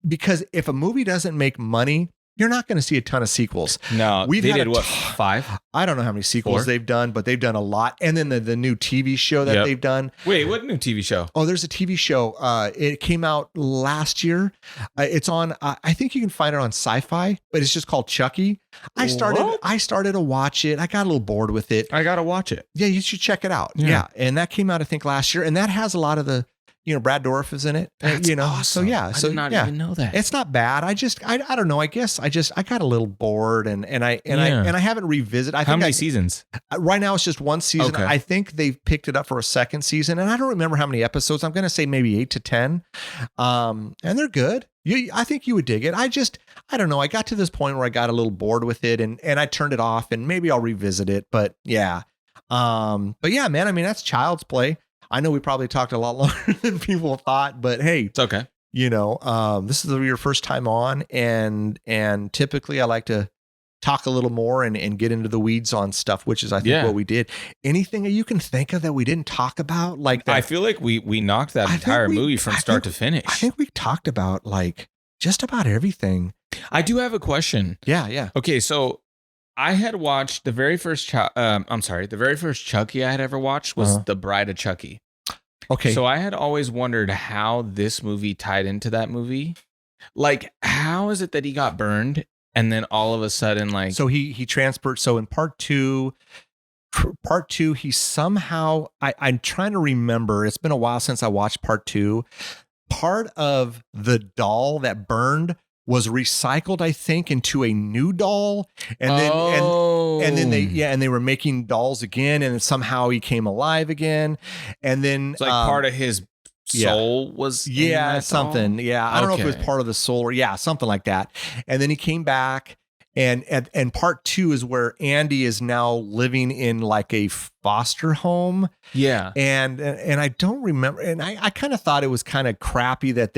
[SPEAKER 2] because if a movie doesn't make money, you're not going to see a ton of sequels.
[SPEAKER 3] No, they did what, 5?
[SPEAKER 2] I don't know how many sequels
[SPEAKER 3] 4? They've
[SPEAKER 2] done, but they've done a lot. And then the new TV show that they've done.
[SPEAKER 3] What new TV show?
[SPEAKER 2] Oh, there's a TV show. It came out last year. It's on, I think you can find it on Sci-Fi, but it's just called Chucky. I started to watch it. I got a little bored with it.
[SPEAKER 3] I got to watch it.
[SPEAKER 2] Yeah, you should check it out. Yeah. And that came out, I think, last year. And that has a lot of the, Brad Dourif is in it.
[SPEAKER 3] That's awesome.
[SPEAKER 2] So yeah.
[SPEAKER 3] I did not even know that.
[SPEAKER 2] It's not bad. I don't know. I guess I got a little bored and I haven't revisited.
[SPEAKER 3] How many seasons?
[SPEAKER 2] Right now it's just one season.
[SPEAKER 3] Okay.
[SPEAKER 2] I think they've picked it up for a second season, and I don't remember how many episodes. I'm going to say maybe 8 to 10. And they're good. I think you would dig it. I don't know. I got to this point where I got a little bored with it and I turned it off, and maybe I'll revisit it. But yeah. But yeah, man, I mean, that's Child's Play. I know we probably talked a lot longer than people thought, but hey,
[SPEAKER 3] it's okay.
[SPEAKER 2] This is your first time on, and typically I like to talk a little more and get into the weeds on stuff, which is I think what we did. Anything that you can think of that we didn't talk about, like that?
[SPEAKER 3] I feel like we knocked that entire movie from start to finish.
[SPEAKER 2] I think we talked about like just about everything.
[SPEAKER 3] I do have a question.
[SPEAKER 2] Yeah.
[SPEAKER 3] Okay, so I had watched the very first Chucky I had ever watched was The Bride of Chucky.
[SPEAKER 2] Okay.
[SPEAKER 3] So I had always wondered how this movie tied into that movie. Like, how is it that he got burned and then all of a sudden, like,
[SPEAKER 2] so he transferred. So in part two, he somehow, I'm trying to remember. It's been a while since I watched part 2. Part of the doll that burned was recycled, I think, into a new doll, and then they were making dolls again, and somehow he came alive again, and then
[SPEAKER 3] it's like part of his soul was
[SPEAKER 2] something.
[SPEAKER 3] Doll?
[SPEAKER 2] Yeah, I don't know if it was part of the soul or something like that, and then he came back. And part 2 is where Andy is now living in like a foster home.
[SPEAKER 3] Yeah, and
[SPEAKER 2] I don't remember, and I kind of thought it was kind of crappy that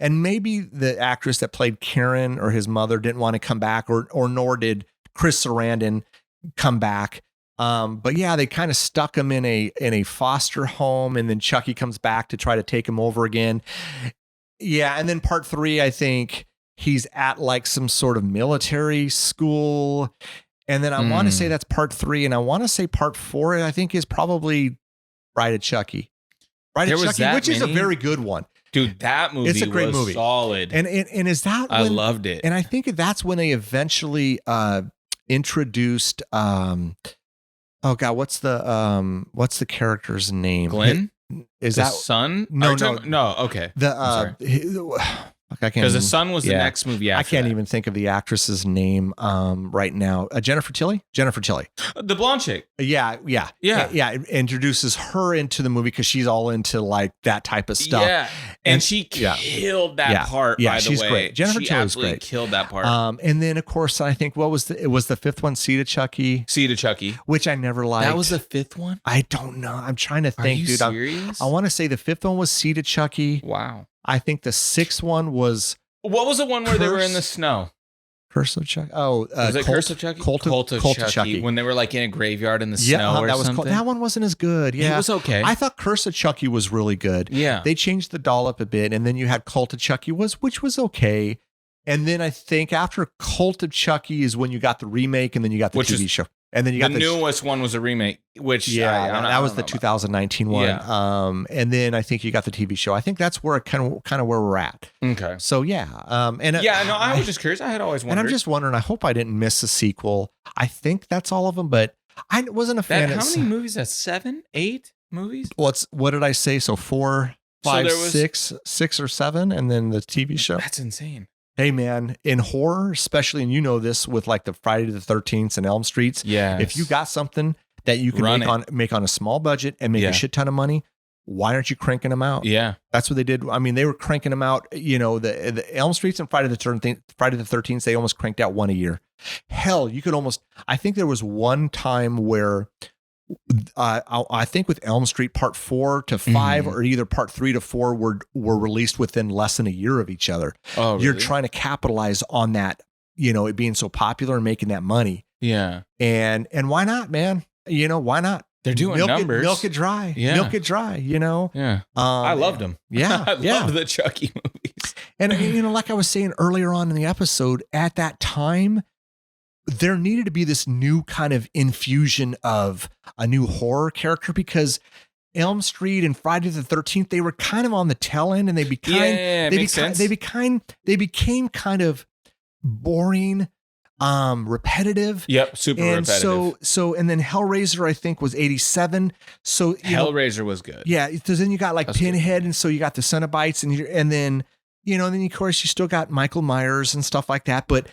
[SPEAKER 2] and maybe the actress that played Karen or his mother didn't want to come back, or nor did Chris Sarandon come back. But yeah, they kind of stuck him in a foster home, and then Chucky comes back to try to take him over again. Yeah, and then part 3, I think he's at like some sort of military school, and then I want to say that's part 3, and I want to say part 4, I think, is probably Bride of Chucky. Bride of Chucky, which is a very good one.
[SPEAKER 3] Dude, that movie
[SPEAKER 2] It's a great
[SPEAKER 3] was
[SPEAKER 2] movie.
[SPEAKER 3] solid.
[SPEAKER 2] And is that
[SPEAKER 3] I
[SPEAKER 2] when,
[SPEAKER 3] loved it.
[SPEAKER 2] And I think that's when they eventually introduced oh God, what's the character's name?
[SPEAKER 3] Glenn?
[SPEAKER 2] Is
[SPEAKER 3] the
[SPEAKER 2] that
[SPEAKER 3] son?
[SPEAKER 2] No,
[SPEAKER 3] no. Okay.
[SPEAKER 2] Because
[SPEAKER 3] the son was the next movie after
[SPEAKER 2] I can't
[SPEAKER 3] that.
[SPEAKER 2] even think of the actress's name right now. Jennifer Tilly.
[SPEAKER 3] The blonde chick.
[SPEAKER 2] Yeah. It introduces her into the movie because she's all into like that type of stuff.
[SPEAKER 3] Yeah, and she killed that part.
[SPEAKER 2] Yeah,
[SPEAKER 3] by the
[SPEAKER 2] she's
[SPEAKER 3] way.
[SPEAKER 2] great. Jennifer
[SPEAKER 3] she
[SPEAKER 2] Tilly's
[SPEAKER 3] absolutely
[SPEAKER 2] great.
[SPEAKER 3] Killed that part.
[SPEAKER 2] And then of course I think it was the fifth one, Seed of Chucky.
[SPEAKER 3] Which
[SPEAKER 2] I never liked.
[SPEAKER 3] That was the fifth one.
[SPEAKER 2] I don't know. I'm trying to think,
[SPEAKER 3] Are you
[SPEAKER 2] dude.
[SPEAKER 3] serious?
[SPEAKER 2] I want to say the fifth one was Seed of Chucky.
[SPEAKER 3] Wow.
[SPEAKER 2] I think the sixth one was.
[SPEAKER 3] What was the one where they were in the snow?
[SPEAKER 2] Curse of Chucky. Oh,
[SPEAKER 3] was it Curse of Chucky?
[SPEAKER 2] Cult of Chucky.
[SPEAKER 3] When they were like in a graveyard in the snow or
[SPEAKER 2] that was
[SPEAKER 3] something.
[SPEAKER 2] that one wasn't as good. Yeah,
[SPEAKER 3] it was okay.
[SPEAKER 2] I thought Curse of Chucky was really good.
[SPEAKER 3] Yeah,
[SPEAKER 2] they changed the doll up a bit, and then you had Cult of Chucky which was okay. And then I think after Cult of Chucky is when you got the remake, and then you got the TV show. And then you got
[SPEAKER 3] the newest one was a remake, which
[SPEAKER 2] that was the 2019 one.
[SPEAKER 3] Yeah.
[SPEAKER 2] And then I think you got the TV show. I think that's where kind of where we're at.
[SPEAKER 3] Okay.
[SPEAKER 2] So yeah.
[SPEAKER 3] I was just curious. I had always wondered.
[SPEAKER 2] And I'm just wondering. I hope I didn't miss a sequel. I think that's all of them, but I wasn't a fan.
[SPEAKER 3] How many movies? That's 7, 8 movies.
[SPEAKER 2] What did I say? So 4, 5, 6 or 7, and then the TV show.
[SPEAKER 3] That's insane.
[SPEAKER 2] Hey man, in horror, especially, and you know this with like the Friday the 13th and Elm Streets.
[SPEAKER 3] Yeah.
[SPEAKER 2] If you got something that you can make on a small budget and make a shit ton of money, why aren't you cranking them out?
[SPEAKER 3] Yeah.
[SPEAKER 2] That's what they did. I mean, they were cranking them out. You know, the Elm Streets and Friday the 13th, they almost cranked out one a year. Hell, you could almost. I think there was one time where. I think with Elm Street Part 4 to 5 or either Part 3 to 4 were released within less than a year of each other.
[SPEAKER 3] Oh, really?
[SPEAKER 2] You're trying to capitalize on that, you know, it being so popular and making that money.
[SPEAKER 3] Yeah.
[SPEAKER 2] And why not, man? You know, why not?
[SPEAKER 3] They're doing numbers.
[SPEAKER 2] Milk it dry.
[SPEAKER 3] Yeah.
[SPEAKER 2] Milk it dry, you know?
[SPEAKER 3] Yeah. I loved them.
[SPEAKER 2] Yeah.
[SPEAKER 3] I loved the Chucky movies.
[SPEAKER 2] And, you know, like I was saying earlier on in the episode, at that time, there needed to be this new kind of infusion of a new horror character because Elm Street and Friday the 13th, they were kind of on the tail end and they became kind of boring, repetitive.
[SPEAKER 3] Yep, super
[SPEAKER 2] and
[SPEAKER 3] repetitive.
[SPEAKER 2] So and then Hellraiser I think was 87. So
[SPEAKER 3] Hellraiser was good.
[SPEAKER 2] Yeah, because then you got like Pinhead and so you got the Cenobites and then of course you still got Michael Myers and stuff like that, but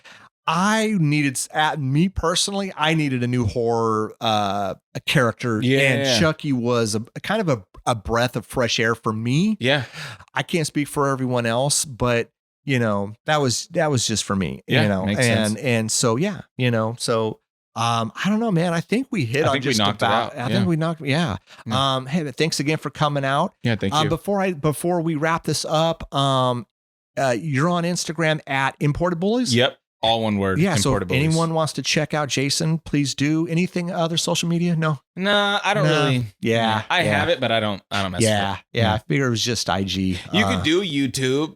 [SPEAKER 2] I needed a new horror character, and Chucky was a kind of a breath of fresh air for me.
[SPEAKER 3] Yeah,
[SPEAKER 2] I can't speak for everyone else, but that was just for me.
[SPEAKER 3] Yeah, makes sense.
[SPEAKER 2] And so I don't know, man. I think we hit. I think we knocked it out. I think we knocked. Yeah. Hey, thanks again for coming out.
[SPEAKER 3] Yeah, thank you.
[SPEAKER 2] Before we wrap this up, you're on Instagram at Imported Bullies.
[SPEAKER 3] Yep. All one word.
[SPEAKER 2] Yeah. So if anyone wants to check out Jason, please do. Anything other social media? No.
[SPEAKER 3] No, I don't really.
[SPEAKER 2] Yeah.
[SPEAKER 3] I have it, but I don't mess with it.
[SPEAKER 2] Yeah. I figure it was just IG.
[SPEAKER 3] You could do YouTube,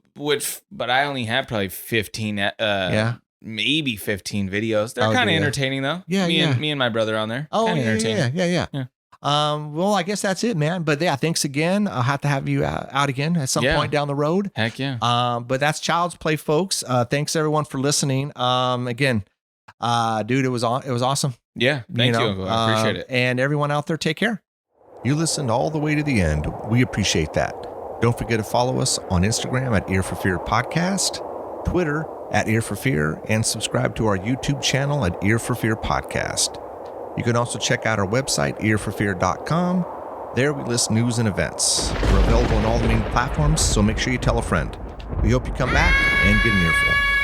[SPEAKER 3] but I only have probably 15. Maybe 15 videos. They're kind of entertaining though.
[SPEAKER 2] Yeah.
[SPEAKER 3] Me and my brother on there.
[SPEAKER 2] Oh,
[SPEAKER 3] yeah.
[SPEAKER 2] Well, I guess that's it, man. But yeah, thanks again. I'll have to have you out again at some point down the road.
[SPEAKER 3] Heck yeah.
[SPEAKER 2] But that's Child's Play, folks. Thanks everyone for listening. Again, dude, it was awesome.
[SPEAKER 3] Yeah. Thank you. I appreciate it.
[SPEAKER 2] And everyone out there, take care. You listened all the way to the end. We appreciate that. Don't forget to follow us on Instagram at Ear for Fear Podcast, Twitter at Ear for Fear, and subscribe to our YouTube channel at Ear for Fear Podcast. You can also check out our website, earforfear.com. There we list news and events. We're available on all the main platforms, so make sure you tell a friend. We hope you come back and get an earful.